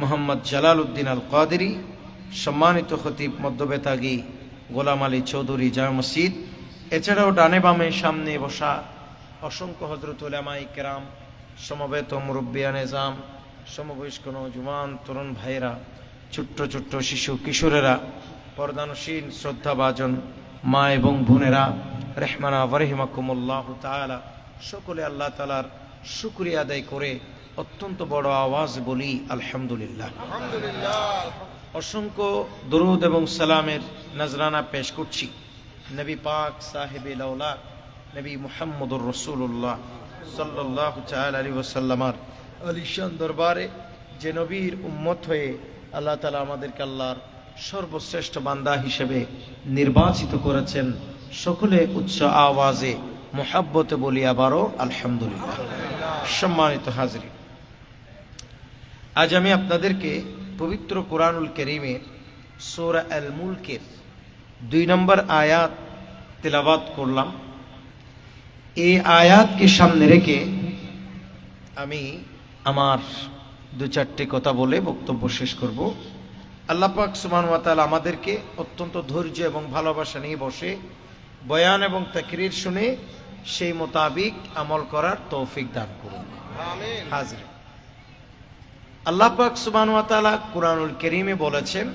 মোহাম্মদ জালাল উদ্দিন আল কাদেরী, সম্মানিত খতিব মধ্যবেতাগী গোলাম আলী চৌধুরী জামে মসজিদ, এছাড়াও ডানে বামে সামনে বসা অসংখ্য হযরত উলামায়ে কেরাম, সমবেত মুরব্বিয়ানে নিজাম, সমবয়স্ক নওজোয়ান তরুণ ভাইয়েরা, ছোট্ট ছোট্ট শিশু কিশোরেরা, পর্দানসীন শ্রদ্ধাভাজন মা এবং বোনেরা, রহমানা ওয়া রাহিমাকুমুল্লাহু তাআলা, সকলে আল্লাহ তাআলার শুকরিয়া আদায় করে অত্যন্ত বড় আওয়াজ বলি আলহামদুলিল্লাহ। অসংখ্য দরুদ এবং সালামের নজরানা পেশ করছি নবী পাক সাহেবে লাউলাক নবী মুহাম্মদুর রাসূলুল্লাহ সাল্লাল্লাহু তাআলা আলাইহি ওয়াসাল্লামের আলিশান দরবারে, যে নবীর উম্মত হয়ে আল্লাহ তাআলা আমাদেরকে আল্লাহর সর্বশ্রেষ্ঠ বান্দা হিসেবে নির্বাচিত করেছেন। সকলে উচ্চ আওয়াজে মুহাব্বতে বলি আবারও আলহামদুলিল্লাহ। সম্মানিত হাজরিন, আজ আমি আপনাদেরকে পবিত্র কোরআনুল কারীমের সূরা আল মুলকের 2 নম্বর আয়াত তেলাওয়াত করলাম। এই আয়াতকে সামনে রেখে আমি আমার 2-4টি কথা বলে বক্তব্য শেষ করব। আল্লাহ পাক সুবহানাহু ওয়া তাআলা আমাদেরকে অত্যন্ত ধৈর্য এবং ভালোবাসা নিয়ে বসে বয়ান এবং তাকরীর শুনে সেই মোতাবিক আমল করার তৌফিক দান করুন, আমিন। হাজির, আল্লাহ পাক সুবহানাহু ওয়া তাআলা কোরআনুল কারীমে বলেছেন,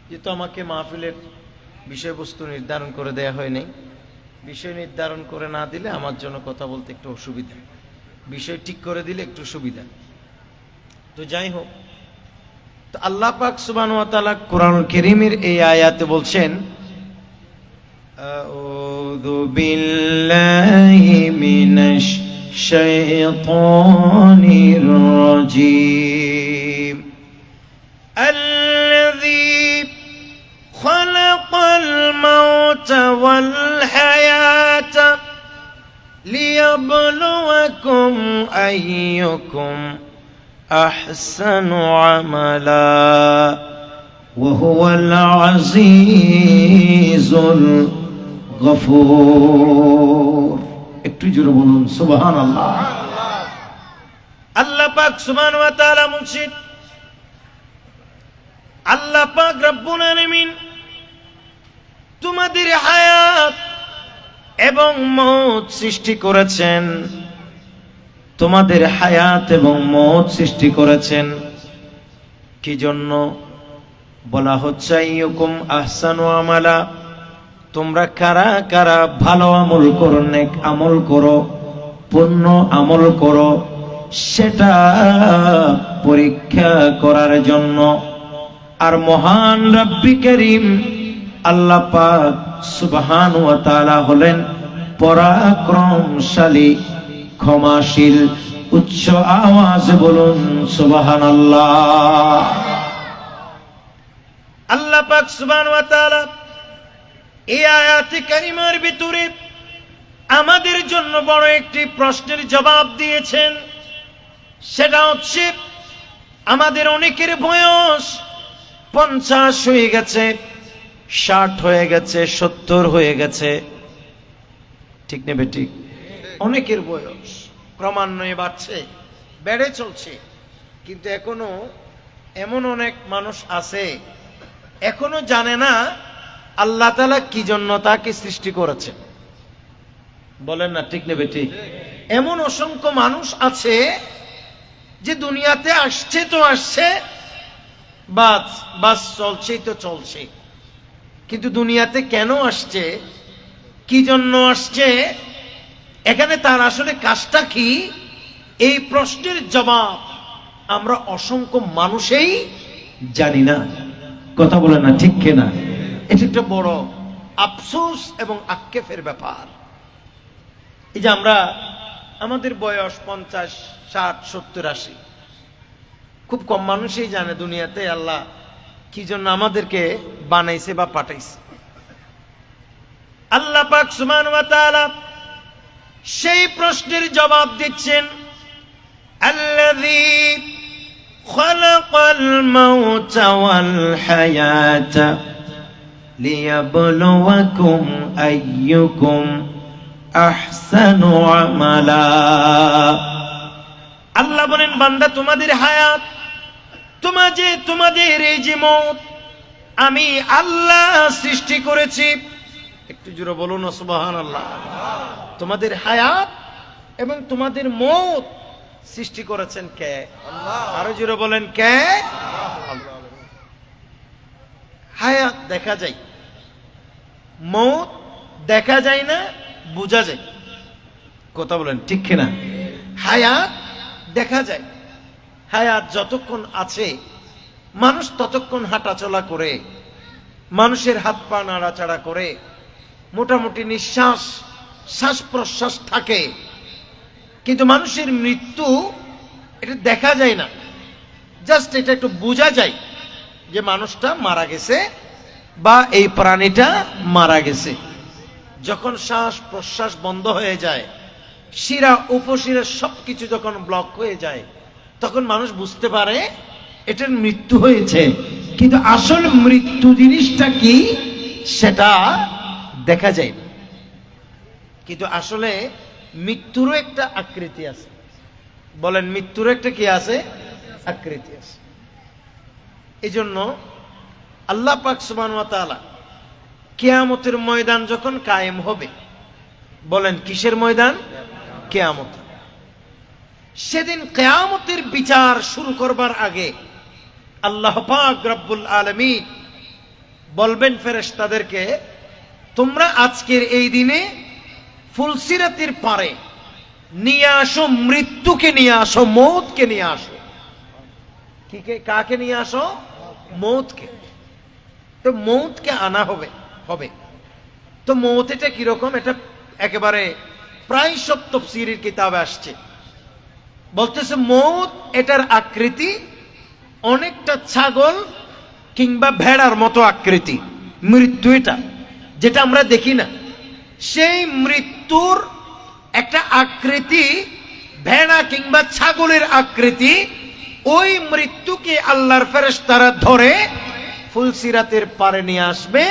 যেহেতু আমাকে মাহফিলের বিষয়বস্তু নির্ধারণ করে দেয়া হয়নি, বিষয় নির্ধারণ করে না দিলে আমার জন্য কথা বলতে একটু অসুবিধা, বিষয় ঠিক করে দিলে একটু সুবিধা। তো যাই হোক, তো আল্লাহ পাক সুবহানাহু ওয়া তাআলা কোরআনুল কারীমের এই আয়াতে বলছেন, আউযু বিল্লাহি মিনাশ শাইতানির রাজীম আল্লাযী খালাকাল মাউতা ওয়াল হায়াতা লিয়াবলুয়াকুম আইয়ুকুম আহসানু আমালা ওয়া হুয়াল আজিজুল গফুর। একটু জোরে বলুন সুবহানাল্লাহ। আল্লাহ পাক সুবহানাহু ওয়া তাআলা বলছেন, আল্লাহ পাক রব্বুল আলামিন তোমাদের হায়াত এবং মওত সৃষ্টি করেছেন, তোমাদের হায়াত এবং মওত সৃষ্টি করেছেন। কি জন্য? বলা হচ্ছে আইয়ুকুম আহসানু আমালা, তোমরা কারা কারা ভালো আমল করো, নেক আমল করো, পুণ্য আমল করো, সেটা পরীক্ষা করার জন্য। আর মহান রব্বি করিম আল্লাহ পাক সুবহানাহু ওয়া তাআলা হলেন পরাক্রমশালী, ক্ষমাশীল। উচ্চ আওয়াজে বলুন সুবহানাল্লাহ। আল্লাহ পাক সুবহানাহু ওয়া তাআলা এই আয়াতে কারিমার ভিতরে আমাদের জন্য বড় একটি প্রশ্নের জবাব দিয়েছেন। সেটা হচ্ছে, আমাদের অনেকের বয়স 50 হয়ে গেছে, 60 হয়ে গেছে, 70 হয়ে গেছে, ঠিক নেবে ঠিক? অনেকের বয়স ক্রমান্বয়ে বাড়ছে, বেড়ে চলছে, কিন্তু এখনো এমন অনেক মানুষ আছে এখনো জানে না আল্লাহ তাআলা কি জন্য তাকে সৃষ্টি করেছে। বলেন না ঠিক নেবে ঠিক? এমন অসংখ্য মানুষ আছে যে দুনিয়াতে আসছে তো আসছে, বাস বাস চলছেই তো চলছে, কিন্তু দুনিয়াতে কেন আসছে, কি জন্য আসছে, এখানে তার আসলে কাজটা কি, এই প্রশ্নের জবাব আমরা অসংখ্য মানুষই জানি না। কথা বলেন না ঠিক কিনা? এটা একটা বড় আফসোস এবং আক্ষেপের ব্যাপার। এই যে আমরা, আমাদের বয়স 50, 60, 70, 80, খুব কম মানুষই জানে দুনিয়াতে আল্লাহ কি জন্য আমাদেরকে বানাইছে বা পাঠাইছে। আল্লাহ পাক সুবহানাহু ওয়া তাআলা সেই প্রশ্নের জবাব দিচ্ছেন, আল্লাযী খালাকাল মাউতা ওয়াল হায়াতা লিয়াবলুয়াকুম আইয়ুকুম আহসানু আমালা। আল্লাহ বলেন, বান্দা তোমাদের হায়াত তোমাদের এই যে মওত আমি আল্লাহ সৃষ্টি করেছি। একটু জোরে বলুন সুবহানাল্লাহ। তোমাদের হায়াত এবং তোমাদের মওত সৃষ্টি করেছেন কে? আল্লাহ। আরো জোরে বলেন কে? আল্লাহ। হায়াত দেখা যায়, মওত দেখা যায় না, বোঝা যায়। কথা বলেন ঠিক কিনা? হায়াত দেখা যায়, হায়াত যতক্ষণ আছে মানুষ ততক্ষণ হাঁটাচলা করে, মানুষের হাত পা নাড়াচাড়া করে, মোটামুটি নিঃশ্বাস শ্বাস প্রশ্বাস থাকে। কিন্তু মানুষের মৃত্যু এটা দেখা যায় না, জাস্ট এটা একটু বোঝা যায় যে মানুষটা মারা গেছে বা এই প্রাণীটা মারা গেছে। যখন শ্বাস প্রশ্বাস বন্ধ হয়ে যায়, শিরা উপশিরা সবকিছু যখন ব্লক হয়ে যায়, তখন মানুষ বুঝতে পারে এটার মৃত্যু হয়েছে। কিন্তু আসল মৃত্যু জিনিসটা কি সেটা দেখা যায় না। কিন্তু আসলে মৃত্যুরও একটা আকৃতি আছে। বলেন মৃত্যুরও একটা কি আছে? আকৃতি আছে। এই জন্য আল্লাহ পাক সুবহানাহু ওয়া তাআলা কিয়ামতের ময়দান যখন কায়েম হবে, বলেন কিসের ময়দান? কিয়ামত। সেদিন কিয়ামতের বিচার শুরু করবার আগে আল্লাহ পাক রব্বুল আলামিন বলবেন ফেরেশতাদেরকে, তোমরা আজকের এই দিনে ফুলসিরাতের পারে নিয়ে আসো, মৃত্যুকে নিয়ে আসো, মওতকে নিয়ে আসো। কাকে নিয়ে আসো? মওতকে। তো মওতকে আনা হবে। তো মওত এটা কিরকম? এটা একেবারে প্রায় সব তাফসীরের কিতাবে আসছে। বলতেছে মওত এটার আকৃতি অনেকটা ছাগল কিংবা ভেড়ার মতো আকৃতি। মৃত্যু এটা যেটা আমরা দেখি না, সেই মৃত্যুর একটা আকৃতি ভেড়া কিংবা ছাগলের আকৃতি। ওই মৃত্যুকে আল্লাহর ফেরেশতারা ধরে ফুলসিরাতের পারে নিয়ে আসবে।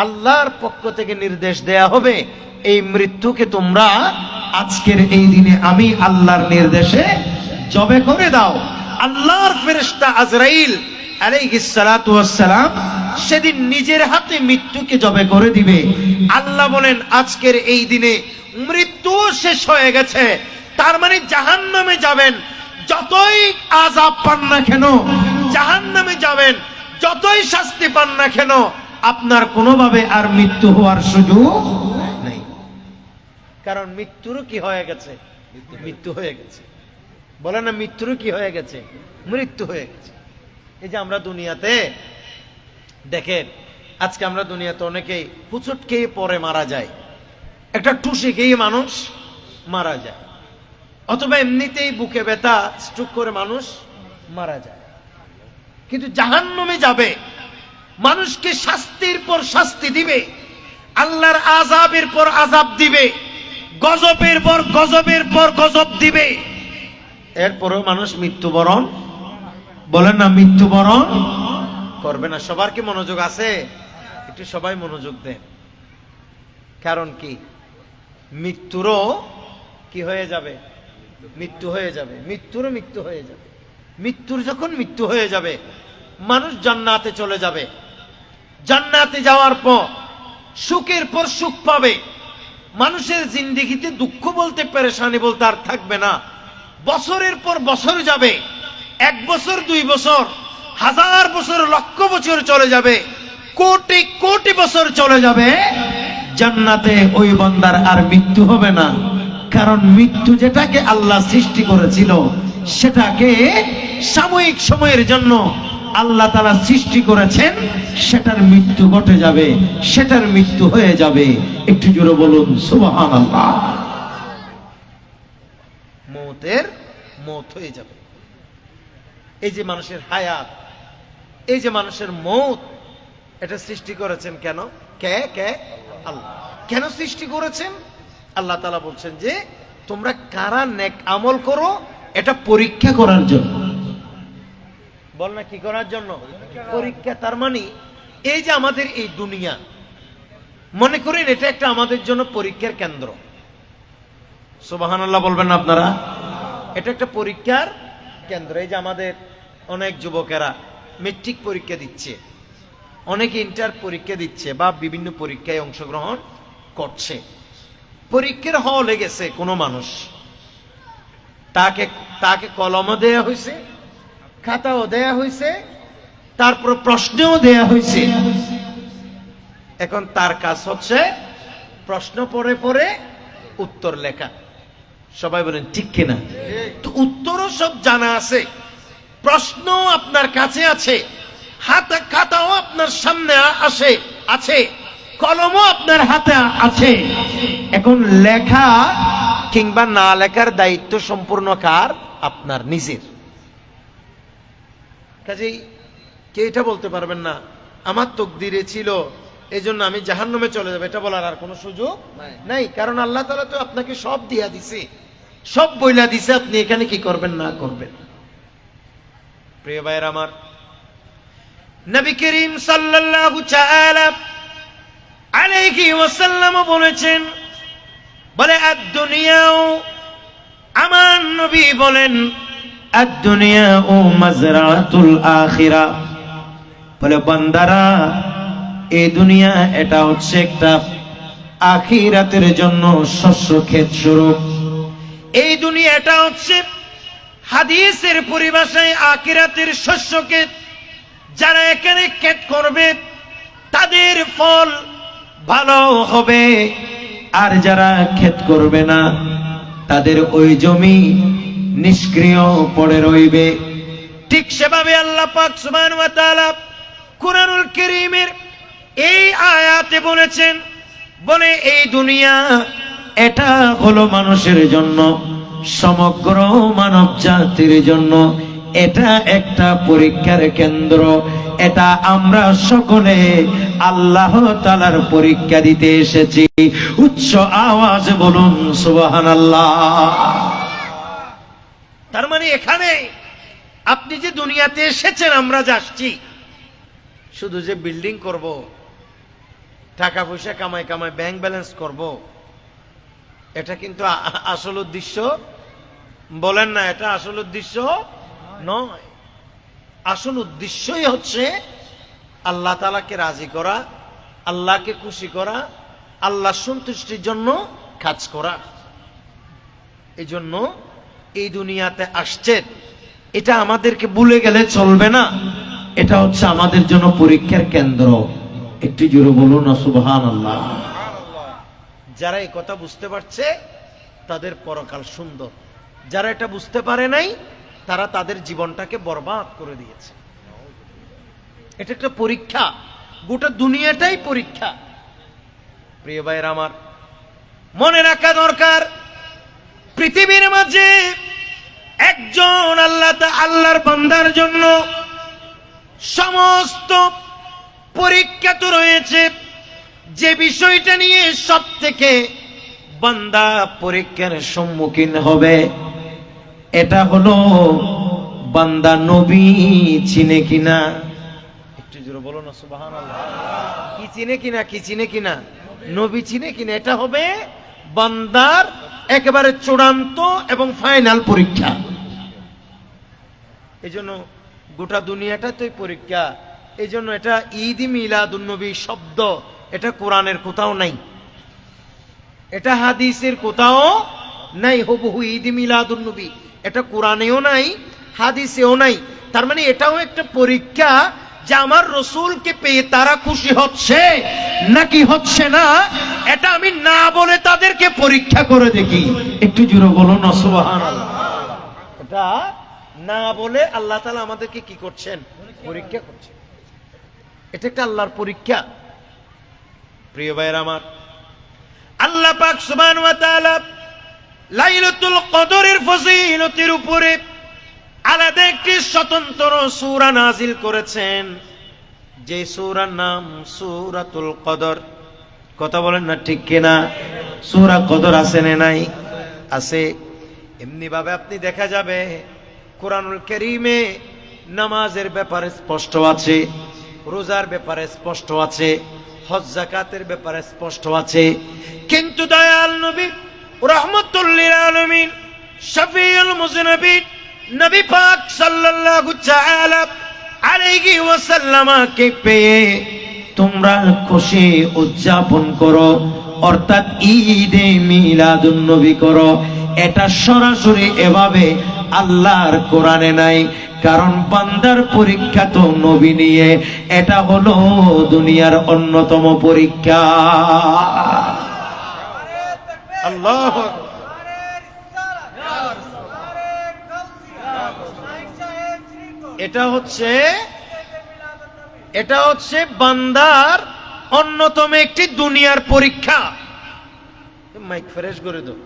আল্লাহর পক্ষ থেকে নির্দেশ দেয়া হবে, এই মৃত্যুকে তোমরা আজকের এই দিনে আমি আল্লাহর নির্দেশে জবে করে দাও। আল্লাহর ফেরেশতা আজরাইল আলাইহিস সালাতু ওয়াস সালাম সেদিন নিজের হাতে মৃত্যুকে জবে করে দিবে। আল্লাহ বলেন আজকের এই দিনে মৃত্যু শেষ হয়ে গেছে। তার মানে জাহান্নামে যাবেন যতই আযাব পান না কেন, জাহান্নামে যাবেন যতই শাস্তি পান না কেন, আপনার কোনোভাবে আর মৃত্যু হওয়ার সুযোগ নেই। কারণ মৃত্যুরও কি হয়ে গেছে? মৃত্যু হয়ে গেছে। বলে না মৃত্যুরও কি হয়ে গেছে? মৃত্যু হয়ে গেছে। এই যে আমরা দুনিয়াতে দেখেন, আজকে আমরা দুনিয়াতে অনেকেই হুচট খেয়ে পরে মারা যায়, একটা টুসে খেয়ে মানুষ মারা যায়, অথবা এমনিতেই বুকে ব্যথা স্ট্রোক করে মানুষ মারা যায়। কিন্তু জাহান্নামে যাবে, মানুষকে শাস্তির পর শাস্তি দিবে, আল্লাহর আযাবের পর আযাব দিবে, গজবের পর গজবের পর গজব দিবে। এরপরেও মানুষ মৃত্যুবরণ, বলেন না মৃত্যুবরণ করবে না। সবার কি মনোযোগ আছে? একটু সবাই মনোযোগ দেন। কারণ কি? মৃত্যুরও কি হয়ে যাবে? মৃত্যু হয়ে যাবে। মৃত্যুরও মৃত্যু হয়ে যাবে। মৃত্যুর যখন মৃত্যু হয়ে যাবে, মানুষ জান্নাতে চলে যাবে। জান্নাতে যাওয়ার পর সুখের পর সুখ পাবে। মানুষের জিন্দেগিতে দুঃখ বলতে, পেরেশানি বলতে আর থাকবে না। বছরের পর বছর যাবে, 1 বছর 2 বছর, 1000 বছর, লক্ষ বছর চলে যাবে, কোটি কোটি বছর চলে যাবে, জান্নাতে ওই বান্দার আর মৃত্যু হবে না। কারণ মৃত্যু যেটাকে আল্লাহ সৃষ্টি করেছিল সেটাকে সাময়িক সময়ের জন্য আল্লাহ তাআলা সৃষ্টি করেছেন, সেটার মৃত্যু ঘটে যাবে, সেটার মৃত্যু হয়ে যাবে। একটু জোরে বলুন সুবহানাল্লাহ। মওতের মওত হয়ে যাবে। এই যে মানুষের হায়াত, এই যে মানুষের মওত, এটা সৃষ্টি করেছেন কেন? কে? আল্লাহ। কেন সৃষ্টি করেছেন? আল্লাহ তাআলা বলছেন যে তোমরা কারা নেক আমল করো, এটা পরীক্ষা করার জন্য। বল না কি করার জন্য? পরীক্ষা। তার মানে এই যে আমাদের এই দুনিয়া, মনে করেন এটা একটা আমাদের জন্য পরীক্ষার কেন্দ্র। সুবহানাল্লাহ বলবেন না আপনারা? এটা একটা পরীক্ষার কেন্দ্র। এই যে আমাদের অনেক যুবকেরা মেট্রিক পরীক্ষা দিচ্ছে, অনেকে ইন্টার পরীক্ষা দিচ্ছে বা বিভিন্ন পরীক্ষায় অংশগ্রহণ করছে। পরীক্ষার হলে গেছে কোনো মানুষ, তাকে তাকে কলমও দেয়া হয়েছে, খাতাও দেয়া হয়েছে, তারপর প্রশ্নও দেয়া হয়েছে। এখন তার কাজ হচ্ছে প্রশ্ন পড়ে পড়ে উত্তর লেখা। সবাই বলেন ঠিক কিনা? তো উত্তরও সব জানা আছে, প্রশ্ন আপনার কাছে আছে, হাতে খাতাও আপনার সামনে আছে, কলমও আপনার হাতে আছে। এখন লেখা কিংবা না লেখার দায়িত্ব সম্পূর্ণ কার? আপনার নিজের। কাজেই কে এটা বলতে পারবেন না আমার তকদিরে ছিল এজন্য আমি জাহান্নামে চলে যাব, এটা বলার আর কোনো সুযোগ নাই। কারণ আল্লাহ তাআলা তো আপনাকে সব দিয়া দিছে, সব বইলা দিছে, আপনি এখানে কি করবেন না করবেন। প্রিয় ভাইয়ের আমার, নবী করিম সাল্লাল্লাহু তাআলা আলাইহি ওয়াসাল্লাম বলেছেন, বলে আদ-দুনিয়াউ, আমার নবী বলেন আদ-দুনিয়াউ মাজরাতুল আখিরাহ, বলে বান্দারা এই দুনিয়া এটা হচ্ছে একটা আখিরাতের জন্য শস্য ক্ষেত স্বরূপ। এই দুনিয়া এটা হচ্ছে হাদিসের পরিভাষায় আখিরাতের শস্য ক্ষেত। যারা এখানে ক্ষেত করবে তাদের ফল ভালো হবে, আর যারা ক্ষেত করবে না তাদের ওই জমি নিষ্ক্রিয় পড়ে রইবে। ঠিক সেভাবে আল্লাহ পাক সুবহানাহু ওয়া তাআলা কুরআনুল কারীমের এই আয়াতে বলেছেন, বলে এই দুনিয়া এটা হলো মানুষের জন্য, সমগ্র মানব জাতির জন্য এটা একটা পরীক্ষার কেন্দ্র। এটা আমরা সকলে আল্লাহ তাআলার পরীক্ষা দিতে এসেছি। উচ্চ আওয়াজ বলুন সুবহানাল্লাহ। তার মানে এখানে আপনি যে দুনিয়াতে এসেছেন, আমরা যে আসছি শুধু যে বিল্ডিং করব, টাকা পয়সা কামাই ব্যাংক ব্যালেন্স করব, এটা কিন্তু আসল উদ্দেশ্য বলেন না, এটা আসল উদ্দেশ্য নয়। আসল উদ্দেশ্যই হচ্ছে আল্লাহ তাআলাকে রাজি করা, আল্লাহকে খুশি করা, আল্লাহর সন্তুষ্টির জন্য কাজ করা। এই জন্য এই দুনিয়াতে আসছেন, এটা আমাদেরকে ভুলে গেলে চলবে না। এটা হচ্ছে আমাদের জন্য পরীক্ষার কেন্দ্র। একটু জোরে বলুন না সুবহানাল্লাহ। যারা এই কথা বুঝতে পারছে তাদের পরকাল সুন্দর, যারা এটা বুঝতে পারে নাই তারা তাদের জীবনটাকে বরবাদ করে দিয়েছে। এটা একটা পরীক্ষা, গোটা দুনিয়াটাই পরীক্ষা। প্রিয় ভাইয়েরা আমার, মনে রাখা দরকার পৃথিবীর মাঝে একজন আল্লাহর বান্দার জন্য সমস্ত পরীক্ষা তো রয়েছে। যে বিষয়টা নিয়ে সব থেকে বান্দা পরীক্ষার সম্মুখীন হবে এটা হলো বান্দা নবী চিনে কিনা। একটু জোরে বলো না সুবহানাল্লাহ। কি চিনে কিনা? নবী চিনে কিনা। এটা হবে বান্দার একেবারে চূড়ান্ত এবং ফাইনাল পরীক্ষা। এই জন্য গোটা দুনিয়াটা তো পরীক্ষা। এই জন্য এটা ঈদ মিলাদুন নবী শব্দ এটা কোরআনের কোথাও নাই, এটা হাদিসের কোথাও নাই। হুবহু ঈদ মিলাদুন নবী এটা কোরআনেও নাই, হাদিসেও নাই। তার মানে এটাও একটা পরীক্ষা যে আমার রসুলকে পেয়ে তারা খুশি হচ্ছে নাকি হচ্ছে না, এটা আমি না বলে তাদেরকে পরীক্ষা করে দেখি। একটু জোরে বলুন না সুবহানাল্লাহ। এটা না বলে আল্লাহ তাআলা আমাদেরকে কি করছেন? পরীক্ষা করছেন। এটা একটা আল্লাহর পরীক্ষা। প্রিয় ভাইয়েরা আমার, আল্লাহ পাক সুবহানাহু ওয়া তাআলা লাইলাতুল কদরের ফজিলতের উপরে আলাদা একটি স্বতন্ত্র সূরা নাজিল করেছেন, যে সূরার নাম সূরাতুল কদর। কথা বলেন না ঠিক কিনা? সূরা কদর আছে না নাই? আছে। এমনি ভাবে আপনি দেখা যাবে কোরআনুল কারীমে নামাজের ব্যাপারে স্পষ্ট আছে, রোজার ব্যাপারে স্পষ্ট আছে, হজ যাকাতের ব্যাপারে স্পষ্ট আছে। কিন্তু দয়াল নবী রাহমাতুল লিল আলামিন শফিউল মুযনিবিন নবী পাক সাল্লাল্লাহু তাআলা আলাইহি ওয়াসাল্লামকে পেয়ে তোমরা খুশি উদযাপন করো, অর্থাৎ ঈদে মিলাদুন নবী করো। এটা সরাসরি এভাবে আল্লাহর কোরআনে নাই, কারণ বান্দার পরীক্ষা তো নবী নিয়ে। এটা হলো দুনিয়ার অন্যতম পরীক্ষা। আল্লাহ, এটা হচ্ছে বান্দার অন্যতম একটি দুনিয়ার পরীক্ষা। মাইক ফ্রেশ করে দাও।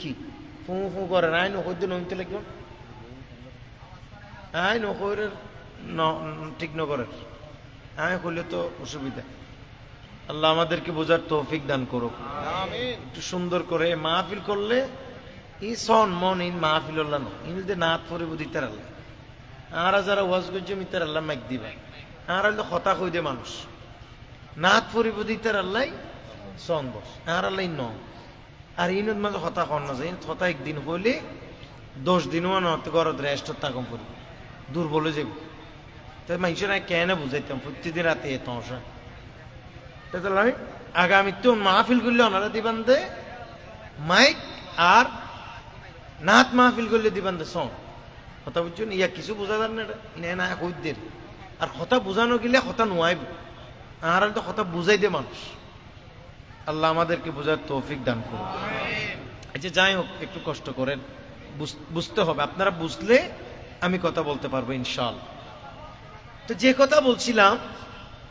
কি ফু ফু করে নাই নকইতে নইতে লাগবে, আই নকইরের ঠিক নকরে আয় করলে তো অসুবিধা। আল্লাহ আমাদেরকে বোঝার তৌফিক দান করুক। একটু সুন্দর করে মাহফিল করলে ই সন মন ইন মাহফিল আল্লাহ ইনতে নাত পরে বুঝিতার আল্লাহ আর যারা ওয়াজ করছে মিতার আল্লাহ মাইক দিবে আর হইলে কথা কই দে মানুষ নাত পরে বুঝিতার আল্লাহ সন বস আর আল্লাহ ন আর ইনত মাঝে কথা কন না যায় কথা একদিন হইলে 10 দিনও না ঘরত রেস্ট থাকুন করি দুর্বল হয়ে যাবে। তাই মানুষের কেন বুঝাইতাম প্রতিদিন রাতে এত অসা তাই আগামী তো মাহফিল করলে ওনারা দিবান দে মাইক আর নাত মাহফিল করলে দিবান দে সং কথা বুঝছো ইয়া কিছু বোঝা যান না এটা না কইদের আর কথা বোঝানো গেলে কথা নোয়াইব আর তো কথা বুঝাই দে মানুষ। আল্লাহ আমাদেরকে বোঝার তৌফিক দান করুন। আচ্ছা যাই হোক, একটু কষ্ট করেন, বুঝতে হবে। আপনারা বুঝলে আমি কথা বলতে পারবো ইনশাআল্লাহ। তো যে কথা বলছিলাম,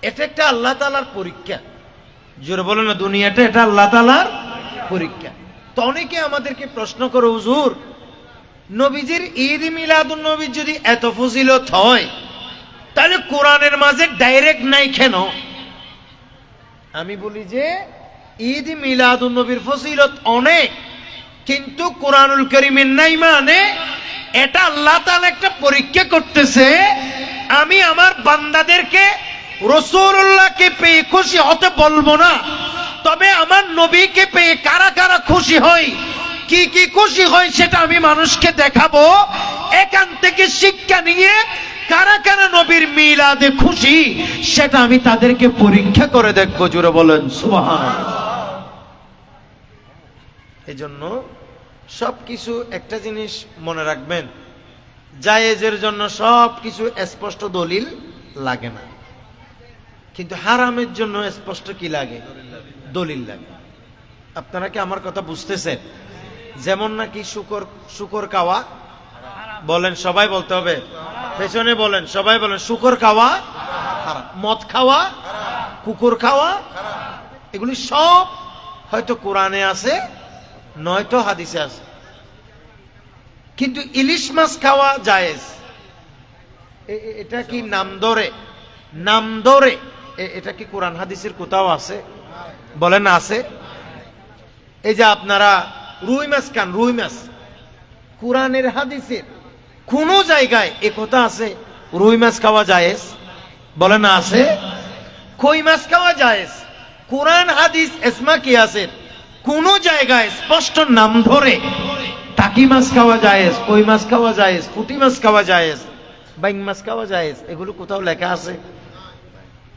এটা একটা আল্লাহ তাআলার পরীক্ষা। জোরে বলো না, দুনিয়াটা এটা আল্লাহ তাআলার পরীক্ষা। তো অনেকে আমাদেরকে প্রশ্ন করে, হুজুর নবীজির ঈদ মিলাদুন নবী যদি এত ফজিলত হয় তাহলে কোরআনের মাঝে ডাইরেক্ট নাই কেন? আমি বলি যে ঈদ মিলাদুন নবীর ফজিলত অনেক, কিন্তু কোরআনুল কারীমের নাই, মানে এটা আল্লাহ তাআলা একটা পরীক্ষা করতেছে। আমি আমার বান্দাদেরকে রাসূলুল্লাহকে পেয়ে খুশি হতে বলবো না, তবে আমার নবীকে পেয়ে কারা কারা খুশি হয়, কি কি খুশি হয় সেটা আমি মানুষকে দেখাবো। এখান থেকে শিক্ষা নিয়ে কারা কারা নবীর মিলাদে খুশি সেটা আমি তাদেরকে পরীক্ষা করে দেখবো। জোরে বলেন সুবহানাল্লাহ। এজন্য সবকিছু একটা জিনিস মনে রাখবেন, জায়েজের জন্য সবকিছু স্পষ্ট দলিল লাগে না, কিন্তু হারামের জন্য স্পষ্ট কি লাগে? দলিল লাগে। আপনারা কি আমার কথা বুঝতেছেন? যেমন নাকি শুকর খাওয়া, বলেন সবাই বলতে হবে, পেছনে বলেন সবাই বলেন, শুকর খাওয়া হারাম, মদ খাওয়া, কুকুর খাওয়া, এগুলি সব হয়তো কোরআনে আছে নয়তো হাদিসে আছে। কিন্তু ইলিশ মাছ খাওয়া জায়েজ, এটা কি নাম ধরে এটা কি কোরআন হাদিসের কোথাও আছে? বলেন আছে? এই যে আপনারা রুই মাছ খান, রুই মাছ কোরআনের হাদিসের কোন জায়গায় এ কথা আছে রুই মাছ খাওয়া জায়েজ? বলেন আছে? কই মাছ খাওয়া জায়েজ? কোরআন হাদিস ইসমা কি আছে কোন জায়গায় স্পষ্ট নাম ধরে টাকি মাছ খাওয়া জায়েজ, কই মাছ খাওয়া জায়েজ, পুঁটি মাছ খাওয়া জায়েজ, বাইং মাছ খাওয়া জায়েজ, এগুলো কোথাও লেখা আছে?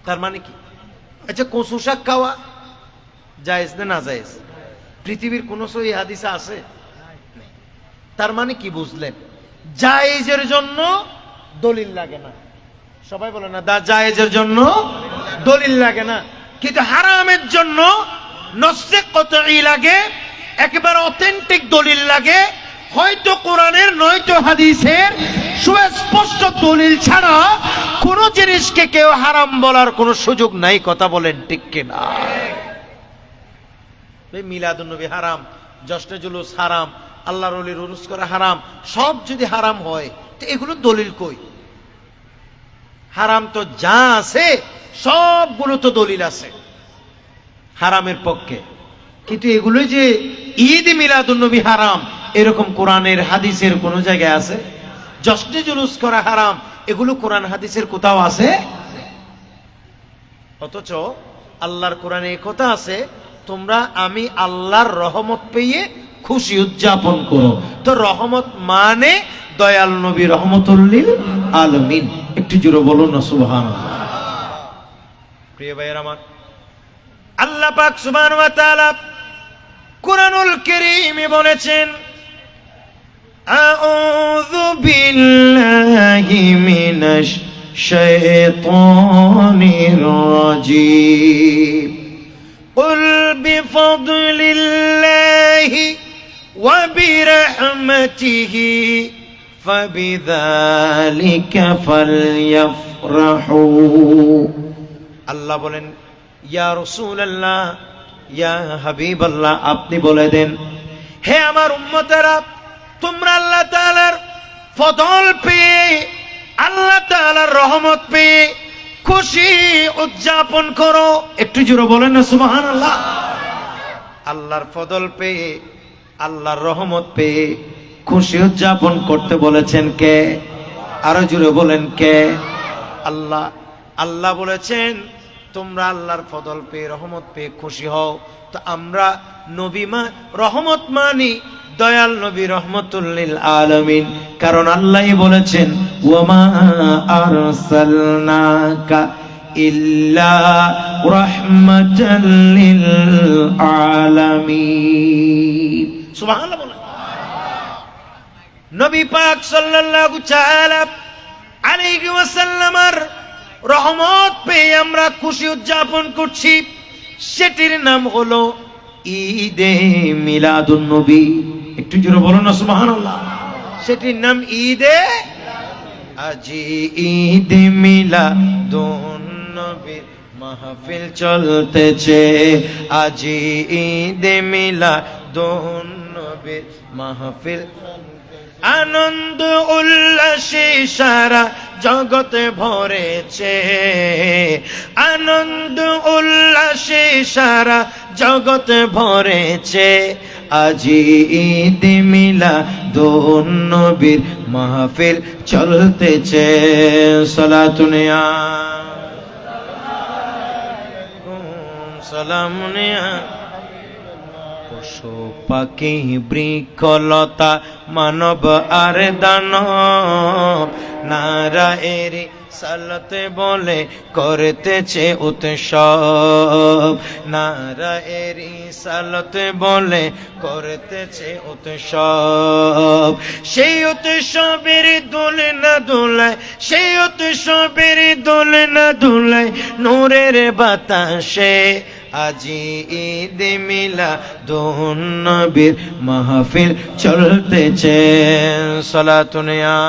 তার মানে কি? আচ্ছা কচু শাক খাওয়া জায়েজ না না জায়েজ? পৃথিবীর কোন সহি হাদিসে আছে? তার মানে কি বুঝলেন? জায়েজের জন্য দলিল লাগে না। সবাই বলে না, জায়েজের জন্য দলিল লাগে না, কিন্তু হারামের জন্য নসে কতই লাগে, একেবারে অথেন্টিক দলিল লাগে। হয়তো কোরআনের নয়তো হাদিসের সুস্পষ্ট দলিল ছাড়া কোন জিনিসকে কেউ হারাম বলার কোনো সুযোগ নাই। কথা বলেন ঠিক কিনা? মিলাদুন নবী হারাম, জশ্নে জুলুস হারাম, আল্লাহর ওলির উরুস করা হারাম, সব যদি হারাম হয় তো এগুলো দলিল কই? হারাম তো যা আছে সবগুলো তো দলিল আছে হারামের পক্ষে, কিন্তু এগুলো যে ঈদ মিলাদুন নবী হারাম এরকম কোরআনের হাদিসের কোন জায়গায় আছে? জশ্নে জুলুস করা হারাম, এগুলো কোরআন হাদিসের কোথাও আছে? অথচ আল্লাহর কোরআনে এই কথা আছে, তোমরা আমি আল্লাহর রহমত পেয়ে খুশি উদযাপন করো। তো রহমত মানে দয়াল নবী রহমতুল লিল আলামিন। একটু জোরে বলুন না সুবহানাল্লাহ। প্রিয় ভাইয়ের আমার, আল্লাহ পাক সুবহানাহু ওয়া তাআলা কুরআনুল কারীমে বলেছেন, আউযু বিল্লাহি মিনাশ শাইতানির রাজীম, কুল বিফাদলিল্লাহি ওয়া বিরহমাতিহি ফাবিযালিকা ফালইফরাহু। আল্লাহ বলেন, ইয়া রাসূলুল্লাহ, ইয়া হাবিবাল্লাহ, আপনি বলে দেন, হে আমার উম্মতেরা, তোমরা আল্লাহ তাআলার ফজল পেয়ে, আল্লাহ তাআলার রহমত পেয়ে খুশি উদযাপন করো। একটু জোরে বলেন না সুবহানাল্লাহ। আল্লাহর ফজল পেয়ে, আল্লাহর রহমত পেয়ে খুশি উদযাপন করতে বলেছেন কে? আরো জোরে বলেন কে? আল্লাহ। আল্লাহ বলেছেন তোমরা আল্লাহর ফজল পেয়ে, রহমত পেয়ে খুশি হও। তো আমরা নবী রহমত মানি দয়াল নবী রহমতুল লিল আলামিন, কারণ আল্লাহই বলেছেন, ওয়ামা আরসালনাকা ইল্লা রাহমাতাল লিল আলামিন। সুবহানাল্লাহ বলেন। নবী পাক সাল্লাল্লাহু তাআলা আলাইহি ওয়াসাল্লামের রহমত পেয়ে আমরা খুশি উদযাপন করছি, সেটির নাম হলো ঈদে মিলাদুন নবী। একটু জোরে বলুন না সুবহানাল্লাহ। সেটির নাম ঈদে, আজি ঈদে মিলাদুন নবীর মাহফিল চলতেছে, আজি ঈদে মিলাদুন নবীর মাহফিল, আনন্দ উল্লাসে সারা জগতে ভরেছে, আনন্দ উল্লাসে সারা জগতে ভরেছে, আজি ঈদ মিলাদুন নবীর মাহফিল চলতেছে। সালাতুন ইয়া সালামুন ইয়া, পশু পাখি বৃক্ষলতা মানব আর দানব নারায়ের সালাতে বলে করতেছে উৎসব, নারায়ের সালাতে বলে করতেছে উৎসব। সেই উৎসবের দোলে না দোলায়, সেই উৎসবের দোলে না দোলায় নূরের বাতাসে, আজি ঈদ মিলাদুন নবীর মাহফিল চলতেছে। সালাতুন ইয়া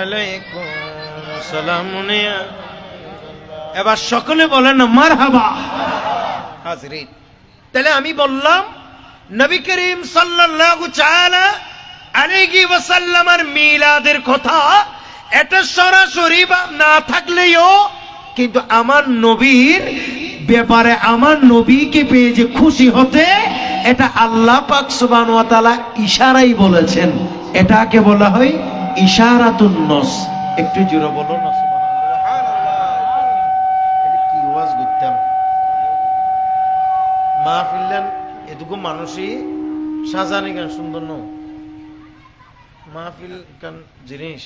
আলাইকুম সালামুন ইয়া। এবার সকলে বলেন মারহাবা। হাজিরিন, তাহলে আমি বললাম নবী করিম সাল্লাল্লাহু তাআলা আলাইহি ওয়াসাল্লামের মিলাদের কথা, এটা সরাসরি না থাকলেও কিন্তু আমার নবীর ব্যাপারে, আমার নবীকে পেয়ে যে খুশি হতে, এটা আল্লাহ পাক সুবহানাহু ওয়া তাআলা ইশারাই বলেছেন। এটাকে বলা হয় ইশারাতুন নস। একটু জোরে বলো না সুবহানাল্লাহ। এটা কি ওয়াজ করতাম মাহফিলেন, এটুকু মানুষই সাজানি গান সুন্দর ন মাহফিল গান জিনিস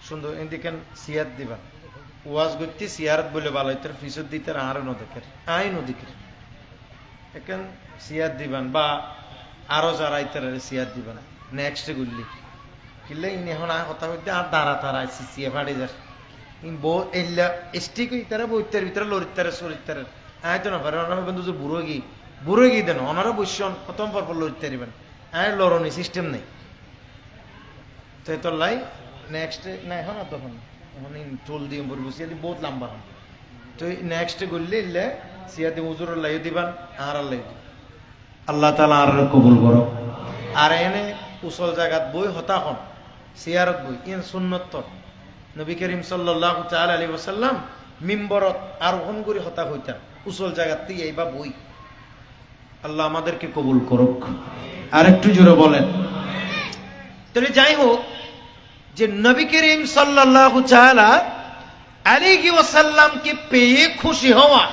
সুন্দর, এদিকেন সিয়াদ দিবা ওয়াজ করতে সিয়ারত বলে ভালো হইতে ফিসত দিতে আর নদেকের আই নদীকের এখন সিয়াদ দিবান বা আরো যারা ইতারে সিয়াদ দিবান নেক্সট গুললি কিলে ইন এখন কথা হইতে আর দাঁড়া তারা সিসিয়ে ফাড়ে যার ইন বো এল্লা স্টিক ইতারে বইতার ভিতরে লরিতারে সরিতারে আই তো না পারে অনার বন্ধু যে বুড়ো গি দেন অনারা বসছেন প্রথম পর পর লরিতারিবেন আই লরনি সিস্টেম নেই তো তোর লাই নেক্সট না এখন আর তখন চুল দিয়ে বলবো সিয়াদি বহুত লম্বা হন তো নেক্সট গল্লে ইল্লে সিয়াদি হুজুর আল্লাহ দিবান আর আল্লাহ আল্লাহ তাআলা আর কবুল করো। আর এনে উসল জায়গাত বই হতা হন সিয়ারত বই ইন সুন্নত নবী করিম সাল্লাল্লাহু তাআলা আলাইহি ওয়াসাল্লাম মিম্বরত আরোহণ করে হতা হইতাম উসল জায়গাতে এইবা বই। আল্লাহ আমাদেরকে কবুল করুক। আর একটু জোরে বলেন। তাহলে যাই হোক, যে নবী করিম সাল্লাল্লাহু তাআলা আলাইহি ওয়াসাল্লামকে পেয়ে খুশি হওয়া,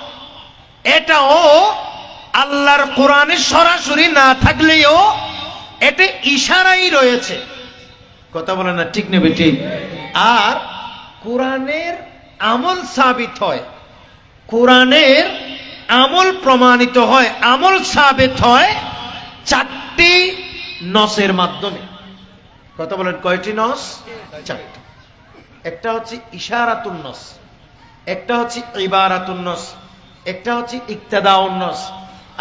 এটাও আল্লাহর কোরআনে সরাসরি না থাকলেও এটা ইশারাই রয়েছে। কথা বলে না ঠিক নেবে ঠিক। আর কোরআনের আমল সাবিত হয়, কোরআনের আমল প্রমাণিত হয়, আমল সাবিত হয় 4টি নসের মাধ্যমে। কথা বলেন কয়টি নস? 4টি। একটা হচ্ছে ইশারাতুন নস, একটা হচ্ছে ইবারাতুন নস, একটা হচ্ছে ইক্তেদাউন নস,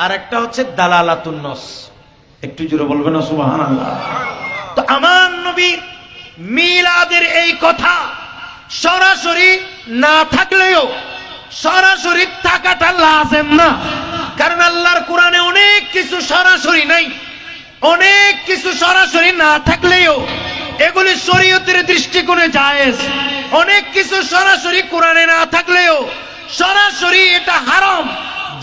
আর একটা হচ্ছে দালালাতুন নস। একটু জোরে বলবেন না সুবহানাল্লাহ। তো আমার নবী মিলাদের এই কথা সরাসরি না থাকলেও, সরাসরি থাকাটা লাজেম না, কারণ আল্লাহর কোরআনে অনেক কিছু সরাসরি নাই, অনেক কিছু সরাসরি না থাকলেও এগুলি শরীয়তের দৃষ্টিকোণে জায়েজ। অনেক কিছু সরাসরি কোরআনে না থাকলেও সরাসরি এটা হারাম,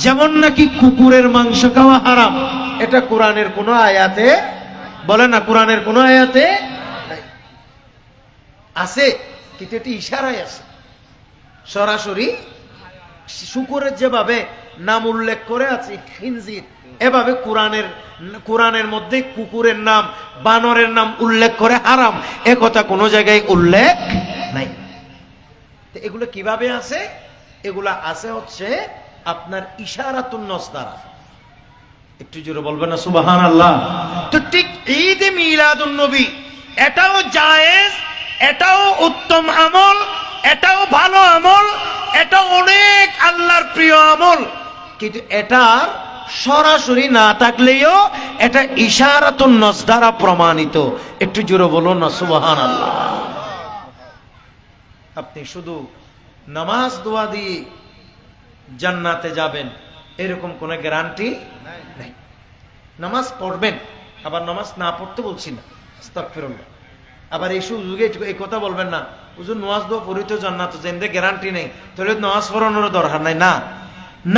যেমন নাকি কুকুরের মাংস খাওয়া হারাম, এটা কোরআনের কোন আয়াতে বলে না, কোরআনের কোন আয়াতে আছে, কিন্তু এটি ইশারায় আছে। সরাসরি শুকুরের যেভাবে নাম উল্লেখ করে আছে খিনজির, এভাবে কোরআনের মধ্যে কুকুরের নাম, বানরের নাম উল্লেখ করে হারাম, এ কথা কোনো জায়গায় উল্লেখ নাই। এগুলো কিভাবে আছে? এগুলা আছে হচ্ছে আপনার ইশারাতুন নস দ্বারা। একটু জোরে বলবেন না সুবহানাল্লাহ। তো ঠিক ঈদ মিলাদুন নবী এটাও জায়েজ, এটাও উত্তম আমল, এটাও ভালো আমল, এটা অনেক আল্লাহর প্রিয় আমল, কিন্তু এটা সরাসরি না থাকলেও এটা ইশারাতুন নস দ্বারা প্রমাণিত। একটু জোরে বলুন না সুবহানাল্লাহ। আপনি শুধু নামাজ দোয়া দিয়ে জান্নাতে যাবেন এরকম কোন গ্যারান্টি নাই। নামাজ পড়বেন, আবার নামাজ না পড়তে বলছি না, আস্তাগফিরুল্লাহ। আবার এই সুযোগে এই কথা বলবেন না হুজুর নামাজ দোয়া পড়ি তো জান্নাতে যাইতে গ্যারান্টি নেই, তাহলে নামাজ পড়ানোর দরকার নাই। না,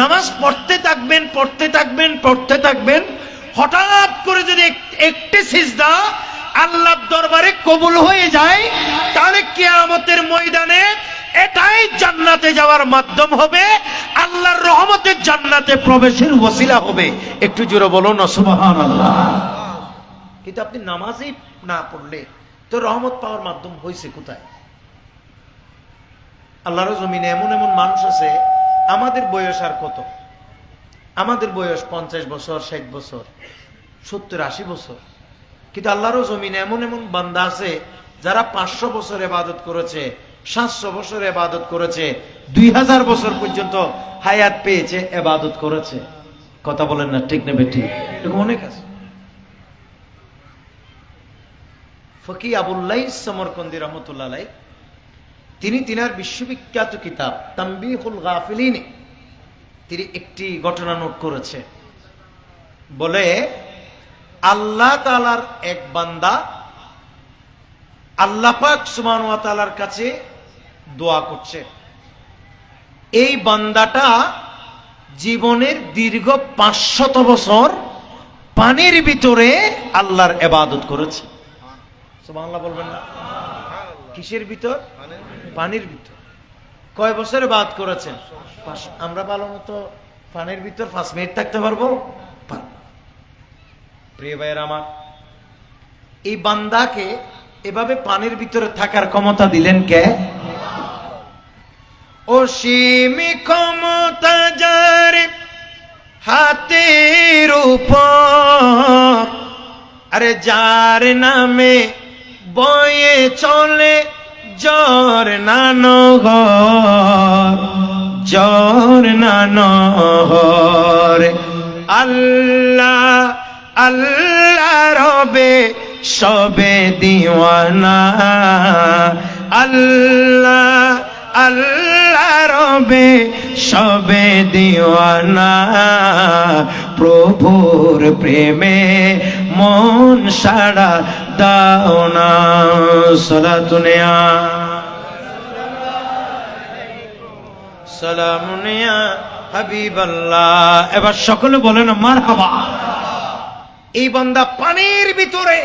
নামাজ পড়তে থাকবেন, পড়তে থাকবেন, পড়তে থাকবেন, হঠাৎ করে যদি একটি সিজদা আল্লাহর দরবারে কবুল হয়ে যায়, তাহলে কিয়ামতের ময়দানে এটাই জান্নাতে যাওয়ার মাধ্যম হবে, আল্লাহর রহমতের জান্নাতে প্রবেশের ওসিলা হবে। একটু জোরে বলুন না সুবহানাল্লাহ। কিন্তু আপনি নামাজই না পড়লে তো রহমত পাওয়ার মাধ্যম হয়েছে কোথায়? আল্লাহর জমিনে এমন এমন মানুষ আছে, আমাদের বয়স আর কত, আমাদের বয়স 50 বছর, 60 বছর, 70, 80 বছর, কিন্তু আল্লাহর জমিনে এমন এমন বান্দা আছে যারা 500 বছর ইবাদত করেছে, 700 বছর ইবাদত করেছে, 2000 বছর পর্যন্ত হায়াত পেয়েছে, ইবাদত করেছে। কথা বলেন না ঠিক নেবে ঠিক? এরকম অনেক আছে। ফকি আবুল্লাহ সমরকন্দি রহমতুল্লাহ আলাইহি তিনি তিনার বিশ্ববিখ্যাত কিতাব তানবীহুল গাফিলিনে তিনি একটি ঘটনা নোট করেছে। বলে আল্লাহ তাআলার এক বান্দা আল্লাহ পাক সুবহানাহু ওয়া তাআলার কাছে দোয়া করছে। এই বান্দাটা জীবনের দীর্ঘ 500 বছর পানির ভিতরে আল্লাহর ইবাদত করেছে। সুবহানাল্লাহ বলবেন না? কিসের ভিতর? পানির ভিতর। কয় বছর ইবাদত করেছেন? আমরা ভালো মতো পানির ভিতর 5 মিনিট থাকতে পারবো? প্রিয় ভাইয়েরা আমার, এই বান্দাকে এভাবে পানির ভিতরে থাকার ক্ষমতা দিলেন কে? অসীম ক্ষমতা যার হাতের উপর, আরে যার নামে বয়ে চলে ঝরনা নহর, ঝরনা নহর। আল্লাহ আল্লাহ রবে সবে দিওয়ানা, আল্লাহ আল্লাহ রবে সবে দিওয়ানা। প্রভুর প্রেমে মন সাড়া দাও না। সালাতুনিয়া সালামুনিয়া হাবিবাল্লাহ। এবার সকলে বলেন মারহাবা। এই বান্দা পানির ভিতরে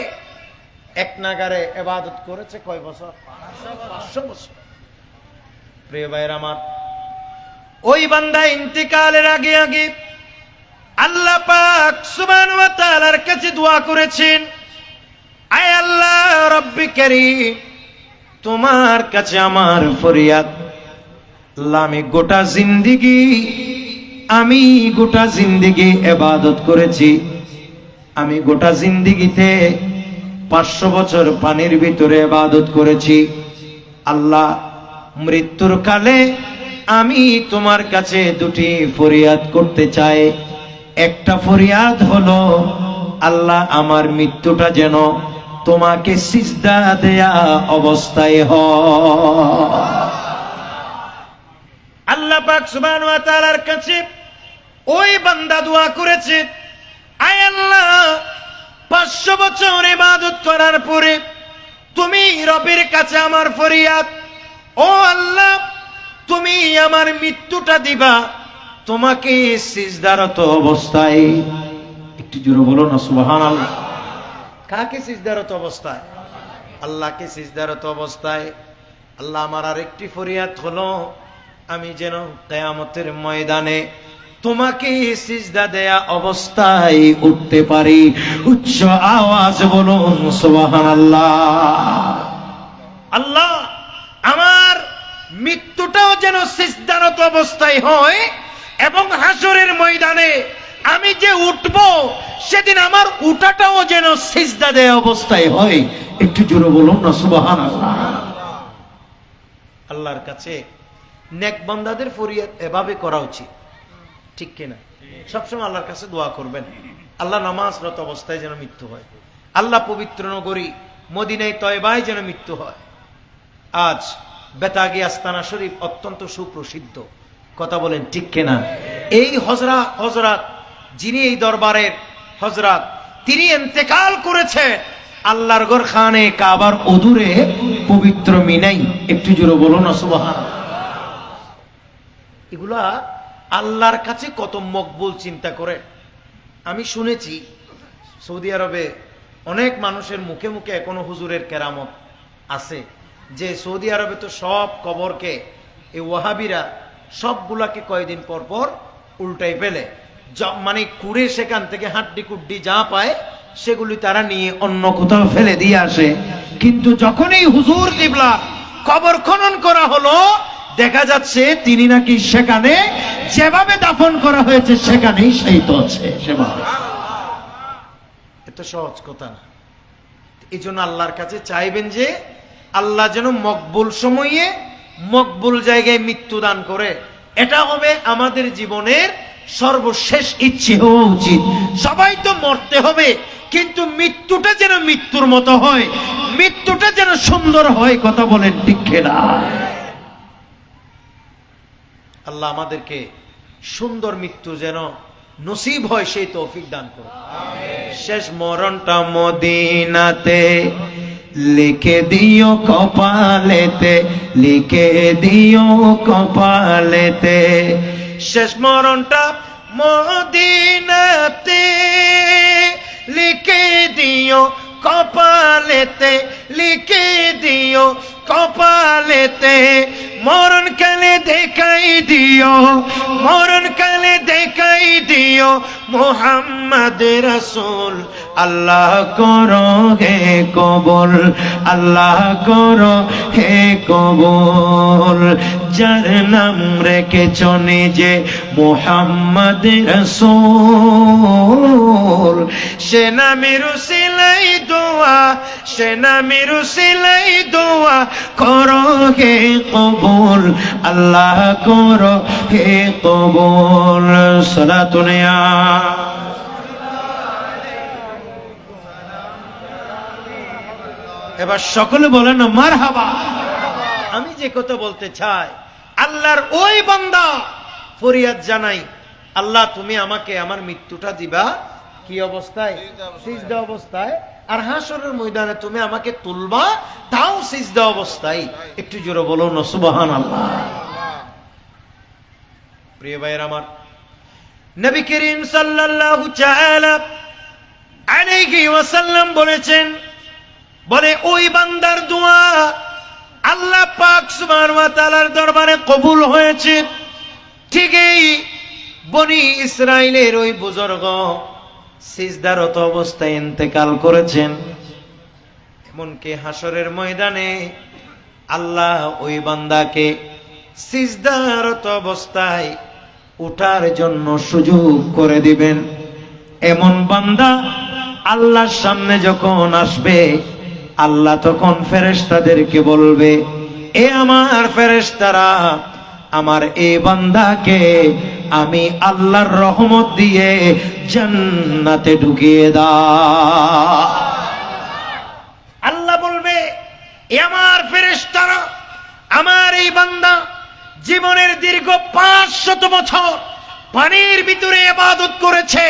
এক নাগারে ইবাদত করেছে কয় বছর? 500 বছর। প্রিয় ভাইরা আমার, ওই বান্দা ইন্তিকালের আগে আগে আল্লাহ পাক সুবহানাহু ওয়া তাআলার কাছে দোয়া করেছেন, আয় আল্লাহ রব্বি কারীম, তোমার কাছে আমার ফরিয়াদ, আল্লাহ আমি গোটা জিন্দেগি ইবাদত করেছি, আমি গোটা জিন্দেগিতে 500 বছর পানির ভিতরে ইবাদত করেছি। আল্লাহ মৃত্যুর কালে আমি তোমার কাছে দুটি ফরিয়াদ করতে চাই। একটা ফরিয়াদ হলো, আল্লাহ আমার মৃত্যুটা যেন তোমাকে সিজদা দেয়া অবস্থায় হয়। আল্লাহ পাক সুবহানাহু ওয়া তাআলার কাছে ওই বান্দা দোয়া করেছে, আয় আল্লাহ 500 বছর ইবাদত করার পরে তুমি রবের কাছে আমার ফরিয়াদ, ও আল্লাহ তুমি আমার মৃত্যুটা দিবা তোমাকে সিজদারত অবস্থায়। একটু জোরে বলো না সুবহানাল্লাহ। কাকে সিজদারত অবস্থায়? আল্লাহকে সিজদারত অবস্থায়। আল্লাহ আমার আরেকটি ফরিয়াদ হলো, আমি যেন কিয়ামতের ময়দানে তোমাকে সিজদা দেয়া অবস্থায় উঠতে পারি। উচ্চ আওয়াজ বলুন সুবহানাল্লাহ। আল্লাহ আমার মৃত্যুটাও যেন সিজদারত অবস্থায় হয়, এবং হাসরের ময়দানে আমি যে উঠব সেদিন আমার উঠাটাও যেন সিজদা দেয়া অবস্থায় হয়। একটু জোরে বলুন না সুবহানাল্লাহ। আল্লাহর কাছে নেক বান্দাদের ফরিয়াদ এভাবে করা উচিত, ঠিক কিনা? সবসময় আল্লাহর কাছে দোয়া করবেন, আল্লাহ নামাজরত অবস্থায় যেন মৃত্যু হয়, আল্লাহ পবিত্র নগরী মদিনায় তয়বায় যেন মৃত্যু হয়। আজ বেতাগী আস্তানা শরীফ অত্যন্ত সুপ্রসিদ্ধ, কথা বলেন ঠিক কিনা? এই হযরত যিনি এই দরবারের হযরত, তিনি ইন্তেকাল করেছে আল্লাহর ঘর খানে কাবার অদূরে পবিত্র মিনাই। একটু জোরে বলুন না সুবহানাল্লাহ। এগুলা আল্লাহর কাছে কত মকবুল চিন্তা করে। আমি শুনেছি সৌদি আরবে অনেক মানুষের মুখে মুখে এখনো হুজুরের কেরামত আছে, যে সৌদি আরবে তো সব কবরকে এই ওয়াহাবিরা সবগুলাকে কয়েকদিন পর পর উল্টাই ফেলে, মানে কুড়ে সেখান থেকে হাড্ডি কুড্ডি যা পায় সেগুলি তারা নিয়ে অন্য কোথাও ফেলে দিয়ে আসে। কিন্তু যখনই হুজুর কিবলা কবর খনন করা হলো, দেখা যাচ্ছে তিনি নাকি সেখানে যেভাবে দাফন করা হয়েছে সেখানেই শায়িত আছে। এত সহজ কথা না। এই জন্য আল্লাহর কাছে চাইবেন যে আল্লাহ যেন মকবুল সময়ে মকবুল জায়গায় মৃত্যু দান করে। এটা হবে আমাদের জীবনের সর্বশেষ ইচ্ছে হওয়া উচিত। সবাই তো মরতে হবে, কিন্তু মৃত্যুটা যেন মৃত্যুর মতো হয়, মৃত্যুটা যেন সুন্দর হয়। কথা বলেন ঠিক কিনা? আল্লাহ আমাদেরকে সুন্দর মৃত্যু যেন নসিব হয় সেই তৌফিক দান করুন। শেষ মরণটা মদিনাতে লিখে দিও কপালেতে, লিখে দিও কপালেতে। শেষ মরণটা মদিনাতে লিখে দিও কপালেতে, লিখে দিও কপালেতে। মরণ কালে দেখাই দিও, মরণ কালে দেখাই দিও মুহাম্মদ রাসূল। আল্লাহ করো হে কবুল, আল্লাহ করো হে কবুল। যার নাম রেখেছ নিজে মুহাম্মদ রাসূল, সে নামের উসিলাই দোয়া, সে নামের উসিলাই দোয়া করো হে কবুল, আল্লাহ করো হে কবুল। সালাতুন ইয়া এবার সকলে বলেন মারহাবা। আমি যে কথা বলতে চাই, আল্লাহর ওই বান্দা ফরিয়াদ জানাই, আল্লাহ তুমি আমাকে আমার মৃত্যুটা দিবা কি অবস্থায়? সিজদা অবস্থায়। আর হাসরের ময়দানে তুমি আমাকে তুলবা, তাও সিজদা অবস্থায়। একটু জোরে বলো না সুবহানাল্লাহ। প্রিয় ভাইয়ের আমার, নবী করিম সাল্লাল্লাহু তাআলা আলাইহি ওয়াসাল্লাম বলেছেন, বলে ওই বান্দার দোয়া আল্লাহ পাক সুবহানাহু ওয়া তাআলার দরবারে কবুল হয়েছে। ঠিকই বনি ইসরাইলের ওই বুজুর্গ সিজদারত অবস্থায় ইন্তেকাল করেছেন। এমনকি হাসরের ময়দানে আল্লাহ ওই বান্দাকে সিজদারত অবস্থায় উঠার জন্য সুযোগ করে দিবেন। এমন বান্দা আল্লাহর সামনে যখন আসবে, আল্লাহ তখন ফেরেশতাদেরকে বলবে, এ আমার ফেরেশতারা, আমার এই বান্দাকে আমি আল্লাহর রহমত দিয়ে জান্নাতে ঢুকিয়ে দাও। আল্লাহ বলবে, এ আমার ফেরেশতারা, আমার এই বান্দা জীবনের দীর্ঘ 500 বছর পানির ভিতরে ইবাদত করেছে,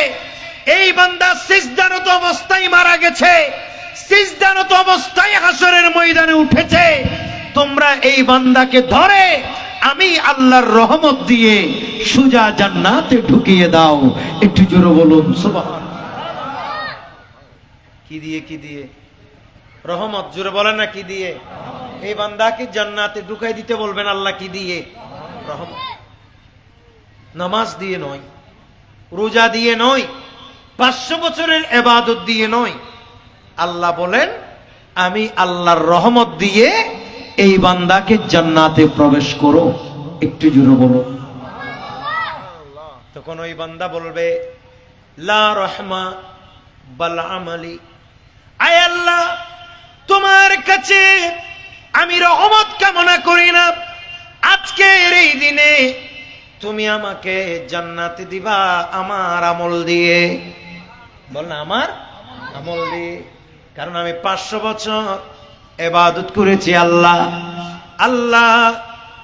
এই বান্দা সিজদারত অবস্থায় মারা গেছে, সিজদারত অবস্থায় হাসরের ময়দানে উঠেছে। তোমরা এই বান্দাকে ধরে আমি আল্লাহর রহমত দিয়ে সোজা জান্নাতে ঢুকিয়ে দাও। একটু জোরে বলুন সুবহানাল্লাহ। কি দিয়ে? কি দিয়ে? রহমত। জোরে বলেন না, কি দিয়ে? এই বান্দাকে জান্নাতে ঢুকাই দিতে বলবেন আল্লাহ। কি দিয়ে? রহমত। নামাজ দিয়ে নয়, রোজা দিয়ে নয়, 500 বছরের ইবাদত দিয়ে নয়। আল্লাহ বলেন, আমি আল্লাহর রহমত দিয়ে এই বান্দাকে জান্নাতে প্রবেশ করো। একটু জোরে বলো। তখন ওই বান্দা বলবে, লা রহমা বাল আমালি, আয় আল্লাহ, তোমার কাছে আমি রহমত কামনা করি না, আজকের এই দিনে তুমি আমাকে জান্নাতে দিবা আমার আমল দিয়ে। বল না, আমার আমল দিয়ে। কারণ আমি 500 বছর ইবাদত করেছি আল্লাহ। আল্লাহ,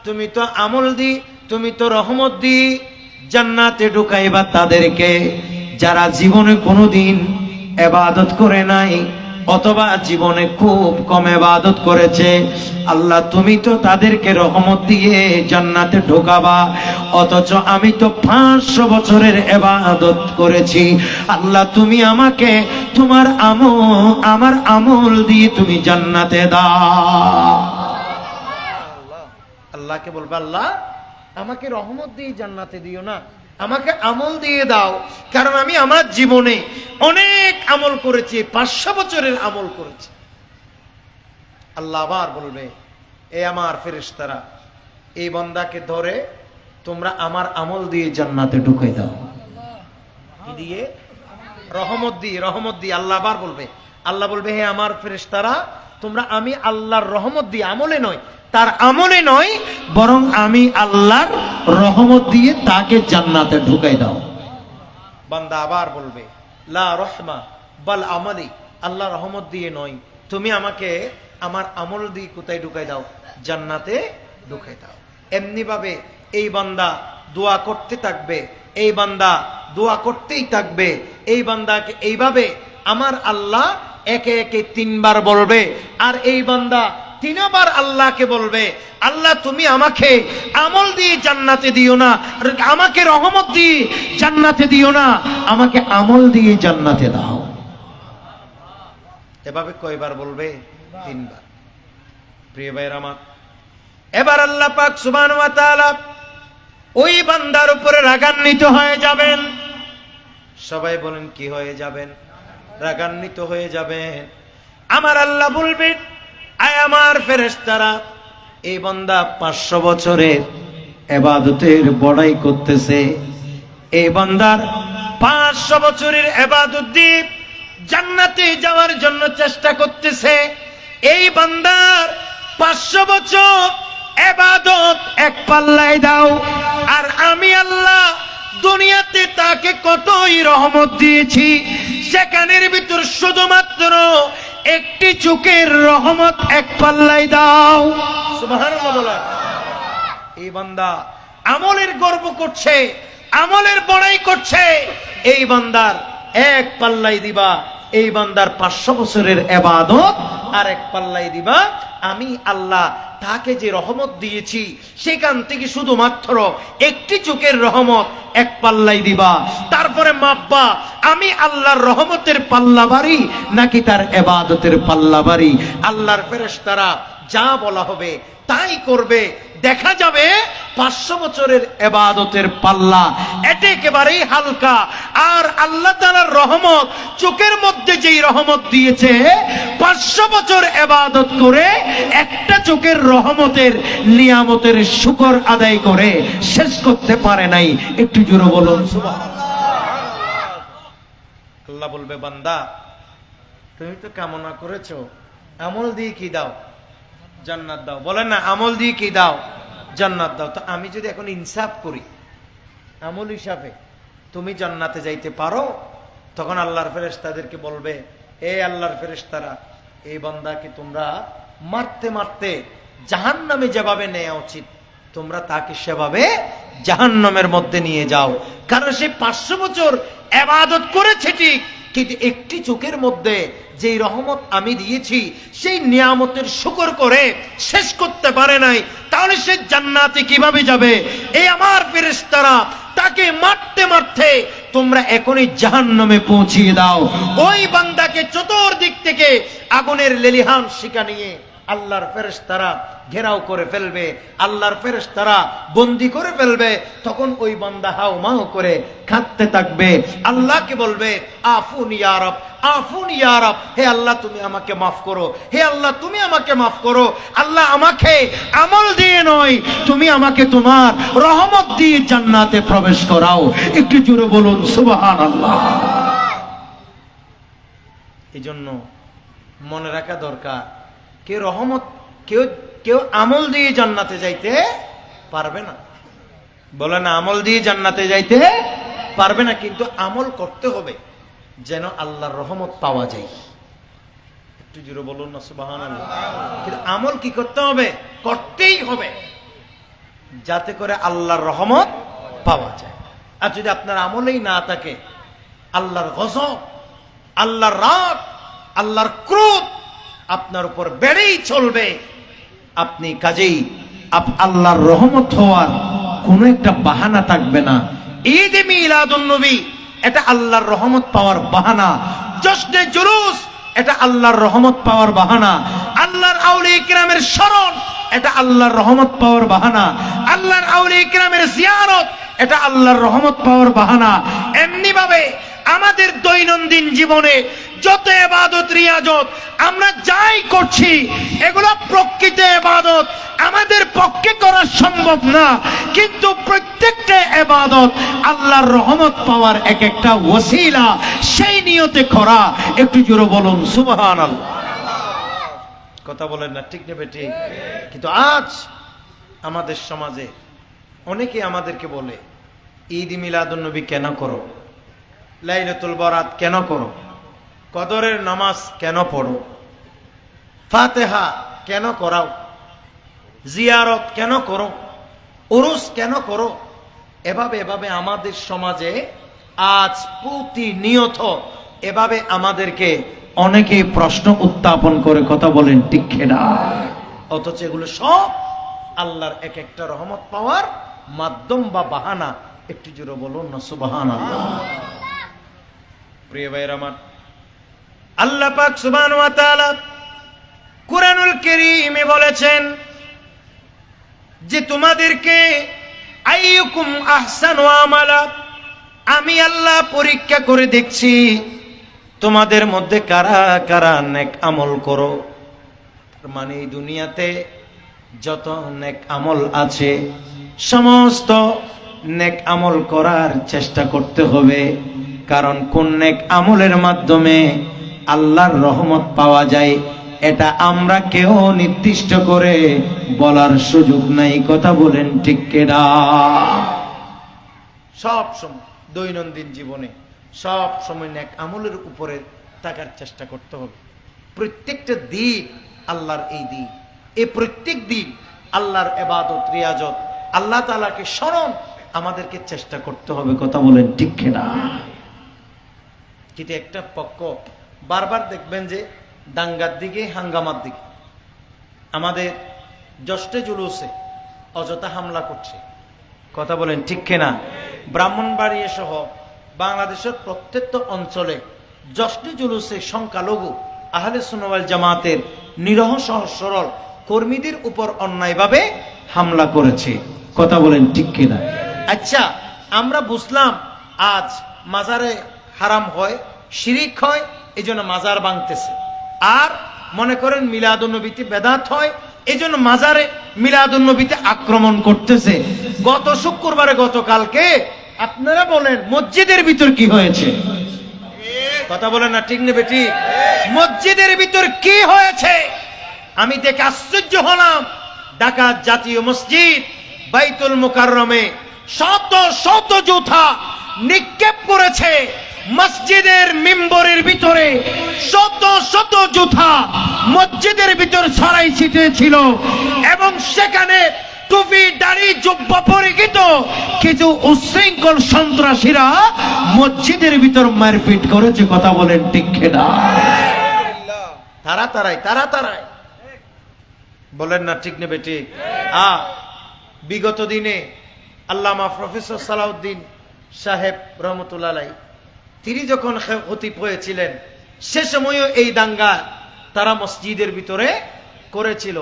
তুমি তো আমল দি, তুমি তো রহমত দি জান্নাতে ঢুকাইবা তাদেরকে যারা জীবনে কোনোদিন ইবাদত করে নাই অথবা জীবনে খুব কম ইবাদত করেছে। আল্লাহ, তুমি তো তাদেরকে রহমত দিয়ে জান্নাতে ঢোকাবা, অথচ আমি তো 500 বছরের ইবাদত করেছি। আল্লাহ, তুমি আমাকে তোমার আমার আমল দিয়ে তুমি জান্নাতে দাও। আল্লাহকে বলবে, আল্লাহ, আমাকে রহমত দিয়ে জান্নাতে দিও না, আমাকে আমল দিয়ে দাও। কারণ আমি আমার জীবনে অনেক আমল করেছি, 500 বছরের আমল করেছি। আল্লাহ আবার বলবে, এ আমার ফেরেশতারা, এই বান্দাকে ধরে তোমরা আমার আমল দিয়ে জান্নাতে ঢুকাই দাও। কি দিয়ে? রহমত দিয়ে। রহমত দিয়ে। আল্লাহ আবার বলবে, আল্লাহ বলবে, হে আমার ফেরেশতারা, তোমরা আমি আল্লাহর রহমত দিয়ে, আমলে নয়, তার আমলে নয়, বরং আমি আল্লাহর রহমত দিয়ে তাকে জান্নাতে ঢুকাই দাও। বান্দা আবার বলবে, লা রহমা বাল আমালি, আল্লাহ রহমত দিয়ে নয়, তুমি আমাকে আমার আমল দিয়ে কোথায় ঢুকাই দাও? জান্নাতে ঢুকাই দাও। এমনি ভাবে এই বান্দা দোয়া করতে থাকবে, এই বান্দা দোয়া করতেই থাকবে। এই বান্দাকে এইভাবে আমার আল্লাহ একে একে 3 বার বলবে, আর এই বান্দা 3 বার আল্লাহকে বলবে, আল্লাহ, তুমি আমাকে আমল দিয়ে জান্নাতে দিও না, আমাকে রহমত দিয়ে জান্নাতে দিও না, আমাকে আমল দিয়ে জান্নাতে দাও। এভাবে কয়বার বলবে? 3 বার। প্রিয় ভাইরা আমার, এবার আল্লাহ পাক সুবহানাহু ওয়া তাআলা ওই বান্দার উপরে রাগান্বিত হয়ে যাবেন। সবাই বলেন, কি হয়ে যাবেন? রাগান্বিত হয়ে যাবেন। আমার আল্লাহ বলবেন, আয় আমার ফেরেশতারা, এই বান্দা 500 বছরের ইবাদতের বড়াই করতেছে, এই বান্দার 500 বছরের ইবাদত দিয়ে জান্নাতে যাওয়ার জন্য চেষ্টা করতেছে। এই বান্দার 500 বছর ইবাদত এক পাল্লায় দাও, আর আমি আল্লাহ দুনিয়াতে তাকে কতই রহমত দিয়েছি, সেখানের ভিতর শুধুমাত্র একটি চোখের রহমত এক পাল্লায় দাও। সুবহানাল্লাহ বলা। এই বান্দা আমলের গর্ব করছে, আমলের বড়াই করছে, এই বান্দার এক পাল্লাই দিবা এই বান্দার 500 বছরের ইবাদত, আর এক পাল্লাই দিবা আমি আল্লাহ তাকে যে রহমত দিয়েছি সেখান থেকে শুধুমাত্র একটি চোখের রহমত এক পাল্লাই দিবা। তারপরে মাপবা আমি আল্লাহর রহমতের পাল্লা বাড়ি নাকি তার ইবাদতের পাল্লা বাড়ি। আল্লাহর ফেরেশতারা যা বলা হবে তাই করবে। দেখা যাবে 500 বছরের ইবাদতের পাল্লা এটা একেবারেই হালকা। আর আল্লাহ তাআলার রহমত, চোখের মধ্যে যেই রহমত দিয়েছে, 500 বছর ইবাদত করে একটা চোখের রহমতের নিয়ামতের শুকর আদায় করে শেষ করতে পারে নাই। একটু জোরে বলুন সুবহানাল্লাহ। আল্লাহ বলবে, বান্দা তুমি তো কামনা করেছো, আমল দিয়ে কি দাও? জান্নাত দাও। বলেন না, আমল দিয়ে কি দাও? জান্নাত দাও। তো আমি যদি এখন ইনসাফ করি, আমল হিসাবে তুমি জান্নাতে যাইতে পারো, তখন আল্লাহর ফেরেশতাদেরকে বলবে, এ আল্লাহর ফেরেশতারা, এই বান্দাকে তোমরা মারতে মারতে জাহান্নামে যেভাবে নেওয়া উচিত, তোমরা তাকে সেভাবে জাহান্নামের মধ্যে নিয়ে যাও। কারণ সে 500 বছর ইবাদত করেছে ঠিক, কিন্তু একটি চোখের মধ্যে যেই রহমত আমি দিয়েছি সেই নিয়ামতের শুকর করে শেষ করতে পারে নাই। তাহলে সে জান্নাতে কিভাবে যাবে? এই আমার ফেরেশতারা তাকে মারতে মারতে তোমরা এখনই জাহান্নামে পৌঁছিয়ে দাও। ওই বান্দাকে চতুর্দিক থেকে আগুনের লেলিহান শিকা নিয়ে আল্লাহর ফেরেশতারা ঘেরাও করে ফেলবে, আল্লাহর ফেরেশতারা বন্দী করে ফেলবে। তখন ওই বান্দা হাও মাও করে কাঁদতে থাকবে, আল্লাহকে বলবে, আফুন ইয়া রব, আফুন ইয়া রব, হে আল্লাহ তুমি আমাকে মাফ করো, হে আল্লাহ তুমি আমাকে মাফ করো। আল্লাহ আমাকে আমল দিয়ে নয়, তুমি আমাকে তোমার রহমত দিয়ে জান্নাতে প্রবেশ করাও। একটু জোরে বলুন সুবহানাল্লাহ। এই জন্য মনে রাখা দরকার, কেউ রহমত, কেউ আমল দিয়ে জান্নাতে যাইতে পারবে না। বলে না, আমল দিয়ে জান্নাতে যাইতে পারবে না, কিন্তু আমল করতে হবে যেন আল্লাহর রহমত পাওয়া যায়। একটু জোরে বলুন না সুবহানাল্লাহ। কিন্তু আমল কি করতে হবে? করতেই হবে, যাতে করে আল্লাহর রহমত পাওয়া যায়। আর যদি আপনার আমলেই না থাকে, আল্লাহর গজব, আল্লাহর রাগ, আল্লাহর ক্রোধ আপনার উপর বেড়েই চলবে। আপনি কাজেই আল্লাহর রহমত হওয়ার কোনো একটা বাহানা থাকবে না। ঈদ মিলাদুন নবী এটা আল্লাহর রহমত পাওয়ার বাহানা। জশ্নে জুলুস এটা আল্লাহর রহমত পাওয়ার বাহানা। আল্লাহর আউলিয়া কিরামের স্মরণ এটা আল্লাহর রহমত পাওয়ার বাহানা। আল্লাহর আউলিয়া কিরামের জিয়ারত এটা আল্লাহর রহমত পাওয়ার বাহানা। এমনি ভাবে আমাদের দৈনন্দিন জীবনে যত ইবাদত রিয়াজত আমরা যাই করছি, এগুলো প্রকৃত ইবাদত, আমাদের পক্ষে করা সম্ভব না, কিন্তু প্রত্যেকটা ইবাদত আল্লাহর রহমত পাওয়ার এক একটা ওসিলা, সেই নিয়তে করা। একটু জোরে বলুন সুবহানাল্লাহ। কথা বলেন না, ঠিক নেবে ঠিক। কিন্তু আজ আমাদের সমাজে অনেকে আমাদেরকে বলে, ঈদ মিলাদুন নবী কেন করো, লাইলাতুল বরাত কেন করো, কদরের নামাজ কেন পড়ো, ফাতিহা কেন করাও, জিয়ারত কেন করো, উরুস কেন করো। এভাবে আমাদের সমাজে আজ প্রতিনিয়ত এভাবে আমাদেরকে অনেকে প্রশ্ন উত্থাপন করে। কথা বলেন ঠিক কিনা? অথচ এগুলো সব আল্লাহর এক একটা রহমত পাওয়ার মাধ্যম বা বাহানা। একটু জোরে বলুন না সুবহানাল্লাহ। প্রিয় ভাইরা আমার, আল্লাহ পাক সুবহানাহু ওয়া তাআলা কুরআনুল কারীমে বলেছেন যে তোমাদেরকে আইয়ুকুম আহসানু আমালা, আমি আল্লাহ পরীক্ষা করে দেখছি তোমাদের মধ্যে কারা কারা নেক আমল করো। মানে এই দুনিয়াতে যত নেক আমল আছে সমস্ত নেক আমল করার চেষ্টা করতে হবে। কারণ কোন নেক আমলের মাধ্যমে আল্লাহর রহমত পাওয়া যায় এটা আমরা কেউ নির্দিষ্ট করে বলার সুযোগ নাই। কথা বলেন ঠিক কিনা? সব সময় দৈনন্দিন জীবনে সব সময় নেক আমলের উপরে থাকার চেষ্টা করতে হবে। প্রত্যেকটা দিন আল্লাহর এই দিন, এই প্রত্যেক দিন আল্লাহর ইবাদত রিয়াজত, আল্লাহ তাআলাকে স্মরণ আমাদেরকে চেষ্টা করতে হবে। কথা বলেন ঠিক কিনা? কিন্তু একটা পক্ষ বারবার দেখবেন যে দাঙ্গার দিকে, হাঙ্গামার দিকে, আমাদের জশ্নে জুলুসে অযথা হামলা করছে। কথা বলেন ঠিক কিনা? ব্রাহ্মণবাড়িয়া সহ বাংলাদেশের প্রত্যেকটা অঞ্চলে জশ্নে জুলুসে সংখ্যালঘু আহলে সুন্নাহ ওয়াল জামাতের নিরহ সহজ সরল কর্মীদের উপর অন্যায়ভাবে হামলা করেছে। কথা বলেন ঠিক কিনা? আচ্ছা, আমরা বুঝলাম আজ মাজারে হারাম হয়, শিরিক হয়, এই জন্য মাজার ভাঙতেছে। আর মনে করেন মিলাদুন্নবীতে বেদাত হয়, এই জন্য মাজারে মিলাদুন্নবীতে আক্রমণ করতেছে। গত শুক্রবারে, গতকালকে আপনারা বলেন মসজিদের ভিতর কি হয়েছে? কথা বলেন না ঠিক নেবে ঠিক? মসজিদের ভিতর কি হয়েছে আমি দেখে আশ্চর্য হলাম। ঢাকা জাতীয় মসজিদ বাইতুল মুকাররমে শত শত জুতা নিক্ষেপ করেছে। মসজিদের মিম্বরের ভিতরে শত শত জুতা মসজিদের ভিতর ছড়াই ছিটিয়েছিল এবং সেখানে টুপি দাড়ি জুব্বা পরিহিত কিছু উশৃঙ্খল সন্ত্রাসীরা মসজিদের ভিতর মারপিট করেছে। কথা বলেন ঠিক কিনা? তারা তারাই বলেন না ঠিক নেবে ঠিক? বিগত দিনে আল্লামা প্রফেসর সালাউদ্দিন সাহেব রহমতুল্লাহ আলাইহি তিনি যখন খতিব হয়েছিলেন সে সময়ও এই দাঙ্গা তারা মসজিদের ভিতরে করেছিল।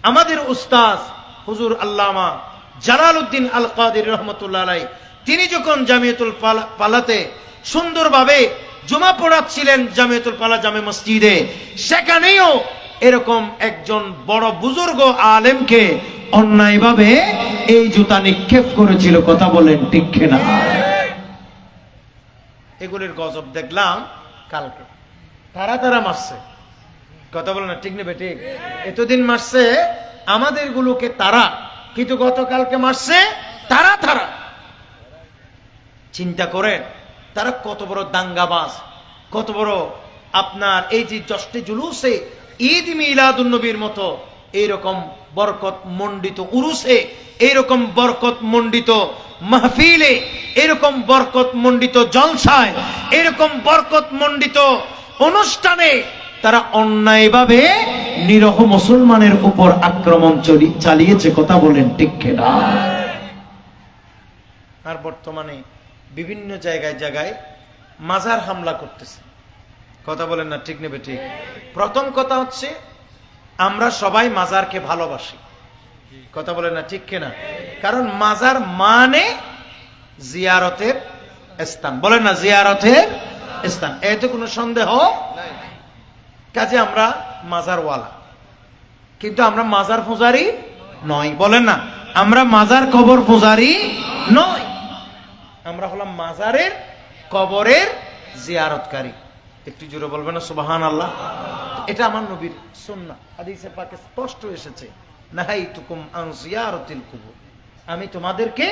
আমাদের উস্তাদ হুজুর আল্লামা জালালউদ্দিন আল কাদির রহমতুল্লাহ আলাইহি তিনি যখন জামিয়াতুল পালাতে সুন্দরভাবে জুমা পড়াচ্ছিলেন জামিয়াতুল পালা জামে মসজিদে, সেখানেও এরকম একজন বড় বুজুর্গ আলেমকে অন্যায়ভাবে এই জুতা নিক্ষেপ করেছিল। কথা বলেন ঠিক কিনা? এগুলির গজব দেখলাম কালকে। তারা মারছে। কথা বলেন না ঠিক নেবে ঠিক? এতদিন মারছে আমাদের গুলোকে তারা, কিন্তু গতকালকে মারছে তারা। চিন্তা করেন তারা কত বড় দাঙ্গাবাজ, কত বড় আপনার এই যে জশ্নে জুলুসে ঈদ মিলাদুন নবীর মতো এইরকম বরকত মণ্ডিত উরুসে, এইরকম বরকত মণ্ডিত মাহফিলে, এরকম বরকত মণ্ডিত জলসায়, এরকম বরকত মণ্ডিত অনুষ্ঠানে তারা অন্যায়ভাবে নিরহ মুসলমানের উপর আক্রমণ চালিয়েছে। কথা বলেন ঠিক কিনা? আর বর্তমানে বিভিন্ন জায়গায় মাজার হামলা করতেছে। কথা বলেন না ঠিক নেবে ঠিক? প্রথম কথা হচ্ছে আমরা সবাই মাজারকে ভালোবাসি। কথা বলেন না ঠিক কিনা? কারণ মাজার মানে জিয়ারতের স্থান। বলেন না জিয়ারতের স্থান, এতে কোনো সন্দেহ নাই। কাজে আমরা মাজারওয়ালা, কিন্তু আমরা মাজার পূজারি নয়। বলেন না আমরা মাজার কবর পূজারি নয়, আমরা হলাম মাজারের কবরের জিয়ারতকারী। একটু জোরে বলবেন না সুবহানাল্লাহ? এটা আমার নবীর সুন্নাহ, হাদিসে পাকে স্পষ্ট এসেছে, নাহাইতুকুম আন জিয়ারাতিল কুবুর, আমি তোমাদেরকে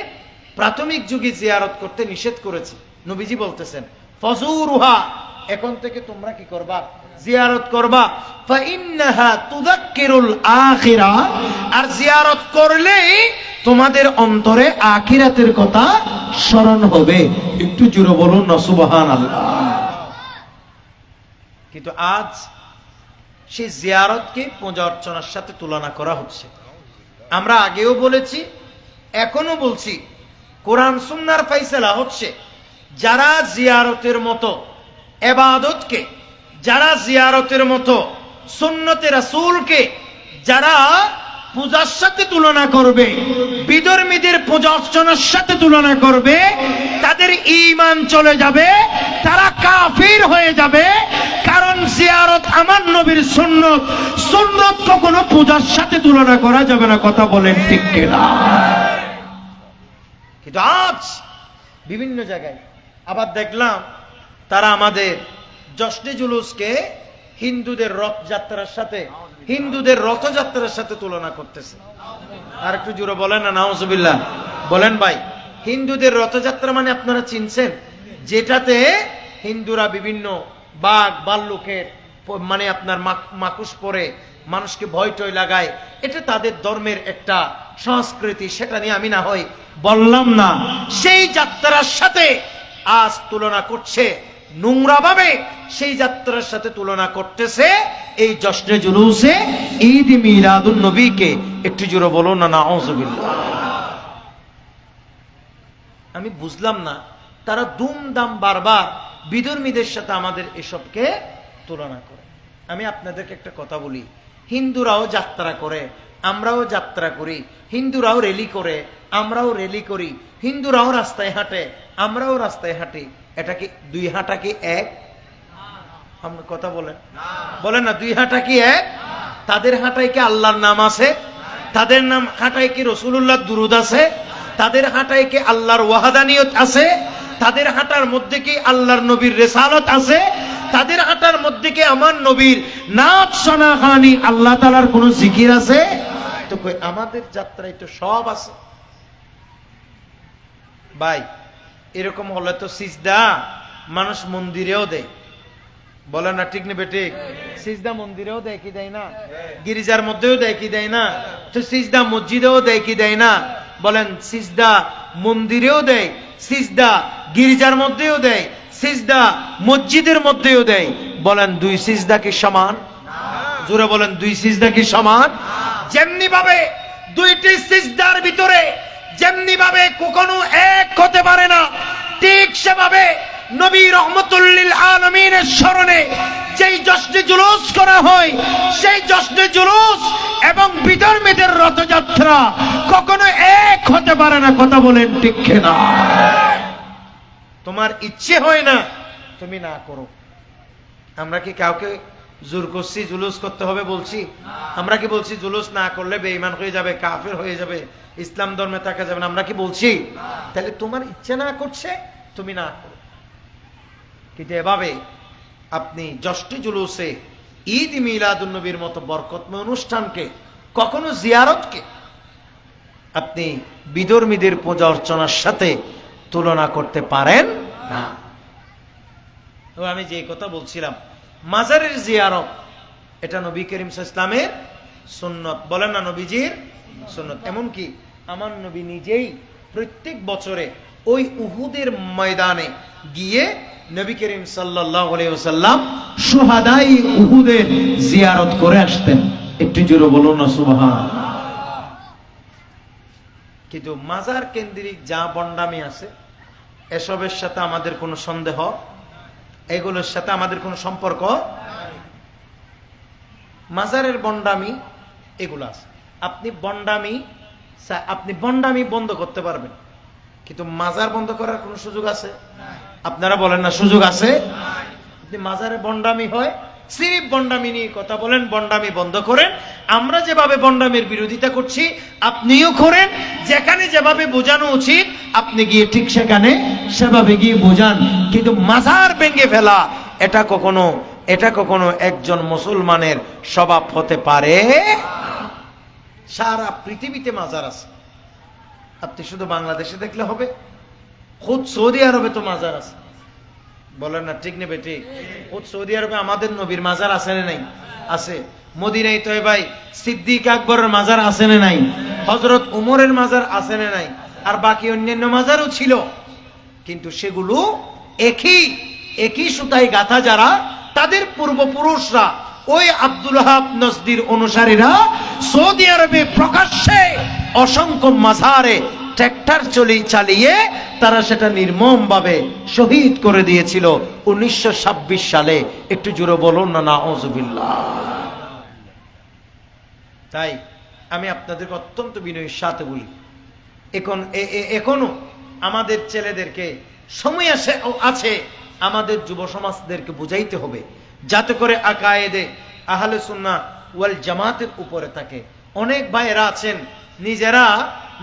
প্রাথমিক যুগে জিয়ারত করতে নিষেধ করেছি। নবীজি বলতেছেন ফাজুরুহা, এখন থেকে তোমরা কি করবা? জিয়ারত করবা। ফাইন্নাহা তুযাক্কিরুল আখিরা, আর জিয়ারত করলেই তোমাদের অন্তরে আখিরাতের কথা স্মরণ হবে। একটু জোরে বলুন না সুবহানাল্লাহ। কিন্তু আজ সেই জিয়ারতকে পূজা অর্চনার সাথে তুলনা করা হচ্ছে। আমরা আগেও বলেছি, এখনো বলছি, কোরআন সুন্নাহর ফায়সালা হচ্ছে যারা জিয়ারতের মতো ইবাদতকে, যারা জিয়ারতের মতো সুন্নতে রাসূলকে যারা পূজার সাথে তুলনা করবে, বিধর্মীদের পূজা অর্চনার সাথে তুলনা করবে, তাদের ঈমান চলে যাবে, তারা কাফির হয়ে যাবে। কারণ জিয়ারত আমার নবীর সুন্নত, সুন্নত কখনো পূজার সাথে তুলনা করা যাবে না। কথা বলেন ঠিক কিনা? কিন্তু আজ বিভিন্ন জায়গায় আবার দেখলাম তারা আমাদের জশ্নে জুলুসকে হিন্দুদের রথযাত্রার সাথে, হিন্দুদের রথযাত্রার সাথে তুলনা করতেছে। আর একটু জোরে বলেন না নাউজুবিল্লাহ। বলেন ভাই, হিন্দুদের রথযাত্রা মানে আপনারা চিনছেন, যেটাতে হিন্দুরা বিভিন্ন বাঘ ভাল্লুকের মানে আপনার মাকুশ পরে মানুষকে ভয় টয় লাগায়, এটা তাদের ধর্মের একটা সংস্কৃতি, সেটা নিয়ে আমি না হয় বললাম না। সেই যাত্রার সাথে আজ তুলনা করছে নোংরা ভাবে, সেই যাত্রার সাথে তুলনা করতেছে এই জশ্নে জুলুসে ঈদ মিলাদুন নবীকে। একটু জোরে বলুন না নাউজুবিল্লাহ। আমি বুঝলাম না তারা দুমদাম বারবার বিধর্মীদের সাথে আমাদের এসবকে তুলনা করে। আমি আপনাদেরকে একটা কথা বলি, হিন্দুরাও যাত্রা করে, আমরাও যাত্রা করি। হিন্দুরাও র্যালি করে, আমরাও র্যালি করি। হিন্দুরাও রাস্তায় হাঁটে, আমরাও রাস্তায় হাঁটি। এটা কি দুই হাঁটা কি এক? আপনার কথা বলেন, বলেন না, দুই হাঁটা কি এক? তাদের হাঁটায় কি আল্লাহর নাম আছে? তাদের নাম হাঁটায় কি রাসূলুল্লাহর দুরূদ আছে? তাদের হাঁটায় কি আল্লাহর ওয়াহদানিয়ত আছে? তাদের হাঁটার মধ্যে কি আল্লাহর নবীর রিসালাত আছে? তাদের হাঁটার মধ্যে কি আমার নবীর নাচ শোনাখানি আল্লাহ তাআলার কোন জিকির আছে? তো কই আমাদের যাত্রায় তো সব আছে ভাই। এরকম হলে তো সিজদা মানুষ মন্দিরেও দেয়, বলে না ঠিক না বেঠিক? সিজদা মন্দিরেও দেয় কি দেয় না? গির্জার মধ্যেও দেয় কি দেয় না? তো সিজদা মসজিদেও দেয় কি দেয় না? বলেন, সিজদা মন্দিরেও দেয়, সিজদা গির্জার মধ্যেও দেয়, সিজদা মসজিদের মধ্যেও দেয়। বলেন, দুই সিজদা কি সমান? জোরে বলেন, দুই সিজদা কি সমান? যেমনি ভাবে দুইটি সিজদার ভিতরে যেমনি ভাবে কখনো এক হতে পারে না, ঠিক সেভাবে নবী রহমতুল লিল আলামিনের স্মরণে যেই জশ্নে জুলুস করা হয়, সেই জশ্নে জুলুস এবং বিধর্মীদের রথযাত্রা কখনো এক হতে পারে না। কথা বলেন ঠিক না? তোমার ইচ্ছে হয় না, তুমি না করো। আমরা কি কাউকে জোর করছি জুলুস করতে হবে বলছি? আমরা কি বলছি জুলুস না করলে বেঈমান হয়ে যাবে, কাফের হয়ে যাবে, ইসলাম ধর্মে থাকা যাবে না? আমরা কি বলছি? তাহলে তোমার ইচ্ছে না করছে, তুমি না করো। কিন্তু এভাবে আপনি জশ্নে জুলুসে ঈদ মিলাদুন নবীর মতো বরকতময় অনুষ্ঠানকে, কখনো জিয়ারতকে আপনি বিধর্মীদের পূজা অর্চনার সাথে তুলনা করতে পারেন না। তো আমি যে কথা বলছিলাম, মাজারের জিয়ারত, এটা নবী করিম সাল্লাল্লাহু আলাইহি ওয়াসাল্লামের সুন্নত। বলেন না, নবীজির সুন্নত। এমনকি আমার নবী নিজেই প্রত্যেক বছরে ওই উহুদের ময়দানে গিয়ে নবী করিম সাল্লাল্লাহু আলাইহি ওয়াসাল্লাম শুহাদাই উহুদের জিয়ারত করে আসতেন। একটু জোরে বলুন না সুবহানাল্লাহ। কিন্তু মাজার কেন্দ্রিক যা বন্ডামি আছে, এসবের সাথে আমাদের কোনো সন্দেহ, এগুলোর সাথে আমাদের কোনো সম্পর্ক। মাজারের বন্ডামি এগুলো আছে। আপনি বন্ডামি বন্ধ করতে পারবেন, কিন্তু মাজার বন্ধ করার কোনো সুযোগ আছে? আপনারা বলেন না, সুযোগ আছে? যদি মাজারে বন্ডামি হয়, সিরিফ বন্ডামি নিয়ে কথা বলেন, বন্ডামি বন্ধ করেন। আমরা যেভাবে বন্ডামির বিরোধিতা করছি, আপনিও করেন। যেখানে যেভাবে বোঝানো উচিত, আপনি গিয়ে ঠিক সেখানে সেভাবে গিয়ে বোঝান। কিন্তু মাজার ভেঙে ফেলা, এটা কখনো একজন মুসলমানের স্বভাব হতে পারে। সারা পৃথিবীতে মাজার আছে, আপনি শুধু বাংলাদেশে দেখলে হবে? খুদ সৌদি আরবে তো মাজার আছে। বলেন না ঠিক নেবে ঠিক? খুদ সৌদি আরবে আমাদের নবীর মাজার আছে না নাই? আছে। মদিনায় তো ভাই সিদ্দিক আকবরের মাজার আছে না নাই? হযরত উমরের মাজার আছে না নাই? আর বাকি অন্যান্য মাজারও ছিল, কিন্তু সেগুলো একই সুতায় গাঁথা। যারা তাদের পূর্বপুরুষরা, ওই আব্দুল ওয়াহাব নজদির অনুসারীরা সৌদি আরবে প্রকাশ্যে অসংখ্য মাজারে ট্র্যাক্টর চালিয়ে তারা সেটা নির্মমভাবে শহীদ করে দিয়েছিল 1926 সালে। একটু জোরে বলুন না নাউজুবিল্লাহ। তাই আমি আপনাদেরকে অত্যন্ত বিনয়ের সাথে বলি, এখনো আমাদের ছেলেদেরকে সময় আছে, আমাদের যুব সমাজদেরকে বুঝাইতে হবে, যাতে করে আকায়েদে আহলে সুন্নাহ ওয়াল জামাতের উপরে থাকে। অনেক ভাইয়েরা আছেন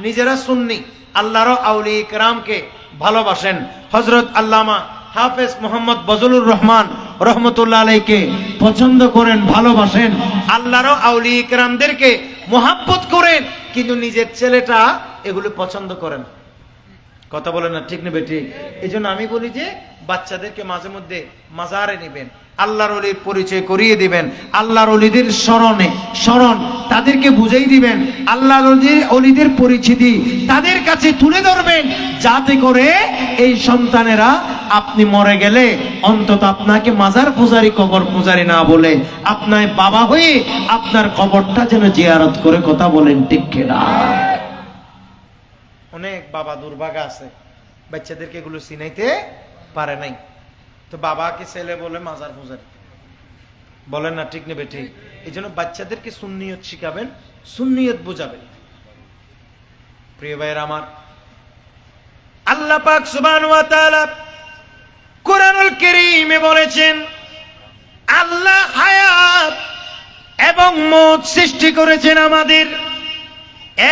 নিজেরা সুন্নি, আল্লাহর আউলিয়া কিরামকে ভালোবাসেন। হযরত আল্লামা হাফেজ মোহাম্মদ বজলুর রহমান রহমতুল্লাহ আলাইহিকে পছন্দ করেন, ভালোবাসেন, আল্লাহর আউলিয়া কিরামদেরকে মোহাব্বত করেন, কিন্তু নিজের ছেলেটা এগুলো পছন্দ করেন। কথা বলেন না ঠিক নেবে ঠিক? এই জন্য আমি বলি যে বাচ্চাদেরকে মাঝে মধ্যে মাজারে নেবেন, আল্লাহর ওলির পরিচয় করিয়ে দিবেন, আল্লাহর ওলিদের স্মরণ তাদেরকে বুঝাই দিবেন, আল্লাহর ওলিদের পরিচিতি তাদের কাছে তুলে ধরবেন, যাতে করে এই সন্তানেরা আপনি মরে গেলে অন্তত আপনাকে মাজার পূজারি, কবর পূজারি না বলে আপনার বাবা হয়ে আপনার কবরটা যেন জিয়ারত করে। কথা বলেন ঠিক কিনা? অনেক বাবা দুর্ভাগা আছে, বাচ্চাদেরকে এগুলো চিনাইতে পারে নাই, তো বাবাকে ছেলে বলে মাজার পূজারি, বলেন না ঠিক নেবে ঠিক। এই জন্য বাচ্চাদেরকে সুন্নিয়ত শিখাবেন, সুন্নিয়ত বোঝাবেন। প্রিয় ভাইয়ের আমার, আল্লাহ পাক সুবহানাহু ওয়া তাআলা কুরআনুল কারীমে বলেছেন, আল্লাহ হায়াত এবং মওত সৃষ্টি করেছেন আমাদের।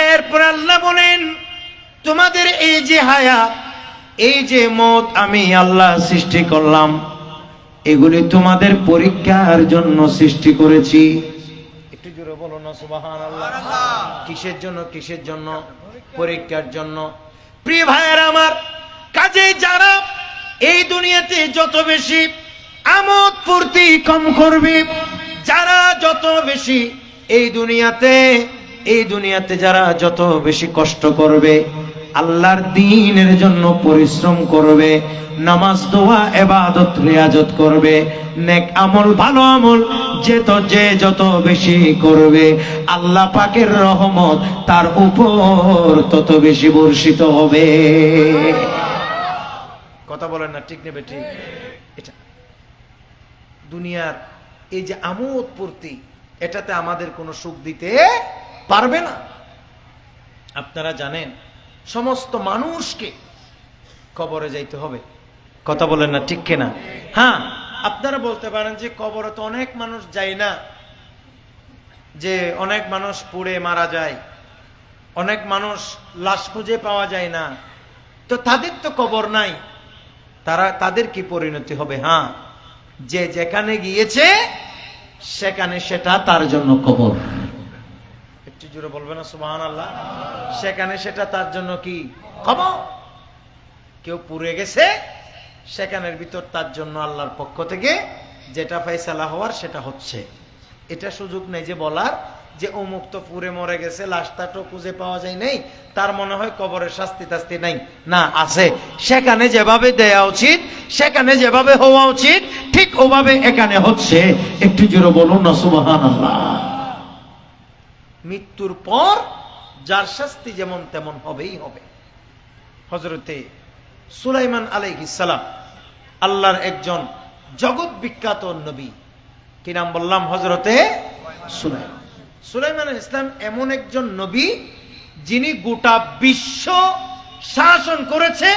এরপর আল্লাহ বলেন, তোমাদের এই যে হায়াত, এই যে মওত আমি আল্লাহ সৃষ্টি করলাম, এগুলি তোমাদের পরীক্ষার জন্য সৃষ্টি করেছি। একটু জোরে বলো না সুবহানাল্লাহ। কিসের জন্য? কিসের জন্য? পরীক্ষার জন্য। প্রিয় ভাইয়েরা আমার, কাজেই যারা এই দুনিয়াতে যত বেশি আমোদ ফুর্তি কম করবে, যারা যত বেশি এই দুনিয়াতে যারা যত বেশি কষ্ট করবে, আল্লাহর দ্বীনের জন্য পরিশ্রম করবে, নামাজ দোয়া ইবাদত রিয়াজত করবে, নেক আমল ভালো আমল যে যত বেশি করবে, আল্লাহ পাকের রহমত তার উপর তত বেশি বর্ষিত হবে। কথা বলেন না ঠিক নেবে ঠিক। এটা দুনিয়ার এই যে আমোদ ফুর্তি, এটাতে আমাদের কোনো সুখ দিতে পারবে না। আপনারা জানেন সমস্ত মানুষকে কবরে যাইতে হবে। কথা বলেন না ঠিক কিনা? হ্যাঁ, আপনারা বলতে পারেন যে কবরে তো অনেক মানুষ যায় না, যে অনেক মানুষ পুড়ে মারা যায়, অনেক মানুষ লাশ খুঁজে পাওয়া যায় না, তো তাদের তো কবর নাই, তাদের কি পরিণতি হবে? হ্যাঁ, যে যেখানে গিয়েছে সেখানে সেটা তার জন্য কবর। একটু জোরে বলবে না সুবহানাল্লাহ। সেখানে সেটা তার জন্য কি কবর। কেউ পুড়ে গেছে, সেখানের ভিতর তার জন্য আল্লাহর পক্ষ থেকে যেটা ফয়সালা হওয়ার সেটা হচ্ছে। এটা সুযোগ নেই যে বলার যে অমুক তো পুড়ে মরে গেছে, লাশটা তো খুঁজে পাওয়া যায় নাই, তার মনে হয় কবরের শাস্তি টাস্তি নাই। না, আছে। সেখানে যেভাবে দেয়া উচিত, সেখানে যেভাবে হওয়া উচিত, ঠিক ওভাবে এখানে হচ্ছে। একটু জোরে বলুন না সুবহানাল্লাহ। মৃত্যুর পর যার শাস্তি যেমন তেমন হবেই হবে। হযরতে সুলাইমান আলাইহিস সালাম আল্লাহর একজন জগৎ বিখ্যাত নবী। কি নাম বললাম? হযরতে সুলাইমান ইসলাম এমন একজন নবী যিনি গোটা বিশ্ব শাসন করেছে,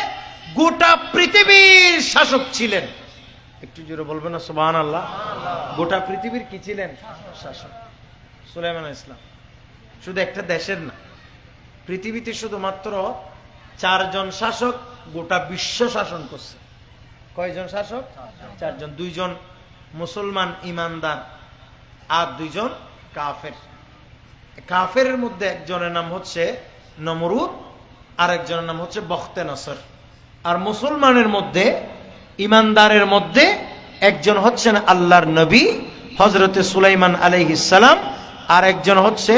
গোটা পৃথিবীর শাসক ছিলেন। একটু জোরে বলবেন না সুবহানাল্লাহ। গোটা পৃথিবীর কি ছিলেন? শাসক। সুলাইমান ইসলাম শুধু একটা দেশের না, পৃথিবীতে শুধুমাত্র 4 জন শাসক গোটা বিশ্ব শাসন করছে। কয়জন শাসক? 4 জন। 2 জন মুসলমান ইমানদার আর 2 জন কাফের। কাফেরের মধ্যে একজনের নাম হচ্ছে নমরুদ, আর একজনের নাম হচ্ছে বখতে নসর। আর মুসলমানের মধ্যে, ইমানদারের মধ্যে একজন হচ্ছেন আল্লাহর নবী হযরতে সুলাইমান আলাইহিস সালাম, আর একজন হচ্ছে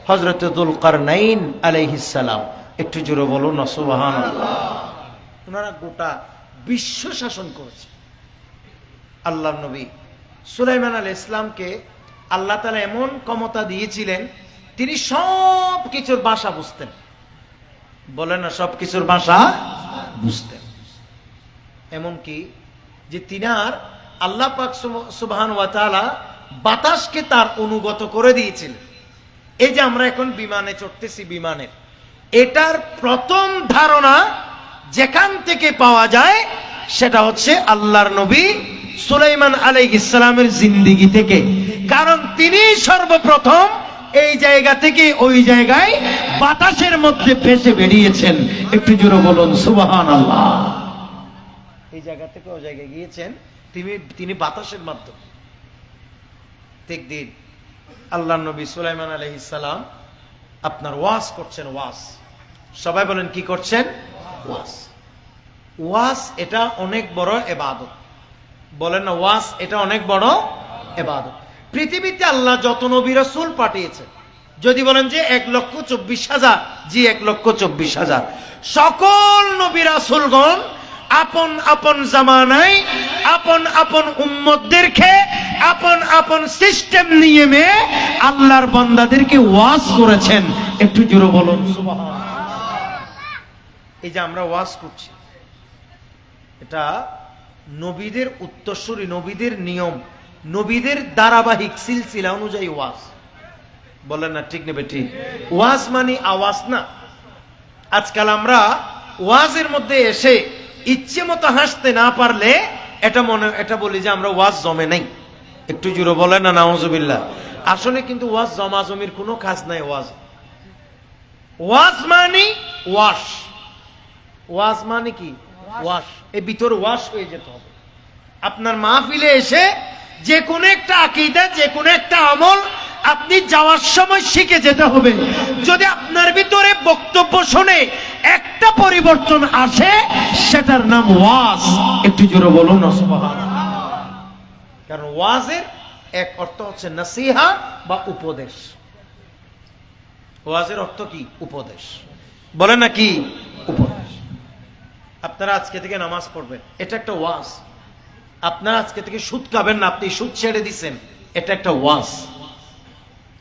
হযরতে যুলকারনাইন আলাইহিস সালাম। একটু জোরে বলুন না সুবহানাল্লাহ। ওনারা গোটা বিশ্ব শাসন করেছে। আল্লাহর নবী সুলাইমান আলাইহিস সালামকে আল্লাহ তাআলা এমন ক্ষমতা দিয়েছিলেন, তিনি সব কিছুর ভাষা বুঝতেন। বলেন না, সব কিছুর ভাষা বুঝতেন। এমনকি যে তিনার আল্লাহ পাক সুবহানাহু ওয়া তাআলা বাতাসকে তার অনুগত করে দিয়েছিলেন। এই যে আমরা এখন বিমানে চড়তেছি, বিমানের এটার প্রথম ধারণা যেখান থেকে পাওয়া যায় সেটা হচ্ছে আল্লাহর নবী সুলাইমান আলাইহিস সালামের জিন্দেগি থেকে। কারণ তিনি সর্বপ্রথম এই জায়গা থেকে ওই জায়গায় বাতাসের মধ্যে ভেসে বেরিয়েছেন। একটু জোরে বলুন সুবহানাল্লাহ। এই জায়গা থেকে ওই জায়গায় গিয়েছেন তিনি বাতাসের মাধ্যমে। একদিন আল্লাহর নবী সুলাইমান আলাইহিস সালাম আপনার ওয়াজ করছেন। ওয়াজ, সবাই বলেন কি করছেন? ওয়াজ। ওয়াজ এটা অনেক বড় ইবাদত। বলেন না, ওয়াজ এটা অনেক বড় ইবাদত। পৃথিবীতে আল্লাহ যত নবী রাসূল পাঠিয়েছেন, যদি বলেন যে 1,24,000, জি 1,24,000, সকল নবী রাসূলগণ আপন আপন জামানায় আপন আপন উম্মতদেরকে আপন আপন সিস্টেম নিয়ে আল্লাহর বান্দাদেরকে ওয়াজ করেছেন। একটু জোরে বলুন সুবহানাল্লাহ। এই যে আমরা ওয়াজ করছি, এটা নবীদের উত্তরসূরি, নবীদের নিয়ম, নবীদের ধারাবাহিক সিলসিলা অনুযায়ী ওয়াজ। বলেন না ঠিক নেবে ঠিক? ওয়াজ মানে আওয়াজ না। আজকাল আমরা ওয়াজের মধ্যে এসে ইচ্ছে মতো হাসতে না পারলে এটা বলি যে আমরা ওয়াজ জমে নাই। একটু জোরে বলেন না নাউজুবিল্লাহ। আসলে কিন্তু ওয়াজ জমাজমির কোনো কাজ নাই। ওয়াজ মানে ওয়াশ। ওয়াজ মানে কি? ওয়াশ। এই ভিতর ওয়াশ হয়ে যেতে হবে। আপনার মাহফিলে এসে যে কোনো একটা আকীদা, যে কোনো একটা আমল আপনি যাওয়ার সময় শিখে যেতে হবে। যদি আপনার ভিতরে বক্তব্য শুনে একটা পরিবর্তন আসে, সেটার নাম ওয়াজ। একটু জোরে বলুন না সুবহানাল্লাহ। কারণ ওয়াজের এক অর্থ হচ্ছে নসিহা বা উপদেশ। ওয়াজের অর্থ কি? উপদেশ। বলেন না কি? উপদেশ। আপনারা আজকে থেকে নামাজ পড়বেন, এটা একটা ওয়াজ। আপনারা আজকে থেকে সুদ খাবেন না, আপনি সুদ ছেড়ে দিচ্ছেন, এটা একটা ওয়াজ।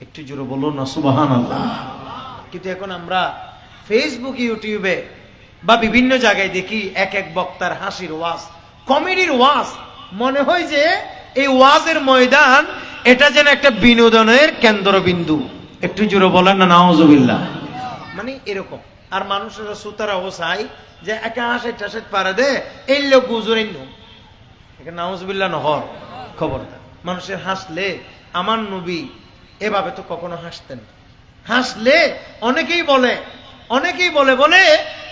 একটু জোরে বলুন না সুবহানাল্লাহ। কিন্তু এখন আমরা ফেসবুক, ইউটিউবে বা বিভিন্ন জায়গায় দেখি এক এক বক্তার হাসির ওয়াজ, কমেডির ওয়াজ। মনে হয় যে এই ওয়াজের ময়দান এটা যেন একটা বিনোদনের কেন্দ্রবিন্দু। একটু জোরে বলেন না নাউজুবিল্লাহ। মানে এরকম। আর মানুষের সুতারাও চাই যে একা হাসে টাসে পারে দে, এই লোক গুজরেন নাউজুবিল্লাহ নহর। খবরদার। মানুষের হাসলে, আমার নবী এভাবে তো কখনো হাসতেন। হাসলে অনেকেই বলে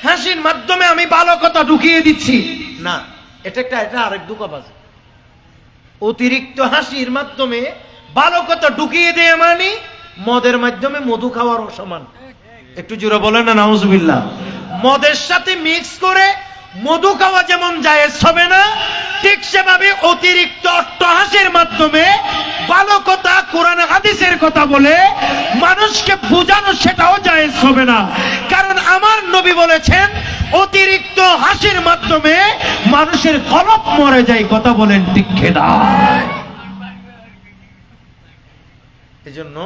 হাসির মাধ্যমে আমি ভালো কথা ঢুকিয়ে দিচ্ছি। না, এটা আরেক দুঃখবাজ। অতিরিক্ত হাসির মাধ্যমে ভালো কথা ঢুকিয়ে দেয় মানে মদের মাধ্যমে মধু খাওয়ার সমান। একটু জোরে বলেন না নাউজুবিল্লাহ। মদের সাথে মিক্স করে মধু খাওয়া যেমন জায়েজ হবে না, ঠিক সেভাবে অতিরিক্ত অট্টহাসির মাধ্যমে ভালো কথা, কোরআন হাদিসের কথা বলে মানুষকে বোঝানো, সেটাও জায়েজ হবে না। কারণ আমার নবী বলেছেন অতিরিক্ত হাসির মাধ্যমে মানুষের কলব মরে যায়। কথা বলেন ঠিক না? এজন্য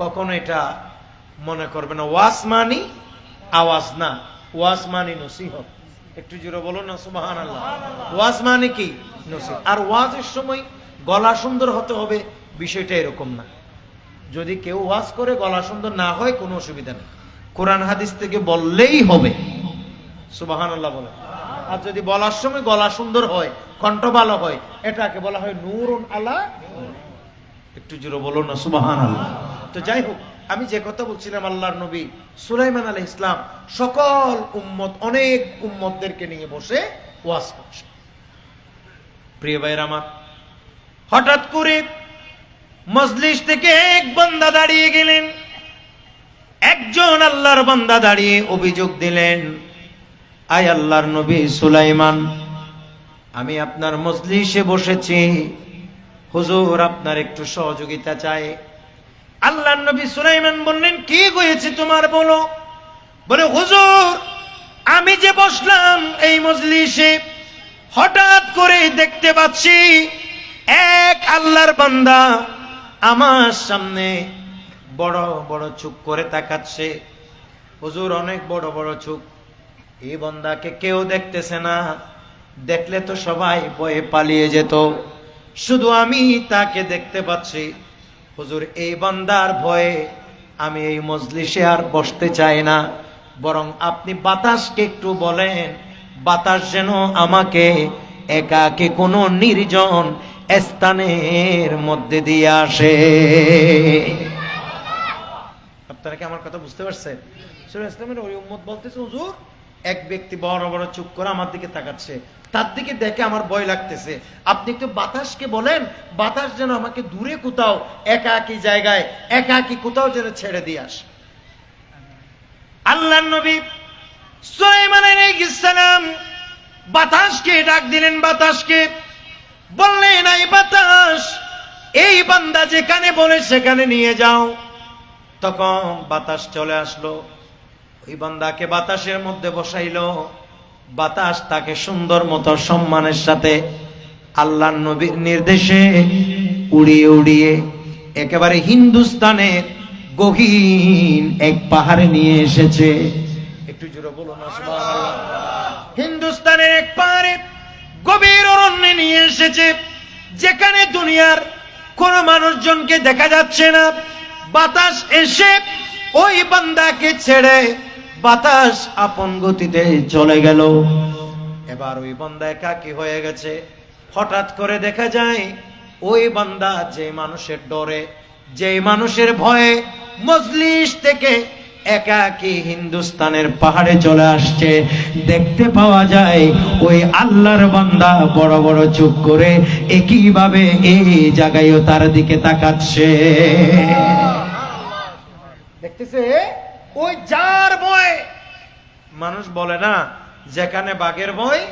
কখনো এটা মনে করবে না ওয়াজ মানি আওয়াজ না, ওয়াজ মানি নসিহত। একটু জোরে বলুন না সুবহানাল্লাহ। ওয়াজ মানে কি? নসিহত। আর ওয়াজের সময় গলা সুন্দর হতে হবে, বিষয়টা এরকম না। যদি কেউ ওয়াজ করে গলা সুন্দর না হয়, কোনো অসুবিধা নেই, কোরআন হাদিস থেকে বললেই হবে। সুবহানাল্লাহ বলে। আর যদি বলার সময় গলা সুন্দর হয়, কণ্ঠ ভালো হয়, এটাকে বলা হয় নূরুন আলা। একটু জোরে বলুন না সুবহানাল্লাহ। তো যাই হোক, আমি যে কথা বলছিলাম, আল্লাহর নবী সুলাইমান আলাইহিস সালাম সকল উম্মত, অনেক উম্মতদেরকে নিয়ে বসে ওয়াজ করছে। প্রিয় ভাইরা আমার, হঠাৎ করে মজলিস থেকে এক বান্দা দাঁড়িয়ে গেলেন। একজন আল্লাহর বান্দা দাঁড়িয়ে অভিযোগ দিলেন, আয় আল্লাহর নবী সুলাইমান, আমি আপনার মজলিসে বসেছি, হুজুর আপনার একটু সহযোগিতা চাই। আল্লাহর নবী সুলাইমান বললেন, কি হয়েছে তোমার, বলো। বলে, হুজুর আমি যে বসলাম এই মজলিসে, হঠাৎ করে দেখতে পাচ্ছি এক আল্লাহর বান্দা আমার সামনে বড় বড় চোখ করে তাকাচ্ছে। হুজুর অনেক বড় বড় চোখ, এই বান্দাকে কেউ দেখতেছে না, দেখলে তো সবাই ভয়ে পালিয়ে যেত, শুধু আমি তাকে দেখতে পাচ্ছি। হুজুর এই বান্দার ভয়ে আমি এই মজলিসে আর বসতে চাই না, বরং আপনি বাতাসকে একটু বলেন, বাতাস যেন আমাকে একাকে কোনো নির্জন স্থানের মধ্যে দিয়ে আসে। আপনারা কি আমার কথা বুঝতে পারছেন? সূরা ইসলামের ওই উম্মত বলতেছে, হুজুর এক ব্যক্তি বড় বড় চুপ করে আমার দিকে তাকাচ্ছে, তার দিকে দেখে আমার ভয় লাগতেছে, আপনি একটু বাতাসকে বলেন, বাতাস যেন আমাকে দূরে কোথাও একাকী জায়গায়, একাকী কোথাও যেন ছেড়ে দিয়ে আসে। আল্লাহর নবী সুলাইমান আলাইহিস সালাম বাতাসকে ডাক দিলেন, বাতাসকে বললেন, এই বাতাস, এই বান্দা যেখানে বলে সেখানে নিয়ে যাও। তখন বাতাস চলে আসলো, ওই বান্দাকে বাতাসের মধ্যে বসাইলো। বাতাস তাকে সুন্দর মতো সম্মানের সাথে আল্লাহর নবীর নির্দেশে উড়িয়ে উড়িয়ে একেবারে হিন্দুস্তানের গহীন এক পাহাড়ে নিয়ে এসেছে। একটু জোরে বলুন না সুবহানাল্লাহ। হিন্দুস্তানের এক পাহাড়ে গভীর অরণ্যে নিয়ে এসেছে, যেখানে দুনিয়ার কোন মানুষজনকে দেখা যাচ্ছে না, বাতাস এসে ওই বান্দাকে ছেড়ে বাতাস আপন গতিতে চলে গেল। এবার ওই বান্দা একাকী হয়ে গেছে। হঠাৎ করে দেখা যায় ওই বান্দা যে মানুষের ডরে, যে মানুষের ভয়ে মজলিস থেকে একাকী হিন্দুস্তানের পাহাড়ে চলে আসছে, দেখতে পাওয়া যায় ওই আল্লাহর বান্দা বড় বড় চোখ করে একইভাবে এই জায়গায়ও তার দিকে তাকাচ্ছে। দেখতেছে ওই যার ভয়। মানুষ বলে না, যেখানে বাঘের ভয়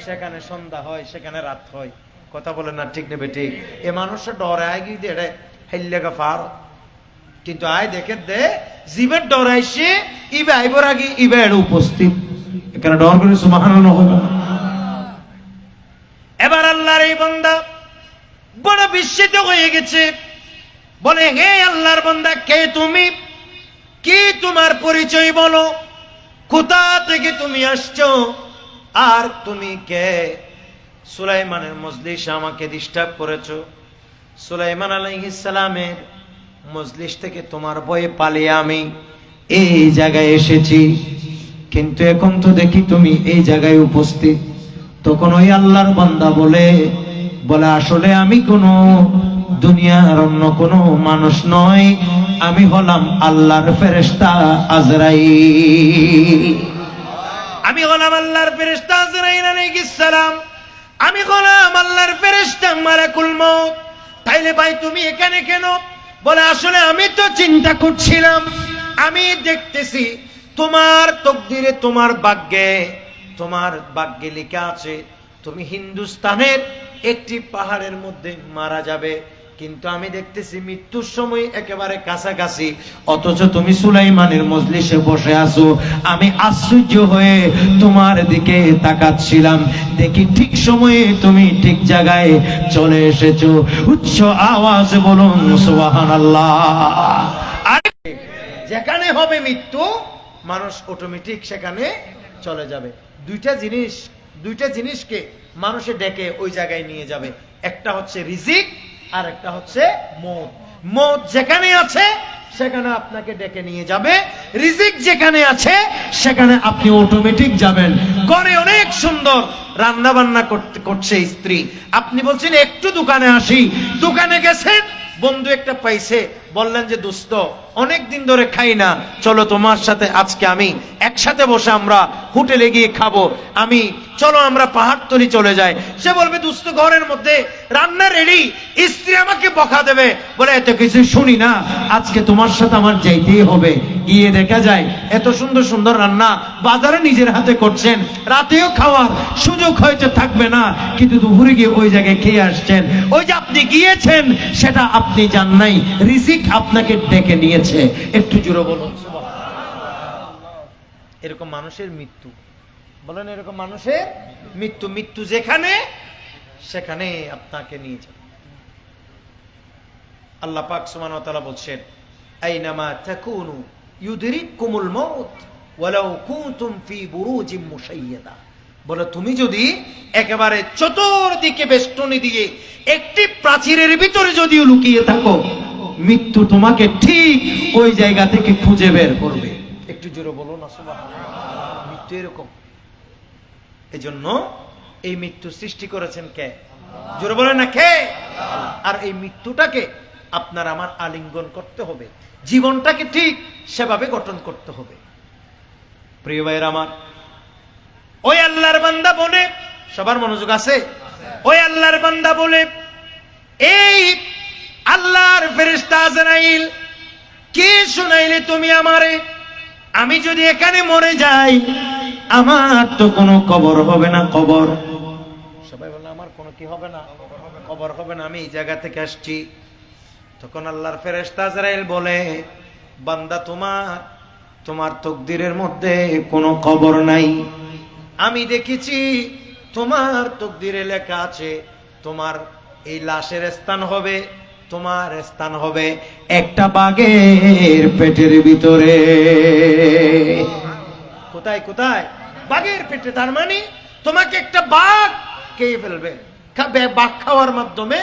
সেখানে সন্ধ্যা হয়, সেখানে রাত হয়। কথা বলে না, ঠিক নেবে ঠিক। এ মানুষের ডরে আয় গিয়ে দেড়ে হেললেগা ফার, কিন্তু আয় দেখে দে জীবের ডরাইছে ইবে আইবর আগে ইবে এর উপস্থিত। এখানে ডর করে সুবহানাল্লাহ হবে। এবার আল্লাহর এই বান্দা বড় বিস্মিত হয়ে গেছে, বলে হে আল্লাহর বান্দা, কে তুমি? কি তোমার পরিচয় বলো? কোথা থেকে তুমি আসছো? আর তুমি কে? সুলাইমানের মজলিসে আমাকে ডিস্টার্ব করেছো। সুলাইমান আলাইহিস সালামের মজলিস থেকে তোমার ভয়ে পালিয়ে আমি এই জায়গায় এসেছি, কিন্তু এখন তো দেখি তুমি এই জায়গায় উপস্থিত। তখন ওই আল্লাহর বান্দা বলে আসলে আমি কোনো দুনিয়ার অন্য কোনো মানুষ নয়, আমি হলাম আল্লাহর ফেরেশতা আজরাইল। আমি হলাম আল্লাহর ফেরেশতা আজরাইল আলাইহিস সালাম। আমি হলাম আল্লাহর ফেরেশতা মালাকুল মউত। তাইলে ভাই তুমি এখানে কেন? বলে আসলে আমি তো চিন্তা করছিলাম, আমি দেখতেছি তোমার তকদিরে, তোমার ভাগ্যে লেখা আছে তুমি হিন্দুস্তানের একটি পাহাড়ের মধ্যে মারা যাবে, কিন্তু আমি দেখতেছি মৃত্যুর সময় একেবারে কাছাকাছি, অথচ তুমি সুলাইমানের মজলিসে বসে আছো। আমি আশ্চর্য হয়ে তোমার দিকে তাকাচ্ছিলাম, দেখি ঠিক সময়ে তুমি ঠিক জায়গায় চলে এসেছো। উচ্চ আওয়াজে বলুন সুবহানাল্লাহ। আর যেখানে হবে মৃত্যু, মানুষ অটোমেটিক সেখানে চলে যাবে। দুইটা জিনিসকে মানুষে ডেকে ওই জায়গায় নিয়ে যাবে। একটা হচ্ছে রিজিক, আর একটা হচ্ছে মওত। মওত যেখানে আছে সেখানে আপনাকে ডেকে নিয়ে যাবে, রিজিক যেখানে আছে সেখানে আপনি অটোমেটিক যাবেন। ঘরে অনেক সুন্দর রান্না বান্না করছে স্ত্রী, আপনি বলছেন একটু দোকানে আসি, দোকানে গেছেন, বন্ধু একটা পাইছে, বললেন যে দোস্ত অনেক দিন ধরে খাই না, চলো তোমার সাথে আজকে আমি একসাথে বসে আমরা হোটেলে গিয়ে খাবো, চলো আমরা পাহাড়তলি চলে যাই। সে বলবে দোস্ত ঘরের মধ্যে রান্না রেডি, স্ত্রী আমাকে বকা দেবে, বলে এত কিছু শুনি না, আজকে তোমার সাথে আমার যাইতেই হবে। গিয়ে দেখা যায় এত সুন্দর সুন্দর রান্না বাজারে নিজের হাতে করছেন, রাতেও খাওয়ার সুযোগ হয়তো থাকবে না, কিন্তু দুপুরে গিয়ে ওই জায়গায় খেয়ে আসছেন। ওই যে আপনি গিয়েছেন সেটা আপনি জান নাই, রিজিক আপনাকে ডেকে নিয়েছে। একটু জোরে বলুন সুবহানাল্লাহ। এরকম মানুষের মৃত্যু, বলেন এরকম মানুষের মৃত্যু যেখানে সেখানে আপনাকে নিয়ে যাবে। আল্লাহ পাক সুবহানাহু ওয়া তাআলা বলছেন আইনামা তাকুনু ইউদরিকুমুল মাউত ওয়ালাউ কুনতুম ফি বুরুজিম মুশাইয়াদা। বলে তুমি যদি একেবারে চতুর্দিকে বেষ্টনী দিয়ে একটি প্রাচীরের ভিতরে যদিও লুকিয়ে থাকো, মৃত্যু তোমাকে ঠিক ওই জায়গা থেকে খুঁজে বের করবে। একটু জোরে বলো না সুবহানাল্লাহ। মৃত্যু এরকম। এজন্য এই মৃত্যু সৃষ্টি করেছেন কে? জোরে বলেন না কে? আর এই মৃত্যুটাকে আপনার আমার আলিঙ্গন করতে হবে, জীবনটাকে ঠিক সেভাবে গঠন করতে হবে। প্রিয় ভাইয়ের আমার, ওই আল্লাহর বান্দা বলে, সবার মনোযোগ আছে? ওই আল্লাহর বান্দা বলে, এই আল্লাহর ফেরেশতা আজরাইল কি শুনাইলে তুমি আমারে? আমি যদি এখানে মরে যাই আমার তো কোনো কবর হবে না। কবর, সবাই বলে আমার কোনো কি হবে না, কবর হবে না, আমি এই জায়গা থেকে আসছি। তখন আল্লাহর ফেরেশতা আজরাইল বলে, বান্দা তোমার তকদিরের মধ্যে কোনো কবর নাই। আমি দেখেছি তোমার তকদিরে লেখা আছে তোমার এই লাশের স্থান হবে একটা বাঘের পেটের ভিতরে। কোথায়? বাঘের পেটে। তার মানে তোমাকে একটা বাঘ খেয়ে ফেলবে। বাঘ খাওয়ার মাধ্যমে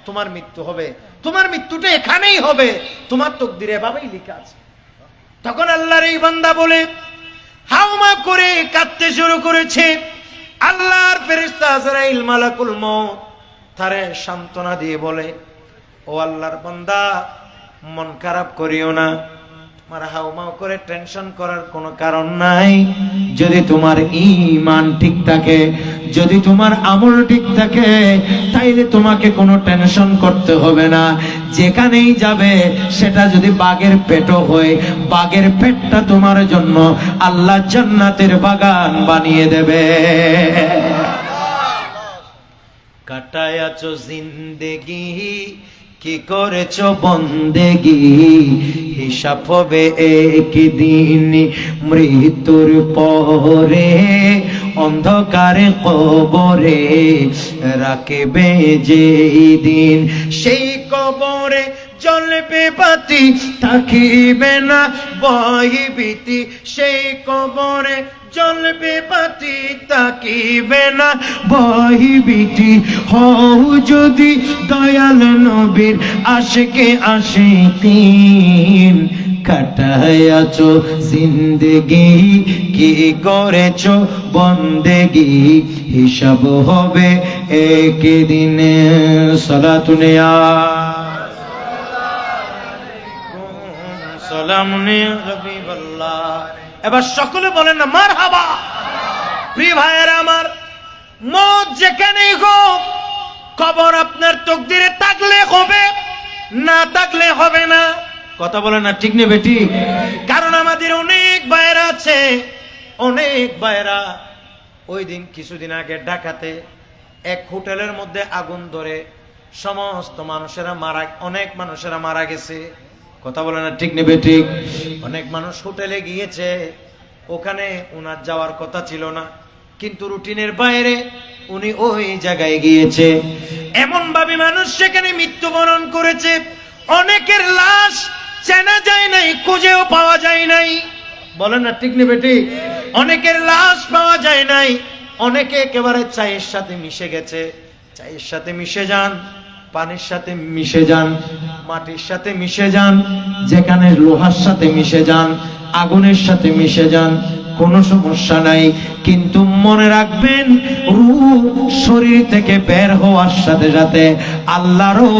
তোমার মৃত্যু হবে, তোমার মৃত্যুটা এখানেই হবে, তোমার তকদিরে এভাবেই লেখা আছে। তখন আল্লাহর এই বান্দা বলে হাওমা করে কাঁদতে শুরু করেছে। আল্লাহর ফেরেশতা আজরাইল মালাকুল মউত তারে সান্ত্বনা দিয়ে বলে, ও আল্লাহর বান্দা, মন খারাপ করিও না, তোমার হাওমাও করে টেনশন করার কোনো কারণ নাই। যদি তোমার ঈমান ঠিক থাকে, যদি তোমার আমল ঠিক থাকে, তাইলে তোমাকে কোনো টেনশন করতে হবে না। যেখানেই যাবে সেটা যদি বাঘের পেটও হয়, বাঘের পেটটা তোমার জন্য আল্লাহ জান্নাতের বাগান বানিয়ে দেবে। কাটায়াছো জিন্দেগি, কি করেছো বন্দেগি, হিসাব হবে একদিন মৃত্যুর পরে, অন্ধকারে কবরে রাখবে যেই দিন, সেই কবরে জ্বলবে বাতি, থাকিবে না ভয়ভীতি, সেই কবরে জ্বলবে বাতি, তাকিবে না ভয়ভীতি। হও যদি দয়াল নবীর আশিকে আশিকিন, কাটায়াছো জিন্দেগি, কি করেছো বন্দেগি, হিসাব হবে একদিনে। সালাতুনে সালামুনে হাবিবাল্লাহ। এবার সকলে বলেন না মারহাবা। প্রিয় ভাইয়েরা আমার, মত যেখানেই হোক, কবর আপনার তকদিরে থাকলে হবে, না থাকলে হবে না। কথা বলে না, ঠিক নেবে ঠিক? কারণ আমাদের অনেক ভাইয়েরা আছে, অনেক ভাইয়েরা ওই দিন কিছুদিন আগে ঢাকাতে এক হোটেলের মধ্যে আগুন ধরে সমস্ত মানুষেরা অনেক মানুষেরা মারা গেছে। কথা বলে না, ঠিক নেবে ঠিক? অনেক মানুষ হোটেলে গিয়েছে, ওখানে উনার যাওয়ার কথা ছিল না, কিন্তু রুটিনের বাইরে উনি ওই জায়গায় গিয়েছে। এমন ভাবে মানুষ সেখানে মৃত্যুবরণ করেছে, অনেকের লাশ চেনা যায় নাই, খুঁজেও পাওয়া যায় নাই। বলেন না, ঠিক নেবে ঠিক? অনেকের লাশ পাওয়া যায় নাই, অনেকে একেবারে চায়ের সাথে মিশে গেছে। চায়ের সাথে মিশে যান, পানির সাথে মিশে যান, মাটির সাথে মিশে যান, যেখানে লোহার সাথে মিশে যান, আগুনের সাথে মিশে যান, কোনো সমস্যা নাই। কিন্তু মনে রাখবেন, রূহ শরীর থেকে বের হওয়ার সাথে সাথে আল্লাহরও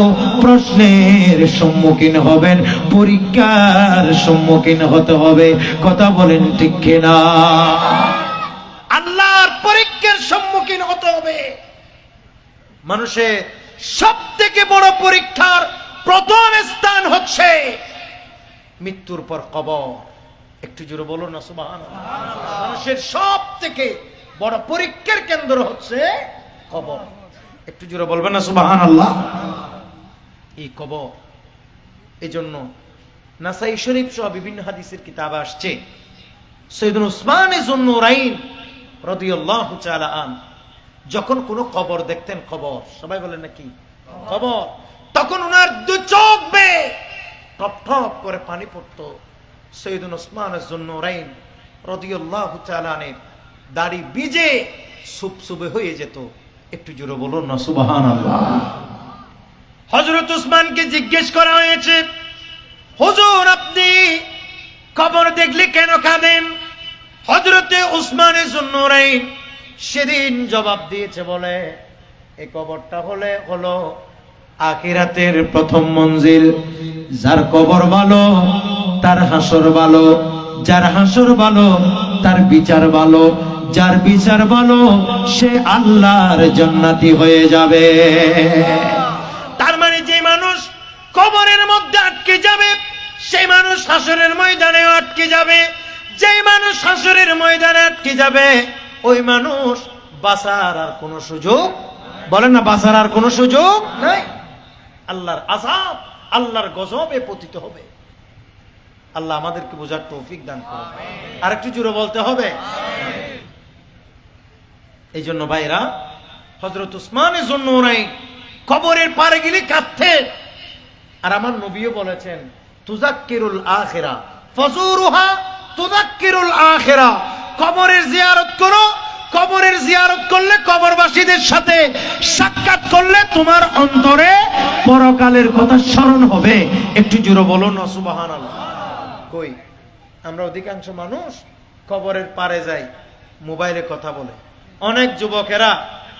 প্রশ্নের সম্মুখীন হবেন, পরীক্ষার সম্মুখীন হতে হবে। কথা বলেন ঠিক কিনা? আল্লাহর পরীক্ষার সম্মুখীন হতে হবে। মানুষের সব থেকে বড় পরীক্ষার প্রথম স্থান হচ্ছে মৃত্যুর পর কবর। একটু জোরে বলুন না সুবহানাল্লাহ। মানুষের সব থেকে বড় পরীক্ষার কেন্দ্র হচ্ছে কবর। একটু জোরে বলবেন না সুবহানাল্লাহ। এই কবর, এই জন্য নাসাই শরীফ সহ বিভিন্ন হাদিসের কিতাবে আসছে, সৈয়দনা উসমান যুন্নুরাইন রাদিয়াল্লাহু তাআলা আন যখন কোন কবর দেখতেন, কবর সবাই বলেন নাকি কবর, তখন ওনার দুই চোখ বেয়ে টপ টপ করে পানি পড়তো। সৈয়দনা উসমান যুন্নুরাইন রাদিয়াল্লাহু তাআলা আনের দাড়ি ভিজে সুবসুবে হয়ে যেত। একটু জোরে বলুন না সুবহানাল্লাহ। হযরত উসমানকে জিজ্ঞেস করা হয়েছে, হুজুর আপনি কবর দেখলে কেন কাঁদেন? হযরতে উসমান যুন্নুরাইন সেদিন জবাব দিয়েছে, বলে এই কবরটা হলো আখিরাতের প্রথম মঞ্জিল। যার কবর ভালো তার হাসর ভালো, যার হাসর ভালো তার বিচার ভালো, যার বিচার ভালো সে আল্লাহর জান্নাতি হয়ে যাবে। তার মানে যে মানুষ কবরের মধ্যে আটকে যাবে, সেই মানুষ হাসরের ময়দানে আটকে যাবে। যে মানুষ হাসরের ময়দানে আটকে যাবে, ওই মানুষ বাঁচার আর কোনো সুযোগ, বলেন না, বাঁচার আর কোনো সুযোগ নাই। আল্লাহর আযাব, আল্লাহর গজবে পতিত হবে। আল্লাহ আমাদেরকে বোঝার তৌফিক দান করুন। আর একটু জোরে বলতে হবে। এই জন্য ভাইরা, হযরত উসমান যুন্নুরাইন কবরের পারে গেলে কাঁদতেন। আর আমার নবীও বলেছেন, তুযাক্কিরুল আখিরা ফাজুরুহা তুযাক্কিরুল আখিরা। কবরের জিয়ারত করো, কবরের জিয়ারত করলে, কবরবাসীদের সাথে সাক্ষাৎ করলে তোমার অন্তরে পরকালের কথা স্মরণ হবে। একটু জোরে বলুন না সুবহানাল্লাহ। কই আমরা অধিকাংশ মানুষ কবরের পারে যাই, মোবাইলে কথা বলে। অনেক যুবকেরা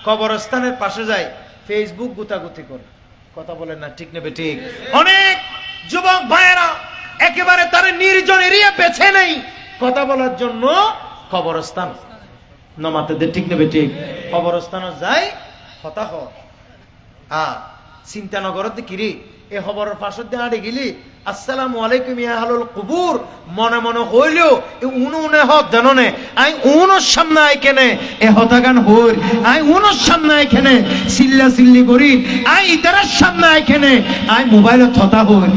কবরস্থানের পাশে যায়, ফেসবুক গুতাগুতি করে, কথা বলেন না, ঠিক নেবে ঠিক? অনেক যুবক ভাইয়েরা একেবারে তার নির্জন এরিয়া বেছে নেই কথা বলার জন্য কবরস্থান নমাতে, ঠিক নেবে ঠিক? কবরস্থানে যাই হতাহ চিন্তা নগরত কিরি এ খবরের পাশে দিয়ে আড়ে গেলি আসসালামু আলাইকুম ইয়া আহলুল কুবুর মনে মনে হইলেও এ উনুনে হত জাননে আই উনুর সামনে আইকেনে এ হতাগান হইর আই উনুর সামনে আইকেনে সিল্লা সিল্লি করি আই ইতারার সামনে আইকেনে আই মোবাইলত হতা হইর।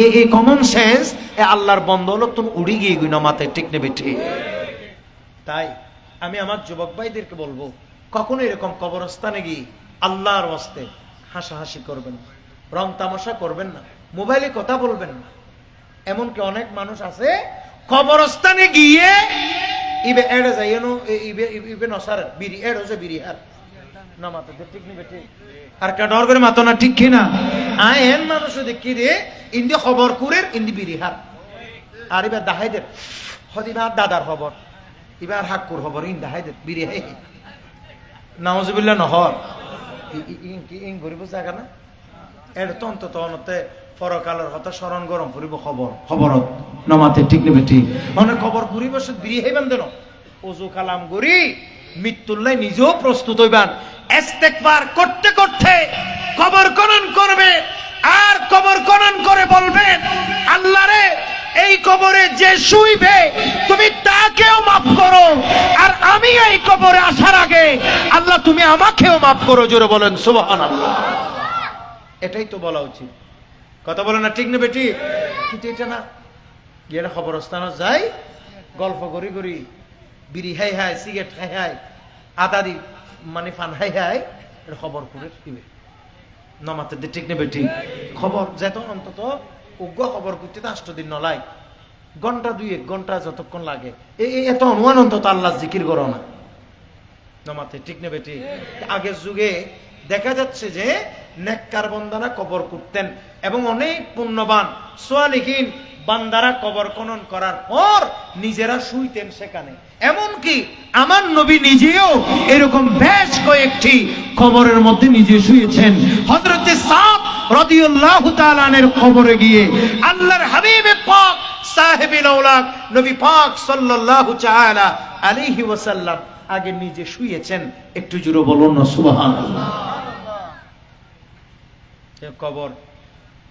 এই কমন সেন্স এ আল্লাহর বন্দৌলত তুমি উড়ি গিয়ে গুনা মাতে, ঠিক নেবে ঠিক? তাই আমি আমার যুবক ভাইদেরকে বলবো, কখনো এরকম কবরস্থানে গিয়ে আল্লাহর ওয়াস্তে হাসাহাসি করবেন না, রং তামাশা করবেন না, মোবাইলে কথা বলবেন না। এমনকি অনেক মানুষ আছে কবরস্থানে গিয়ে ইবে এড়ে যায় ইবে নসার বিড়ি এড় হচ্ছে বিড়ি আর না মাথা ঠিক নিবে ঠিক আর কা ডর করে মাথা না, ঠিক কিনা? এন মানুষ দেখি রে ইন্দি খবর কুরের ইন্দি বিড়ি হার আর এবার দাহাইদের হদিবার দাদার খবর এবার হাক্কুর খবর ইন দাহাইদের বিড়ি হাই নাউজুবিল্লাহ নহর ইন ঘুরিব জায়গা না এর তো অন্তত অনতে পরকালের কথা স্মরণ গরম ফুরিব খবরত নমাতে, ঠিক নেবে ঠিক? মানে খবর ঘুরিব সে বিড়ি হইবেন দেন ওজু কালাম করি মৃত্যুল্লাই নিজেও প্রস্তুত হইবেন। ইস্তেগফার করতে করতে কবর খনন করবে আর কবর খনন করে বলবেন আল্লাহরে এই কবরে যে শুইবে তুমি তাকেও মাফ করো, আর আমি এই কবরে আসার আগে আল্লাহ তুমি আমাকেও মাফ করো। জোরে বলেন সুবহানাল্লাহ। এটাই তো বলা উচিত, কথা বলে না, ঠিক নেবে ঠিক? কিন্তু এটা না গিয়ে খবরস্থানে যাই গল্প করি করি বিড়ি হাই হাই সিগারেট খাই হাই আদা দি মানে ফান হাই হাই এটা খবর করে দিবে নমাতে, ঠিক নেবে ঠিক? খবর যেত অন্তত উগ্র খবর করতে 8 দিন নলাই ঘন্টা 2-1 ঘন্টা যতক্ষণ লাগে এত অনুমান অন্তত আল্লাহ জিকির করো না নমাতে, ঠিক নেবে ঠিক? আগের যুগে দেখা যাচ্ছে যে নেককার বান্দারা কবর করতেন এবং অনেক পুণ্যবান সালিহিন বান্দারা কবর খনন করার পর নিজেরা শুইতেন সেখানে। এমনকি আমার নবী নিজেও এরকম বেশ কয়েকটি কবরের মধ্যে নিজে শুয়েছেন। হযরত সাদ রাদিয়াল্লাহু তাআলা আনহুর কবরে গিয়ে আল্লাহর হাবিব পাক সাহেবুল আওলাদ নবী পাক সাল্লাল্লাহু তাআলা আলাইহি ওয়াসাল্লাম আগে নিজে শুয়েছেন। একটু জোরে বলুন না সুবহানাল্লাহ।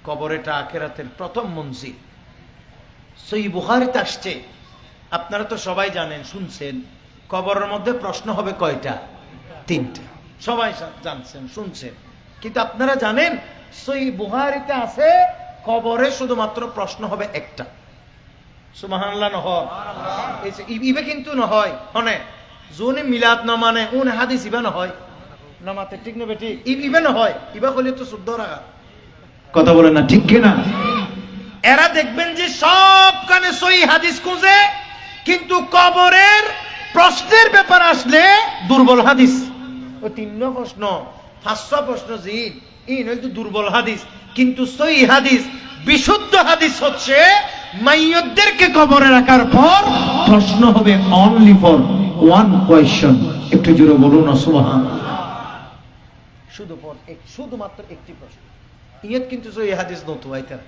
কবর এটা আখিরাতের প্রথম মঞ্জিল। সহিহ বুখারীতে আসছে, আপনারা তো সবাই জানেন, শুনছেন, কবরের মধ্যে প্রশ্ন হবে কয়টা? 3টা। সবাই জানছেন, শুনছেন, কিন্তু আপনারা জানেন সহিহ বুখারীতে আছে কবরে শুধুমাত্র প্রশ্ন হবে একটা। সুবহানাল্লাহ নহয় ইবে কিন্তু নহয় হনে জোনে মিলাদ না মানে উন হাদিস ইবা নহয় নামাতে, ঠিক নেবে ঠিক? ইবে নহয় ইবা কইলে তো শুদ্ধ রাখা, কথা বলেন না, ঠিক কিনা? এরা দেখবেন যে সব কানে সহিহ হাদিস খুঁজে, কিন্তু কবরের প্রশ্নের ব্যাপার আসলে দুর্বল হাদিস। ও 3 প্রশ্ন 500 প্রশ্ন জিন ইন হইতো দুর্বল হাদিস, কিন্তু সহিহ হাদিস বিশুদ্ধ হাদিস হচ্ছে মাইয়তদেরকে কবরে রাখার পর প্রশ্ন হবে অনলি ফর ওয়ান কোয়েশ্চন। একটু জোরে বলুন না সুবহানাল্লাহ। শুধুমাত্র একটি প্রশ্ন। ইয়ত কিন্তু সহিহ হাদিস নতো আইতার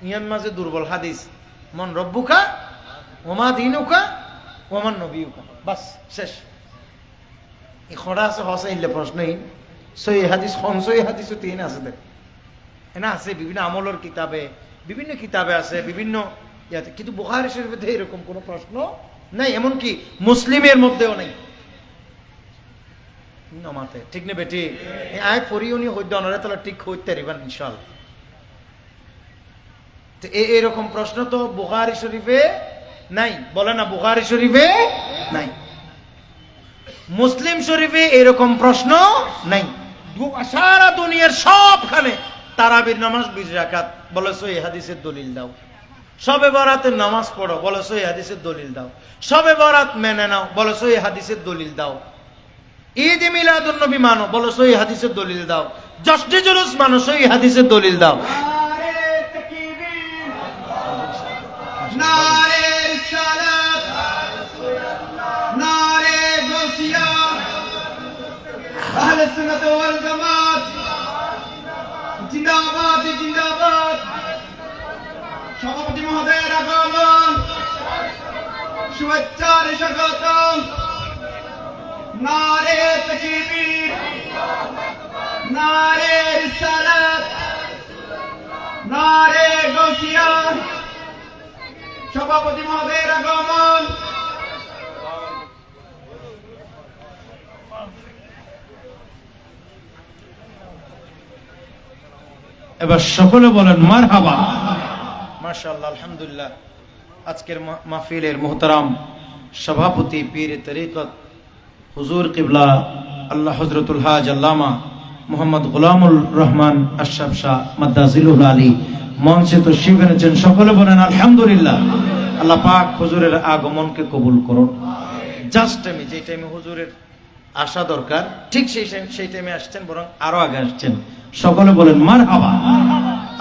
ইয়ান মাঝে দুর্বল হাদিস মন রব্বুকা ওমা দিনুকা ওমান নবিয়ুকা, বাস শেষ। এই খড়া আছে হসে ইলে প্রশ্নহীন সহিহ হাদিস কোন সহিহ হাদিসও 3 আছে দেখ এনা আছে বিভিন্ন আমলের কিতাবে, বিভিন্ন কিতাবে আছে, বিভিন্ন ইয়াতে, কিন্তু বুখারী শরীফে এরকম কোনো প্রশ্ন নাই, এমনকি মুসলিমের মধ্যেও নাই নমাতে, ঠিক না বেটি? আয় পরিউনি হইদ অনরে তাহলে ঠিক হইতে পারিবেন ইনশাআল্লাহ। তো এরকম প্রশ্ন তো বুখারী শরীফে নাই, বলে না বুখারী শরীফে নাই, মুসলিম শরীফে এরকম প্রশ্ন নাই। সারা দুনিয়ার সবখানে তারাবির নামাজ 20 রাকাত বলে সহিহ হাদিসের দলিল দাও, শবে বরাতের নামাজ পড়ো, বলো সহি হাদিসের দলিল দাও। শবে বরাত মেনে নাও, বলো সহি হাদিসের দলিল দাও। ঈদ মিলাদুন নবী মানো, বলো সহি হাদিসের দলিল দাও। জশ্নে জুলুস মানো, সহি হাদিসের দলিল দাও। নারে রিসালাত, নারে গাউসিয়া, আহলে সুন্নাত ওয়াল জামাত জিন্দাবাদ জিন্দাবাদ। সভাপতি মহোদয়ের আগমন, শুভেচ্ছার স্বাগতম। নারে তাকবীর, নারে রিসালাত, নারে গাউসিয়া। সভাপতি মহোদয়ের আগমন। এবার সকলে বলেন মারহাবা। মাশাআল্লাহ, আলহামদুলিল্লাহ। আজকের মাহফিলের মুহতারাম সভাপতি পীর তরিকত হুজুর কিবলা আল্লাহ হযরতুল হাজ আল্লামা মোহাম্মদ গোলামুর রহমান আশরাফ শাহ মাদ্দাজিলুল আলী মঞ্চে তো শিব এনেছেন। সকলে বলেন আলহামদুলিল্লাহ। আল্লাহ পাক হুজুরের আগমনকে কবুল করুন। জাস্ট টাইমে, যে টাইমে হুজুরের আসা দরকার ঠিক সেই টাইমে আসছেন, বরং আরো আগে আসছেন। সকলে বলেন মারহাবা।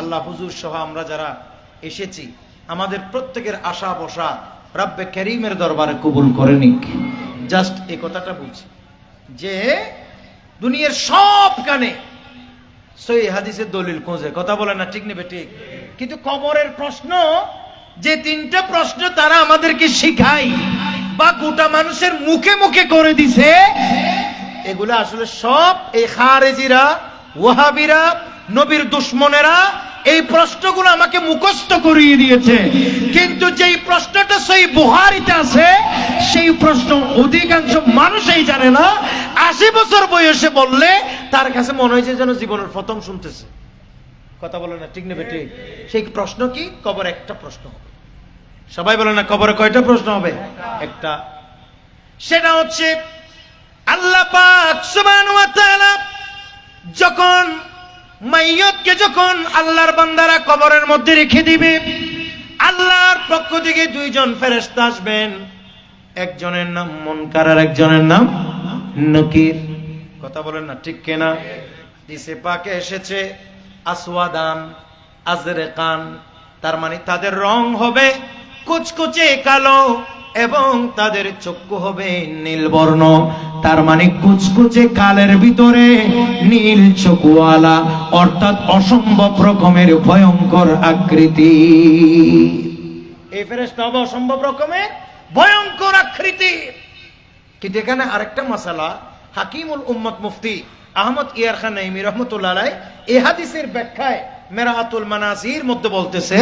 আল্লাহ হুজুর সহ আমরা যারা এসেছি, আমাদের প্রত্যেকের আশা বসা রব্বে করিমের দরবারে কবুল করে নিক। জাস্ট এই কথাটা বলছি যে দুনিয়ার সব কানে সহি হাদিসের দলিল খোঁজে, কথা বলে না, ঠিক নেবে ঠিক। কিন্তু কবরের প্রশ্ন, যে তিনটা প্রশ্ন তারা আমাদেরকে শিখায় বা গোটা মানুষের মুখে মুখে করে দিছে, এগুলো আসলে সব এই খারেজিরা, ওয়াহাবিরা, নবীর দুশ্মনেরা এই প্রশ্নগুলো আমাকে মুখস্থ করিয়ে দিয়েছে। কিন্তু যেই প্রশ্নটা সেই বুখারীতে আছে, সেই প্রশ্ন অধিকাংশ মানুষই জানে না। 80 বছর বয়সে বললে তার কাছে মনে হয়েছে যেন জীবনের প্রথম শুনতেছে, কথা বলে না, ঠিক নেবে ঠিক। সেই প্রশ্ন কি? কবর একটা প্রশ্ন হবে। সবাই বলে না, কবরে কয়টা প্রশ্ন হবে? একটা। সেটা হচ্ছে আল্লাহ পাক সুবহানাহু ওয়া তাআলা যখন মাইয়তকে যখন আল্লাহর বান্দারা কবরের মধ্যে রেখে দিবে, আল্লাহর পক্ষ থেকে দুইজন ফেরেশতা আসবেন। একজনের নাম মুনকার আর একজনের নাম নকির, কথা বলেন না, ঠিক কিনা? হাদিসে পাকে এসেছে আসওয়াদান আজরাকান, তার মানে তাদের রং হবে কুচকুচে কালো এবং তাদের চক্ষু হবে নীলবর্ণ। তার মানে কুচকুচে কালের ভিতরে নীল চক্ষুওয়ালা, অর্থাৎ অসম্ভব রকমের ভয়ঙ্কর আকৃতি। এই ফেরেশতা হবে অসম্ভব রকমের ভয়ঙ্কর আকৃতি। কিন্তু এখানে আরেকটা মাসালা, হাকিমুল উম্মত মুফতি আহমদ ইয়ার খান নাইমি রহমতুল্লাহ আলাইহি এই হাদিসের ব্যাখ্যায় মেরাতুল মানাজির মধ্যে বলতেছে,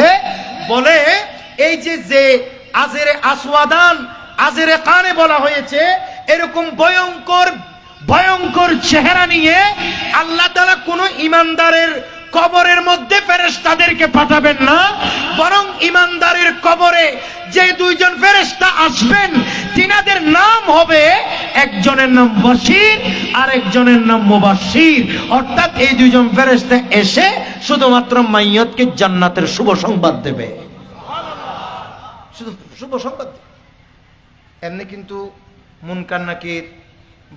বলে এই যে আজরে আসওয়াদান আজরে কানে বলা হয়েছে, এরকম ভয়ঙ্কর ভয়ঙ্কর চেহারা নিয়ে আল্লাহ তাআলা কোন ইমানদারের কবরের মধ্যে ফেরেশতাদেরকে পাঠাবেন না, বরং ইমানদারের কবরে যে দুইজন ফেরেশতা আসবেন তিনাদের নাম হবে, একজনের নাম বশীর আর একজনের নাম মুবাশশির। অর্থাৎ এই দুইজন ফেরেশতা এসে শুধুমাত্র মাইয়তকে জান্নাতের শুভ সংবাদ দেবে, শুধু শুভ সংবাদ দেবে। এমনি কিন্তু মুনকার নাকির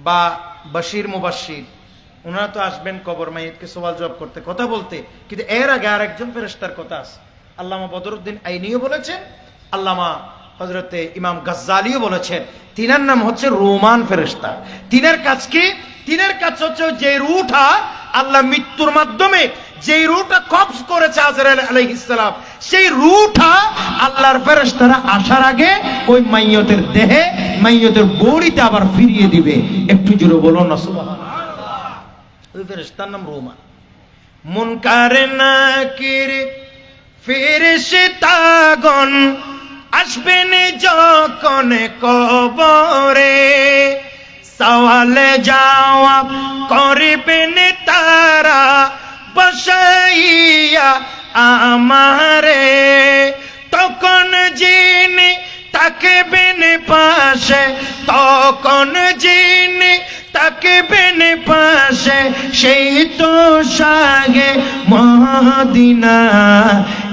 বা বশীর মুবাশশির ওনারা তো আসবেন কবর মাইয়তকে সওয়াল জবাব করতে, কথা বলতে। কিন্তু এর আগে আর একজন ফেরেশতার কথা আছে। আল্লামা বদরুদ্দিন আইনিও বলেছেন, আল্লামা হযরতে ইমাম গাজ্জালিও বলেছেন, তিনার নাম হচ্ছে রোমান ফেরেশতা। তিনার কাজ কি? তিনার কাজ হচ্ছে যে রূহটা আল্লাহ মৃত্যুর মাধ্যমে যে রূহটা কবজ করেছে আজরাইল আলাইহিস সালাম, সেই রূহটা আল্লাহর ফেরেশতারা আসার আগে ওই মাইয়তের দেহে, মাইয়তের বডিতে আবার ফিরিয়ে দিবে। একটু জোরে বলুন না সুবহানাল্লাহ। ওই ফেরেশতার নাম রোমান। মুনকার নাকির ফেরেশতাগণ আসবেন যখন কবরে, সওয়ালে জবাব করবেন তারা বসাইয়া আমারে। তখন যিনি তাকবেন পাশে, তখন যিনি তাকবেন পাশে, সেই তো সাগে মদিনা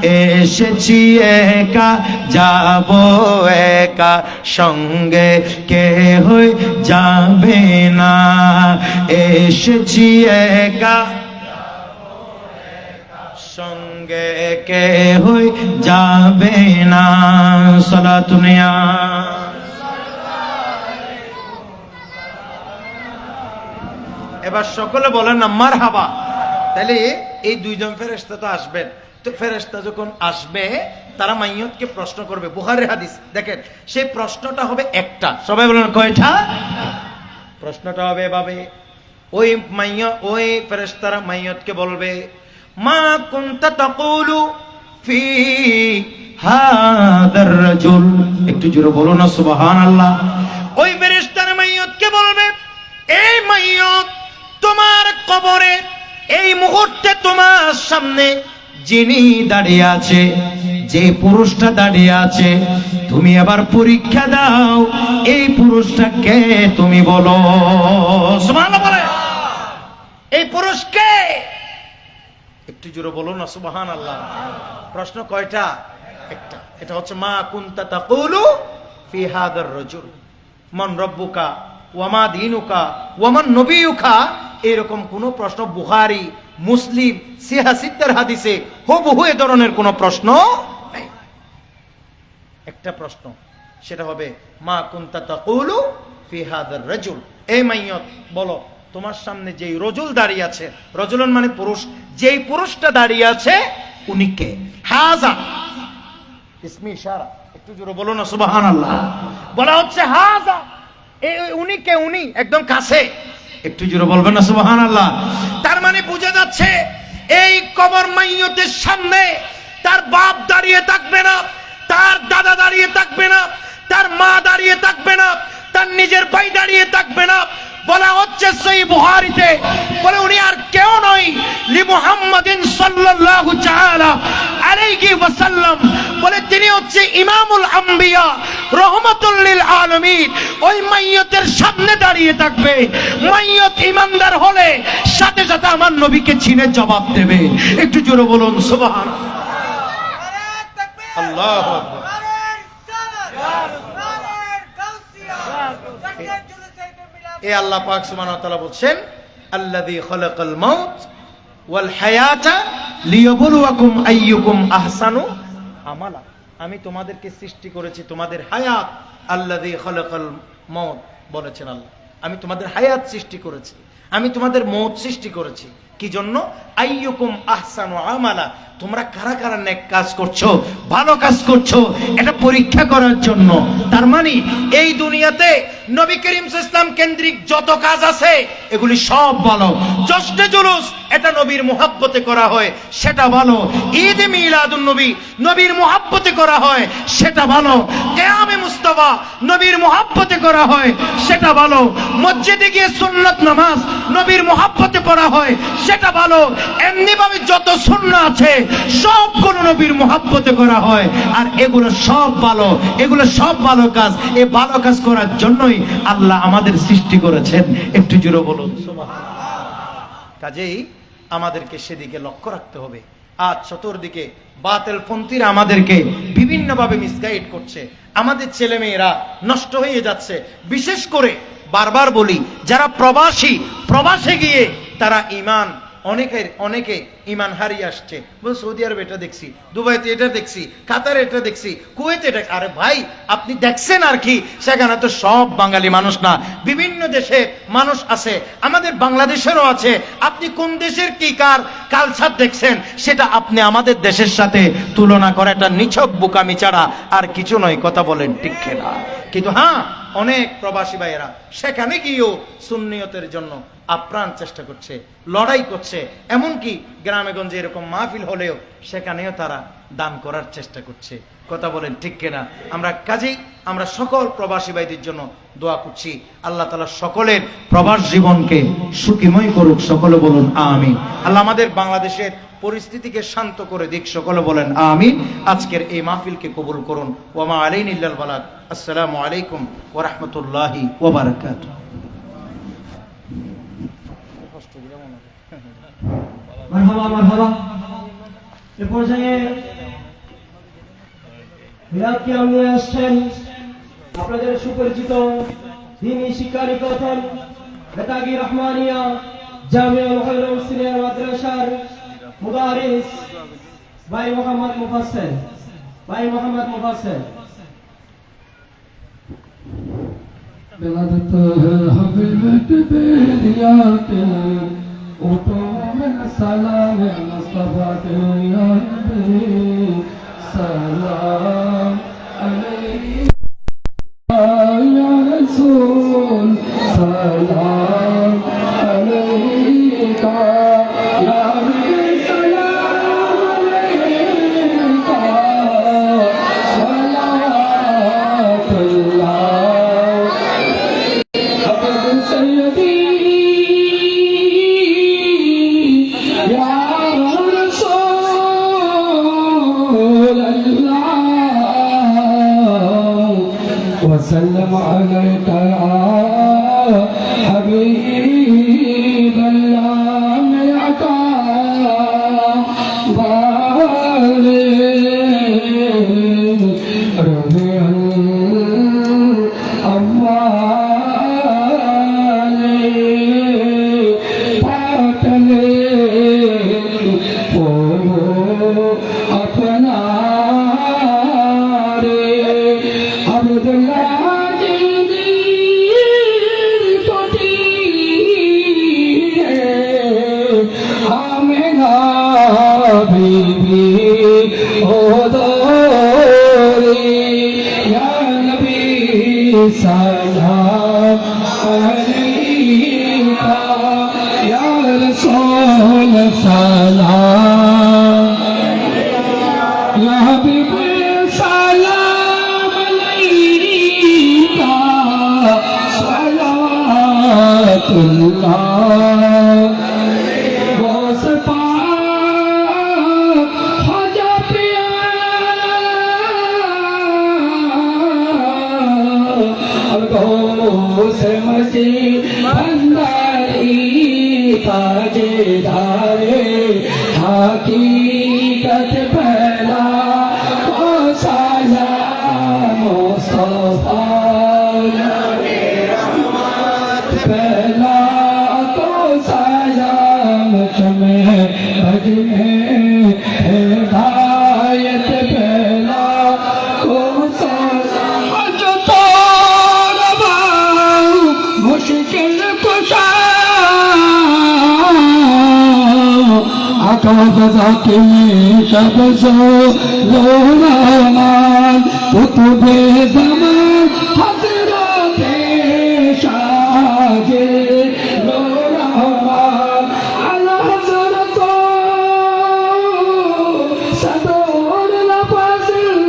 এসেছি একা যাব একা, সঙ্গে কেহই যাবে না। এসেছি একা সঙ্গে কেহই যাবে না। সালাতুনিয়া এবার সকলে বলেন না মারহাবা। তাহলে এই দুইজন ফেরেশতা তো আসবেন, তো ফেরেশতা যখন আসবে তারা মাইয়তকে প্রশ্ন করবে। বুখারীর হাদিস দেখেন, সেই প্রশ্নটা হবে একটা। সবাই বলেন কয়টা? প্রশ্নটা হবে এভাবে, ওই ফেরেশতারা মাইয়তকে বলবে, মা কুনতা তাকুলু ফি হাদার রাজুল। একটু জোরে বলো না সুবহানাল্লাহ। ওই ফেরেশতারা মাইয়তকে বলবে, এই মাইয়ত, তোমার কবরে এই মুহূর্তে তোমার সামনে যিনি দাঁড়িয়ে আছে, যে পুরুষটা দাঁড়িয়ে আছে, তুমি এবার পরীক্ষা দাও, এই পুরুষটা কে তুমি বলো। সুবহানাল্লাহ বলে, এই পুরুষ কে? একটু জোরে বলো না সুবহানাল্লাহ। প্রশ্ন কয়টা? একটা। এটা হচ্ছে মা কুনতা তাকুলু ফি হাদার রাজুল মান রাব্বুকা ওয়া মা দীনুকা ওয়া মান নবিয়ুকা। এরকম কোন প্রশ্ন বুখারী, মুসলিম, সিহাসিত্তার হাদিসে হুবহু এ ধরনের কোন প্রশ্ন নাই। একটা প্রশ্ন, সেটা হবে মা কুনতা তাকুলু ফি হাদার রাজুল। এই মাইয়ত বলো, তোমার সামনে যেই রজুল দাঁড়িয়ে আছে, রজুলন মানে পুরুষ, যেই পুরুষটা দাঁড়িয়ে আছে উনি কে? হাজা ইসমি ইশারা। একটু জোরে বলো না সুবহানাল্লাহ। বলা হচ্ছে হাজা, এই উনি কে? উনি একদম কাছে। একটু জোরে বলবেন না সুবহানাল্লাহ। তার মানে বোঝা যাচ্ছে এই কবর মাইয়তের সামনে তার বাপ দাঁড়িয়ে থাকবে না, তার দাদা দাঁড়িয়ে থাকবে না, তার মা দাঁড়িয়ে থাকবে না, তার নিজের ভাই দাঁড়িয়ে থাকবে না। বলা হচ্ছে সহিহ বুখারীতে, বলে উনি আর কেউ নয়, লি মুহাম্মাদিন সাল্লাল্লাহু তাআলা আলাইহি ওয়াসাল্লাম, বলে তিনি হচ্ছে ইমামুল আম্বিয়া রাহমাতুল লিল আলামিন। ওই মাইয়তের সামনে দাঁড়িয়ে থাকবে। মাইয়ত ঈমানদার হলে সাথে সাথে আমার নবীকে চিনে জবাব দেবে। একটু জোরে বলুন সুবহানাল্লাহ। আল্লাহু আকবার। এ আল্লাহ পাক সুবহানাহু ওয়া তাআলা বলছেন, আল্লাযী খালাকাল মাউত ওয়াল হায়াতা লিয়াবলুয়াকুম আইয়ুকুম আহসানু আমালা। আমি তোমাদেরকে সৃষ্টি করেছি, তোমাদের হায়াত। আল্লাযী খালাকাল মাউত বলেছেন আল্লাহ, আমি তোমাদের হায়াত সৃষ্টি করেছি, আমি তোমাদের মওত সৃষ্টি করেছি। কি জন্য? আইয়ুকুম আহসানু আমালা, তোমরা কারা কারা নেক কাজ করছো, ভালো কাজ করছো, এটা পরীক্ষা করার জন্য। তার মানে এই দুনিয়াতে নবী করিম সাল্লাল্লাহু আলাইহি ওয়াসাল্লাম কেন্দ্রিক যত কাজ আছে এগুলি সব ভালো। জশ্নে জুলুস এটা নবীর মুহাব্বতে করা হয়, সেটা ভালো। ঈদ মিলাদুন নবী নবীর মুহাব্বতে করা হয়, সেটা ভালো। কিয়ামে মুস্তাফা নবীর মুহাব্বতে করা হয়, সেটা ভালো। মসজিদে গিয়ে সুন্নাত নামাজ নবীর মুহাব্বতে পড়া হয়, সেটা ভালো। এমনি ভাবে যত সুন্নাহ আছে সবগুলো নবীর মুহাব্বতে করা হয়, আর এগুলো সব ভালো, এগুলো সব ভালো কাজ। এই ভালো কাজ করার জন্যই আল্লাহ আমাদের সৃষ্টি করেছেন। একটু জোরে বলুন সুবহানাল্লাহ। কাজেই আমাদেরকে সেদিকে লক্ষ্য রাখতে হবে। আজ চতুর্দিকে বাতিলপন্থীরা আমাদেরকে বিভিন্নভাবে মিসগাইড করছে, আমাদের ছেলে মেয়েরা নষ্ট হয়ে যাচ্ছে। বিশেষ করে বারবার বলি, যারা প্রবাসে গিয়ে তারা ঈমান, অনেকে ঈমান হারিয়ে আসছে। বল সৌদি আরব এটা দেখছি, দুবাইতে এটা দেখছি, কাতারে এটা দেখছি, কুয়েতে এটা। আরে ভাই, আপনি দেখছেন আর কি, সেখানে তো সব বাঙালি মানুষ না, বিভিন্ন দেশের মানুষ আছে, আমাদের বাংলাদেশেরও আছে। আপনি কোন দেশের কি কালচার দেখছেন, সেটা আপনি আমাদের দেশের সাথে তুলনা করে একটা নিছক বোকামি ছাড়া আর কিছু নয়। কথা বলেন ঠিক কিনা? কিন্তু হ্যাঁ, অনেক প্রবাসী ভাইয়েরা সেখানে গিয়েও সুন্নিয়তের জন্য আপ্রাণ চেষ্টা করছে, লড়াই করছে। এমনকি গ্রামে গঞ্জে এরকম মাহফিল হলেও সেখানেও তারা দান করার চেষ্টা করছে। কথা বলেন ঠিক কিনা? আমরা সকল প্রবাসী ভাইদের জন্য দোয়া করছি, আল্লাহ তাআলা সকলের প্রবাস জীবনকে সুখময় করুক। সকলে বলুন আমিন। আল্লাহ আমাদের বাংলাদেশের পরিস্থিতিকে শান্ত করে দিক। সকলে বলেন আমিন। আজকের এই মাহফিলকে কবুল করুন। ওয়া মা আলাইনা ইল্লাল বালাগ। আসসালামু আলাইকুম ওয়া রাহমাতুল্লাহি ওয়া বারাকাতুহু। মারহাবা মারহাবা। এ পর্যায়ে মিলাদকে নিয়ে আসছেন আপনাদের সুপরিচিত দ্বীনি শিক্ষা নিকেতন বেতাগী রহমানিয়া জামিউল উলুম সিনিয়র মাদ্রাসার মুদারিস ভাই মোহাম্মদ মুফাসসিল بلادت حبیبت بیدیات اوٹو من سلام مصطفیٰ کے یا نبی سلام علیکہ یا رسول سلام علیکہ یا نبی سلام علیکہ صلوات اللہ سيدي يا رسول الله وسلم عليك يا حبيب الله ملعك ربيع अपना रे अब्दुल्ला बीबी ओ दोरी या नबी सलाम अलैका या रसूल सलाम या हबीब सलाम अलैका सलावतुल्लाह गौस पाक ख्वाजा पिया और गौस मसीह भंडारी ताजेदारे हकीकत पहला को सलाम मुस्तफा पहला को सलाम तुम्हें भज में हिदायत पहला को सलाम जो तो मुश्किल कुशा आका के शब सो लोरामान कुतुबे ज़मान हज़रत शाह लोरामान अला हज़रत सदोर लफाज़िल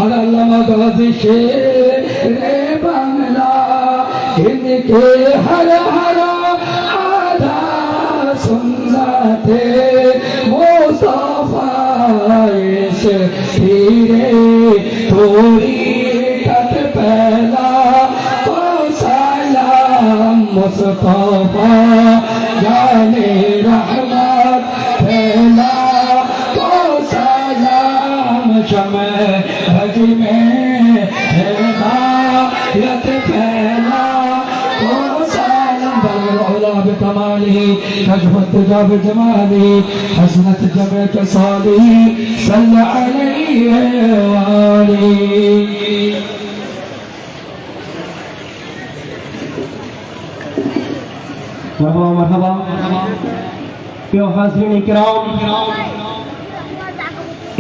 और अल्लामा गाज़ी शेरे बांग्ला इनके हर सुनते मुस्तफा से फिरे थोड़ी कट पहला तो सलाम मुस्तफा जाने रहमत पहला तो सलाम शमे भज में हिदायत पहला तो بكماله كشف الدجى بجماله حسنت جميع صالح صل عليه وآله مرحبا প্রিয় হাজরিন কিরাম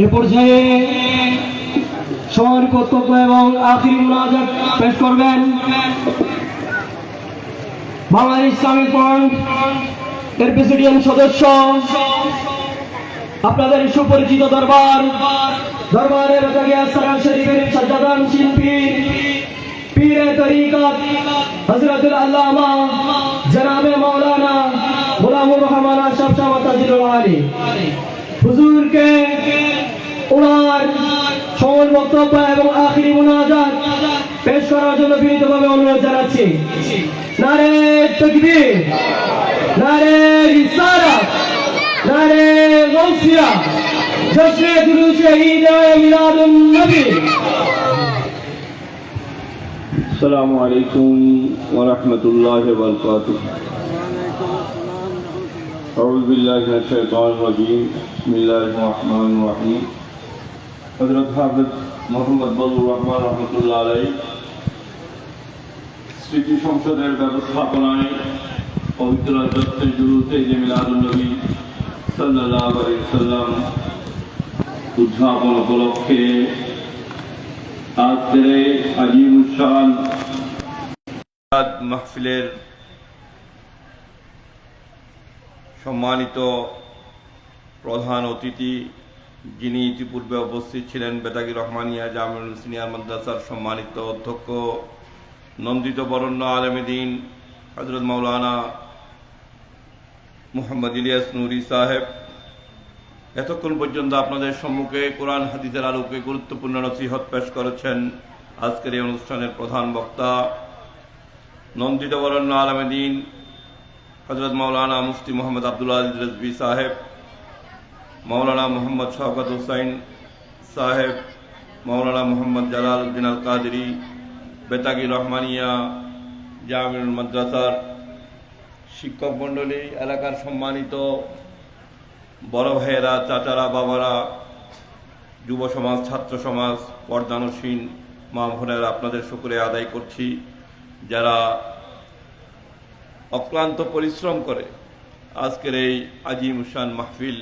এ পর্যায়ে সবার কর্তব্য এবং আখিরি মুনাজাত পেশ করবেন বাংলাদেশ ইসলামী ফ্রন্ট এর প্রেসিডিয়াম সদস্য আপনাদের সুপরিচিত দরবারের আসসালাম শরীফের সাজ্জাদান শিল্পী পীরে তরিকত হযরতুল আল্লামা জনাবে মাওলানা গোলামুর রহমান আশরাফ শাহ তাজিলুল আলী হুজুরকে ওনার সময় বক্তব্য এবং আখিরি মুনাজাত পেশ করার জন্য বিনীতভাবে অনুরোধ জানাচ্ছি। নারে তাকবীর, নারে রিসালাত, নারে গাউসিয়া, जश्न जुलूस ईद मिलादुन नबी। अस्सलामु अलैकुम व रहमतुल्लाहि व बरकातुहू। अऊज़ु बिल्लाहि मिनश शैतानिर रजीम। बिस्मिल्लाहिर रहमानिर रहीम। हज़रत हाफ़िज़ मोहम्मद बदरुर रहमान रहमतुल्लाह अलैहि স্মৃতি সংসদের ব্যবস্থাপনায় পবিত্র জশ্নে জুলুসে ঈদে মিলাদুন নবী সাল্লাল্লাহু আলাইহি ওয়াসাল্লাম উদ্যাপন উপলক্ষে আজকের এই আজিমুশ শান মাহফিলের সম্মানিত প্রধান অতিথি, যিনি ইতিপূর্বে উপস্থিত ছিলেন বেতাগী রহমানিয়া জামিউল সিনিয়র মাদ্রাসার সম্মানিত অধ্যক্ষ, নন্দিত বরণ্য আলেমে দ্বীন হযরত মাওলানা মুহাম্মদ ইলিয়াস নুরি সাহেব, এতক্ষণ পর্যন্ত আপনাদের সম্মুখে কোরআন হাদিসের আলোকে গুরুত্বপূর্ণ নসিহত পেশ করেছেন আজকের এই অনুষ্ঠানের প্রধান বক্তা, নন্দিত বরণ্য আলেমে দ্বীন হযরত মাওলানা মুফতি মোহাম্মদ আব্দুল আজিজ রিজভী সাহেব, মাওলানা মোহাম্মদ শওকত হুসাইন সাহেব, মাওলানা মোহাম্মদ জালাল উদ্দিন আল কাদেরী, বেতাগী রহমানিয়া জামিউল মাদ্রাসার শিক্ষক মণ্ডলী, এলাকার সম্মানিত বড় ভাইয়েরা, চাচারা, বাবারা, যুব সমাজ, ছাত্র সমাজ, পর্দানসীন মা বোনেরা, আপনাদের শুকরিয়া আদায় করছি যারা অক্লান্ত পরিশ্রম করে আজকের এই আজিমুশান মাহফিল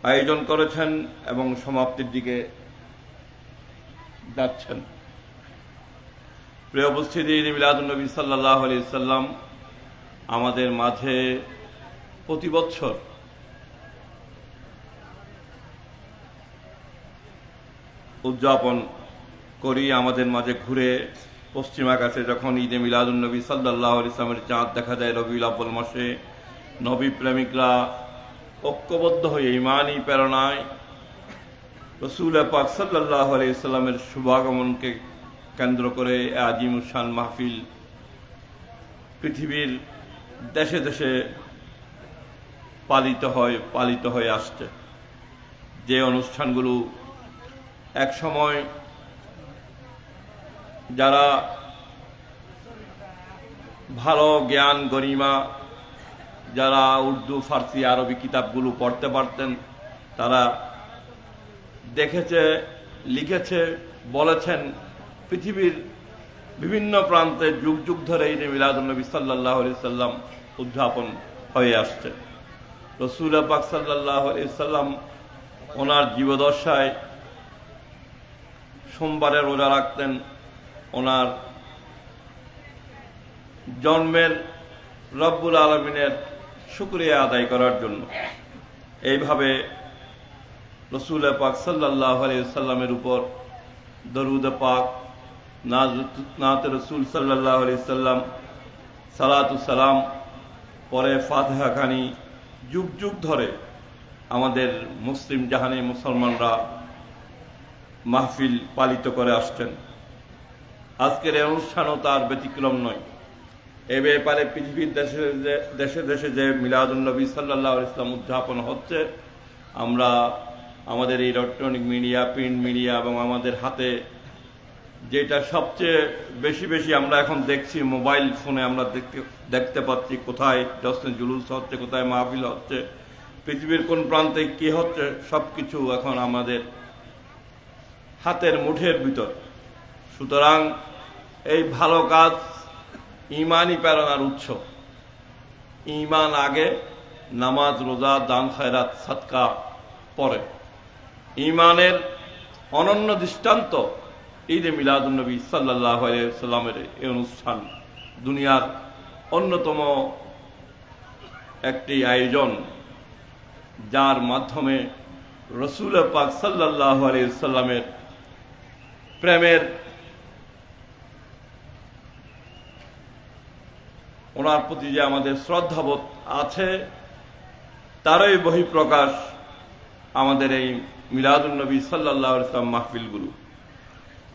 আয়োজন করেছেন এবং সমাপ্তির দিকে যাচ্ছেন। প্রিয় উপস্থিতি, ঈদ মিলাদুন নবী সাল্লাল্লাহু আলাইহি ওয়াসাল্লাম আমাদের মাঝে প্রতি বছর উদযাপন করি। আমাদের মাঝে ঘুরে পশ্চিম আকাশে যখন ঈদে মিলাদুন নবী সাল্লাল্লাহু আলাইহি ওয়াসাল্লামের চাঁদ দেখা যায় রবিউল আউয়াল মাসে, নবী প্রেমিকরা ঐক্যবদ্ধ হয়ে ঈমানী প্রেরণায় রাসূল পাক সাল্লাল্লাহু আলাইহি ওয়াসাল্লামের শুভাগমনকে কেন্দ্র করে আজিমুশ শান মাহফিল পৃথিবীর দেশে দেশে পালিত হয়ে আসছে। যে অনুষ্ঠানগুলো এক সময় যারা ভালো জ্ঞান গরিমা, যারা উর্দু, ফার্সি, আরবি কিতাবগুলো পড়তে পারতেন, তারা দেখেছে, লিখেছে, বলেছেন পৃথিবীর বিভিন্ন প্রান্তে যুগ যুগ ধরে ঈদে মিলাদুন নবী সাল্লাল্লাহু আলাইহি ওয়াসাল্লাম উদযাপন হয়ে আসছে। রাসূল পাক সাল্লাল্লাহু আলাইহি ওয়াসাল্লাম ওনার জীবদ্দশায় সোমবারে রোজা রাখতেন ওনার জন্মের রব্বুল আলামিনের শুকরিয়া আদায় করার জন্য। এইভাবে রাসূল পাক সাল্লাল্লাহু আলাইহি ওয়াসাল্লামের উপর দরুদ পাক, নাত রাসূল সাল্লাল্লাহু আলাইহি ওয়াসাল্লাম, সালাতু সালাম, পরে ফাতিহা খানি যুগ যুগ ধরে আমাদের মুসলিম জাহানে মুসলমানরা মাহফিল পালিত করে আসছেন। আজকের এই অনুষ্ঠানও তার ব্যতিক্রম নয়। এ ব্যাপারে পৃথিবীর দেশে দেশে যে মিলাদুন নবী সাল্লাল্লাহু আলাইহি ওয়াসাল্লাম উদযাপন হচ্ছে, আমরা আমাদের এই ইলেকট্রনিক মিডিয়া, প্রিন্ট মিডিয়া এবং আমাদের হাতে যেটা সবচেয়ে বেশি আমরা এখন দেখছি, মোবাইল ফোনে আমরা দেখতে পাচ্ছি কোথায় জশ্নে জুলুস হচ্ছে, কোথায় মাহফিল হচ্ছে, পৃথিবীর কোন প্রান্তে কি হচ্ছে, সবকিছু এখন আমাদের হাতের মুঠের ভিতর। সুতরাং এই ভালো কাজ ঈমানি প্রেরণার উৎস। ঈমান আগে, নামাজ, রোজা, দান, খায়রাত, সাদকা পরে। ঈমানের অনন্য দৃষ্টান্ত ঈদে মিলাদুন নবী সাল্লাল্লাহু আলাইহি ওয়াসাল্লামের এই অনুষ্ঠান দুনিয়ার অন্যতম একটি আয়োজন, যার মাধ্যমে রাসূল পাক সাল্লাল্লাহু আলাইহি ওয়াসাল্লামের প্রেমের, ওনার প্রতি যে আমাদের শ্রদ্ধাবোধ আছে, তারই বহিঃপ্রকাশ আমাদের এই মিলাদুন নবী সাল্লাল্লাহু আলাইহি ওয়াসাল্লাম মাহফিলগুলো।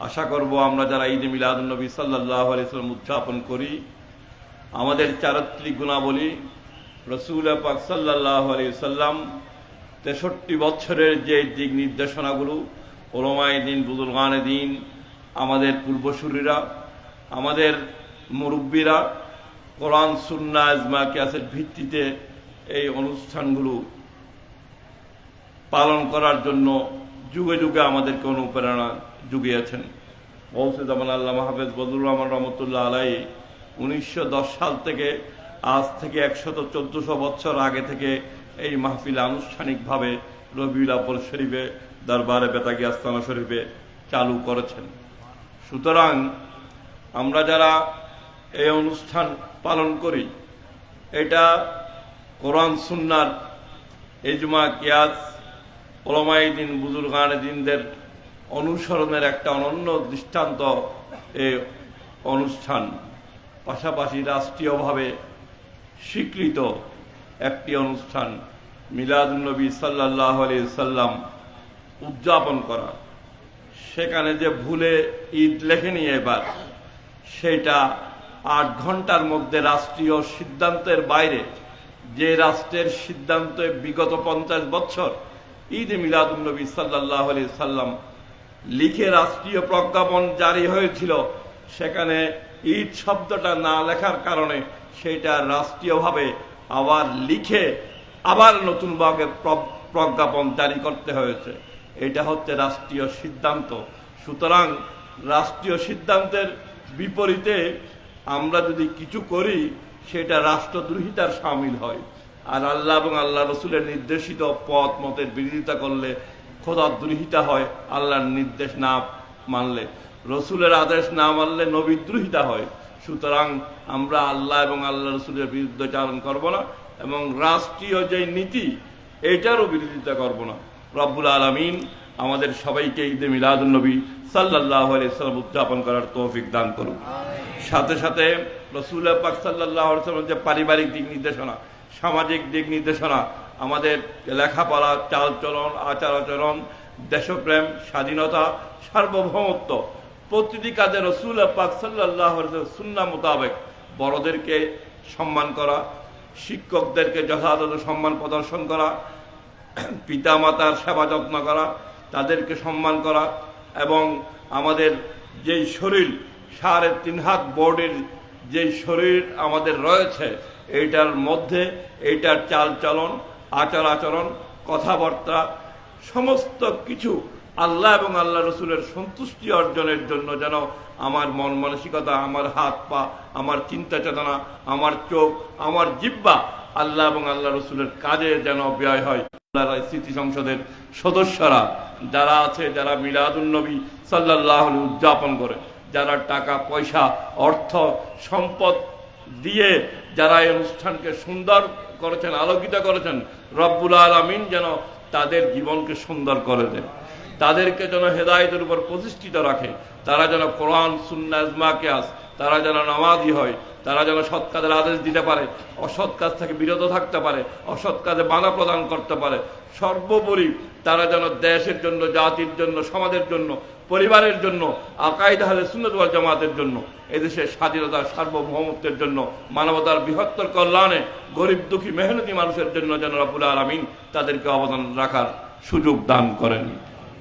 আশা করব আমরা যারা ঈদে মিলাদুন নবী সাল্লাল্লাহু আলাইহি ওয়াসাল্লাম উদযাপন করি, আমাদের চারিত্রিক গুণাবলী রাসূল পাক সাল্লাল্লাহু আলাইহি ওয়াসাল্লাম 63 বছরের যে দিক নির্দেশনাগুলো ওলামায়ে দ্বীন, বুজুর্গানে দ্বীন, আমাদের পূর্বসূরীরা, আমাদের মুরব্বীরা কোরআন সুন্নাহ ইজমা কিয়াসের ভিত্তিতে এই অনুষ্ঠানগুলো পালন করার জন্য যুগে যুগে আমাদেরকে অনুপ্রেরণা জুগিয়েছেন। গৌসে জামান আল্লামা হাফেজ বদরুর রহমান রহমতুল্লাহ আলাইহি 1910 সাল থেকে আজ থেকে 114 বছর আগে থেকে এই মাহফিল আনুষ্ঠানিকভাবে রবিউল আউয়াল শরীফে দরবারে বেতাগী আস্তানা শরীফে চালু করেছেন। সুতরাং আমরা যারা এই অনুষ্ঠান পালন করি, এটা কোরআন সুন্নাহর ইজমা কিয়াস, ওলামায়ে দ্বীন, বুজুর্গানে দ্বীনদের অনুসরণের একটা অনন্য দৃষ্টান্ত এই অনুষ্ঠান। পাশাপাশি রাষ্ট্রীয়ভাবে স্বীকৃত একটি অনুষ্ঠান মিলাদুন নবী সাল্লাল্লাহু আলাইহি সাল্লাম উদযাপন করা। সেখানে যে ভুলে ঈদ লেখেনি এবার, সেটা 8 ঘন্টার মধ্যে রাষ্ট্রীয় সিদ্ধান্তের বাইরে, যে রাষ্ট্রের সিদ্ধান্তে বিগত 50 বছর ঈদ মিলাদুন নবী সাল্লাল্লাহু আলাইহি সাল্লাম লিখে রাষ্ট্রীয় প্রজ্ঞাপন জারি হয়েছিল, সেখানে ঈদ শব্দটা না লেখার কারণে সেটা রাষ্ট্রীয়ভাবে আবার লিখে আবার নতুনভাবে প্রজ্ঞাপন জারি করতে হয়েছে। এটা হচ্ছে রাষ্ট্রীয় সিদ্ধান্ত। সুতরাং রাষ্ট্রীয় সিদ্ধান্তের বিপরীতে আমরা যদি কিছু করি, সেটা রাষ্ট্রদ্রোহিতার শামিল হয়। আর আল্লাহ এবং আল্লাহ রসুলের নির্দেশিত পথ মতের বিরোধিতা করলে খোদার দ্রোহিতা হয়। আল্লাহর নির্দেশ না মানলে, রসুলের আদেশ না মানলে নবীদ্রোহিতা হয়। সুতরাং আমরা আল্লাহ এবং আল্লাহ রসুলের বিরুদ্ধে চারণ করব না, এবং রাষ্ট্রীয় যে নীতি এটারও বিরোধিতা করব না। রব্বুল আলামিন আমাদের সবাইকে ঈদে মিলাদুন নবী সাল্লাল্লাহু আলাইহি সাল্লাম উদযাপন করার তৌফিক দান করুন। সাথে সাথে রাসূল পাক সাল্লাল্লাহু আলাইহি সাল্লামের যে পারিবারিক দিক নির্দেশনা, সামাজিক দিক নির্দেশনা, আমাদের লেখাপড়া, চালচলন, আচার আচরণ, দেশপ্রেম, স্বাধীনতা, সার্বভৌমত্ব, প্রতিটি কাজে রাসূল পাক সাল্লাল্লাহু আলাইহি ওয়াসাল্লাম সুন্নাহ মোতাবেক বড়দেরকে সম্মান করা, শিক্ষকদেরকে যথাযথ সম্মান প্রদর্শন করা, পিতামাতার সেবা যত্ন করা, তাদেরকে সম্মান করা, এবং আমাদের যেই শরীর 3.5 হাত বোর্ডের যেই শরীর আমাদের রয়েছে, এইটার মধ্যে এইটার চালচলন, আচার আচরণ, কথাবার্তা, সমস্ত কিছু আল্লাহ এবং আল্লাহ রসুলের সন্তুষ্টি অর্জনের জন্য যেন আমার মন মানসিকতা, আমার হাত পা, আমার চিন্তা চেতনা, আমার চোখ, আমার জিহ্বা আল্লাহ এবং আল্লাহ রসুলের কাজে যেন ব্যয় হয়। স্মৃতি সংসদের সদস্যরা যারা আছে, যারা মিলাদুন নবী সাল্লাল্লাহু আলাইহি উদযাপন করে, যারা টাকা পয়সা, অর্থ সম্পদ দিয়ে যারা এই অনুষ্ঠানকে সুন্দর করেছেন, আলোকিত করেছেন, রব্বুল আলামিন যেন তাদের জীবনকে সুন্দর করে দেন, তাদেরকে যেন হেদায়েতের উপর প্রতিষ্ঠিত রাখে, তারা যেন কোরআন সুন্নাহ ইজমা কিয়াস, তারা যেন নামাজি হয়, তারা যেন সৎ কাজের আদেশ দিতে পারে, অসৎ কাজ থেকে বিরত থাকতে পারে, অসৎ কাজে বাধা প্রদান করতে পারে, সর্বোপরি তারা যেন দেশের জন্য, জাতির জন্য, সমাজের জন্য, পরিবারের জন্য, আকায়েদ আহলে সুন্নাত ওয়াল জামাতের জন্য, এদেশের স্বাধীনতা, সার্বভৌমত্বের জন্য, মানবতার বৃহত্তর কল্যাণে, গরিব দুঃখী মেহনতি মানুষের জন্য যেন রব্বুল আলামিন তাদেরকে অবদান রাখার সুযোগ দান করেন।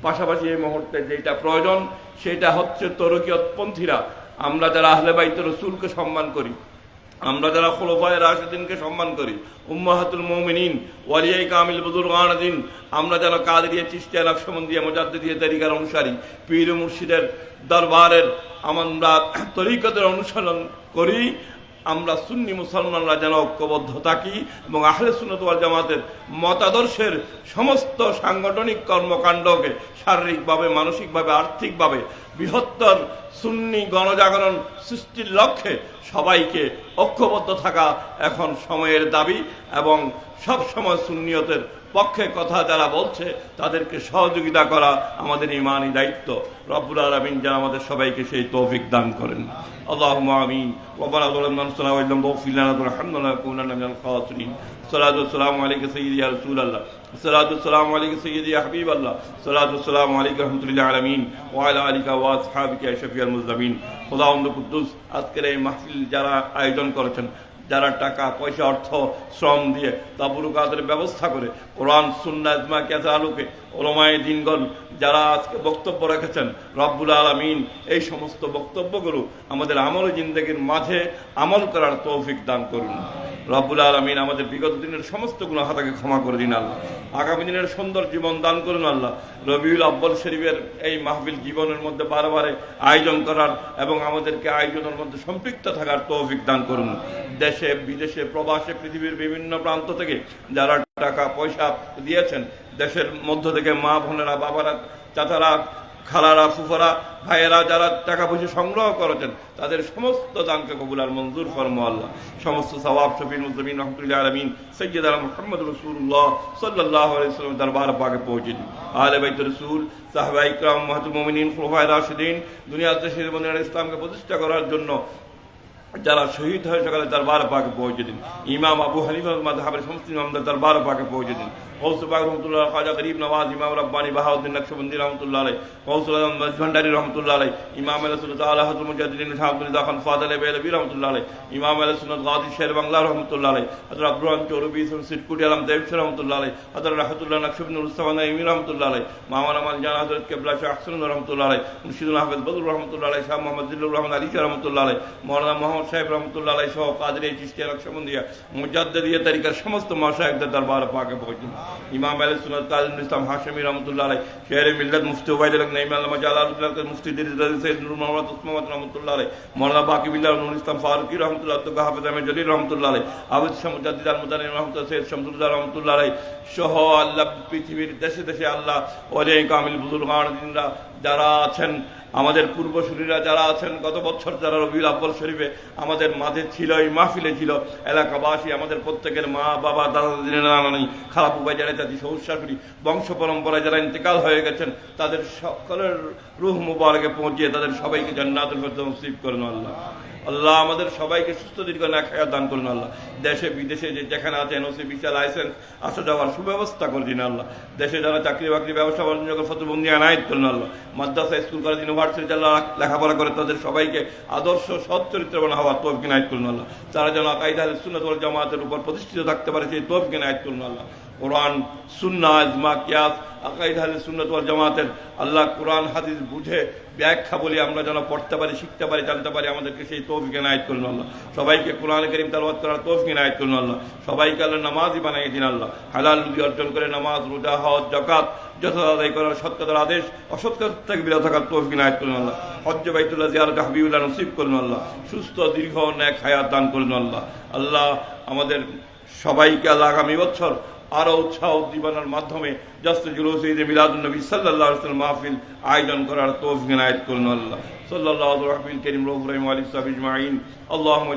পাশাপাশি এই মুহূর্তে যেটা প্রয়োজন সেটা হচ্ছে তরিকতপন্থীরা, আমরা যারা আহলে বাইত রাসূলকে সম্মান করি, আমরা যারা খুলাফায়ে রাশিদিনকে সম্মান করি, উম্মাহাতুল মুমিনিন, ওয়ালিয়ায়ে কামিল, বুজুর্গানে দ্বীন, আমরা যারা কাদেরিয়া, চিশতিয়া, নকশবন্দিয়া, মুজাদ্দিদিয়া তরিকার অনুসারী, পীর মুর্শিদের দরবারের আমরা তরিকতের অনুসরণ করি, আমরা সুন্নি মুসলমানরা যেন ঐক্যবদ্ধ থাকি এবং আহলে সুন্নাত ওয়াল জামাতের মতাদর্শের সমস্ত সাংগঠনিক কর্মকাণ্ডকে শারীরিকভাবে, মানসিকভাবে, আর্থিকভাবে বৃহত্তর সুন্নি গণজাগরণ সৃষ্টির লক্ষ্যে সবাইকে ঐক্যবদ্ধ থাকা এখন সময়ের দাবি, এবং সব সময় সুন্নিয়তের পক্ষে কথা যারা বলছে তাদেরকে সহযোগিতা করা আমাদের ঈমানি দায়িত্ব। রব্বুল আলামিন যেন আমাদের সবাইকে সেই তৌফিক দান করেন। আল্লাহুম্মা আমিন। রব্বানা যালামনা আনফুসানা ওয়া ইল্লাম তাগফির লানা ওয়া তারহামনা লানাকুনান্না মিনাল খাসিরিন। সালাতু ওয়া সালামু আলাইকা সাইয়্যিদি ইয়া রাসূলুল্লাহ, সালাতু ওয়া সালামু আলাইকা সাইয়্যিদি ইয়া হাবিবাল্লাহ, সালাতু ওয়া সালামু আলাইকা রাহমাতুল আলামিন ওয়া আলা আলিকা ওয়া আসহাবিকা শাফিউল মুজলামিন। খোদাবন্দ কুদ্দুস আজকের এই মাহফিল যারা আয়োজন করেছেন, যারা টাকা পয়সা অর্থ শ্রম দিয়ে তাবরুকাতের ব্যবস্থা করে কোরআন সুন্নাহ ইজমা কিয়াসের আলোকে ওলামায়ে দ্বীনগণ যারা আজকে বক্তব্য রেখেছেন, রব্বুল আলামিন এই সমস্ত বক্তব্যগুলো আমাদের আমল জিন্দেগির মাঝে আমল করার তৌফিক দান করুন। রব্বুল আলামিন আমাদের বিগত দিনের সমস্ত গুনাহ খাতাকে ক্ষমা করে দিন আল্লাহ। আগামী দিনের সুন্দর জীবন দান করুন আল্লাহ। রবিউল আব্বাল শরীফের এই মাহফিল জীবনের মধ্যে বারে আয়োজন করার এবং আমাদেরকে আয়োজনের মধ্যে সম্পৃক্ত থাকার তৌফিক দান করুন। দেশে বিদেশে প্রবাসে পৃথিবীর বিভিন্ন প্রান্ত থেকে যারা টাকা পয়সা দিয়েছেন, দেশের মধ্য থেকে মা বোনেরা, বাবারা, চাচারা, খালারা, ফুফারা, ভাইয়েরা যারা টাকা পয়সা সংগ্রহ করেছেন তাদের সমস্ত দানকে কবুল আর মঞ্জুর ফরমা আল্লাহ। সমস্ত সওয়াব শফিউল মুসলিমিন রহমাতুল্লাহ আলামিন সাইয়্যিদানা মুহাম্মদ রাসূলুল্লাহ সাল্লাল্লাহু আলাইহি ওয়াসাল্লাম দরবার পাকে পৌঁছে দিন। আলে বাইত রাসূল, সাহাবায়ে ইকরাম, উম্মাহাতুল মুমিনিন, খুলাফায়ে রাশিদিন, দুনিয়াতে শেষ বন্দর ইসলামকে প্রতিষ্ঠা করার জন্য যারা শহীদ হয়ে সকালে দরবার পাকে পৌঁছে দিন। ইমাম আবু হানিফা মাযহাবের সমস্ত ইমামদের দরবার পাকে পৌঁছে দিন। গৌস পাক রহমতুল্লাহ, খাজা গরিব নওয়াজ, ইমাম রব্বানী বাহাউদ্দিন নকশবন্দি রহমতুল্লাহ আলাইহি, গৌসুল আজম মজভান্ডারী রহমতুল্লাহ আলাইহি, ইমাম আহলে সুন্নাত আলা হযরত মুজাদ্দিদিন শাহআব্দুল খান ফাদালে বেলবী রহমতুল্লাহ আলাইহি, ইমাম আহলে সুন্নাত গাজী শের বাংলা রহমতুল্লাহ আলাইহি, হযরত আব্দুর চৌরবী সিটকুটি আলম দেব রহমতুল্লাহ আলাইহি, হযরত রাহমাতুল্লাহ নকশবন্দি মুস্তাফা নাইমি রহমতুল্লাহ আলাইহি, মাওলানা মানজান হযরত কিবলা শাহ আহসান রহমতুল্লাহ আলাইহি, মুর্শিদুল হাফেজ বদরুর রহমতুল্লাহ আলাইহি, শাহ মোহাম্মদ জিল্লুর রহমান আলী রহমতুল্লাহ আলাইহি, মাওলানা মোহাম্মদ সাহেব রহমতুল্লাহ আলাইহি সহ কাদরি চিশতিয়া নকশবন্দিয়া মুজাদ্দিদিয়া তরিকার সমস্ত মাশায়েখদের দরবার পাকে পৌঁছে দিন। ইমাম আহলে সুন্নাত কাজী ইসলাম হাশেমি রহমতুল্লাহ আলাইহি, শেরে মিল্লাত মুফতি ওবাইদুল হক নাইম আল্লামা জালালুল্লাহ মুফতি দিরদারি সৈয়দ নূর মোহাম্মদ উসমান রহমতুল্লাহ আলাইহি, মাওলানা বাকি বিল্লাহ নূর ইসলাম ফারুকী রহমতুল্লাহ, তো হাফেজ আহমেদ জলিল রহমতুল্লাহ আলাইহি, আবুল ইসলাম মুজাদ্দিদ আল মুদানি রহমতুল্লাহ, সৈয়দ শামসুল্লাহ রহমতুল্লাহ আলাইহি সহ আল্লাহ পৃথিবীর দেশে দেশে আল্লাহ ওয়ালি কামিল বুজুর্গানরা যারা আছেন, আমাদের পূর্বসূরীরা যারা আছেন, গত বছর যারা রবিউল আব্বাল শরীফে আমাদের মাঝে ছিল, এই মাহফিলে ছিল, এলাকাবাসী আমাদের প্রত্যেকের মা বাবা দাদা দিদি নানি খালা ফুফা যারা চাচি শ্বশুর শাশুড়ি বংশ পরম্পরায় যারা ইন্তেকাল হয়ে গেছেন তাদের সকলের রূহ মুবারকে পৌঁছিয়ে তাদের সবাইকে জান্নাতুল ফেরদৌস নসিব করুন আল্লাহ। আল্লাহ আমাদের সবাইকে সুস্থ দীর্ঘ নেক হায়াত দান করুন আল্লাহ। দেশে বিদেশে যে যেখানে আছে এনওসি ভিসা লাইসেন্স আসা যাওয়ার সুব্যবস্থা করে দিন আল্লাহ। দেশে যারা চাকরি বাকরি ব্যবসা বাণিজ্য ফতবন্দি আনায়েত করুন আল্লাহ। মাদ্রাসা স্কুল কলেজ ইউনিভার্সিটি যারা লেখাপড়া করে তাদের সবাইকে আদর্শ সৎ চরিত্রবান হওয়ার তৌফিক ইনায়েত করুন আল্লাহ। তারা যেন আকিদা আহলে সুন্নাত ওয়াল জামাতের উপর প্রতিষ্ঠিত থাকতে পারে সেই তৌফিক ইনায়েত করুন আল্লাহ। কোরআন সুন্নাহ ইজমা কিয়াস আকিদা আহলে সুন্নাত ওয়াল জামাতের আল্লাহ কোরআন হাদিস বুঝে ব্যাখ্যা বলি আমরা যেন পড়তে পারি, শিখতে পারি, জানতে পারি, আমাদেরকে সেই তৌফিক ইনায়েত করুন আল্লাহ। সবাইকে কোরআন কারীম তেলাওয়াত করার তৌফিক ইনায়েত করুন আল্লাহ। সবাইকে আল্লাহ নামাজি বানিয়ে দিন আল্লাহ। হালাল রুজি অর্জন করে নামাজ, রোজা, হজ, যাকাত যথাযথ আদায় করার, সৎ কাজের আদেশ, অসৎ কাজ থেকে বিরত থাকার তৌফিক ইনায়েত করুন আল্লাহ। হজ্জ বাইতুল্লাহ জিয়ারত হাবিবুল্লাহ নসিব করুন আল্লাহ। সুস্থ দীর্ঘ নেক হায়াত দান করুন আল্লাহ। আল্লাহ আমাদের সবাইকে আল্লাহ আগামী বছর আরো উৎসাহ উদ্দীপনার মাধ্যমে জাসতে জুলুস ঈদে মিলাদুন নবী সাল্লাল্লাহু আলাইহি ওয়াসাল্লাম মাহফিল আয়োজন করার তৌফিক ইনায়েত করুন আল্লাহ। সাল্লাল্লাহু আলাইহি ওয়া সাল্লাম কারীম রূহ রহিম ওয়া আলিহি ওয়া সাহবিহি আজমাইন। আল্লাহুম্মা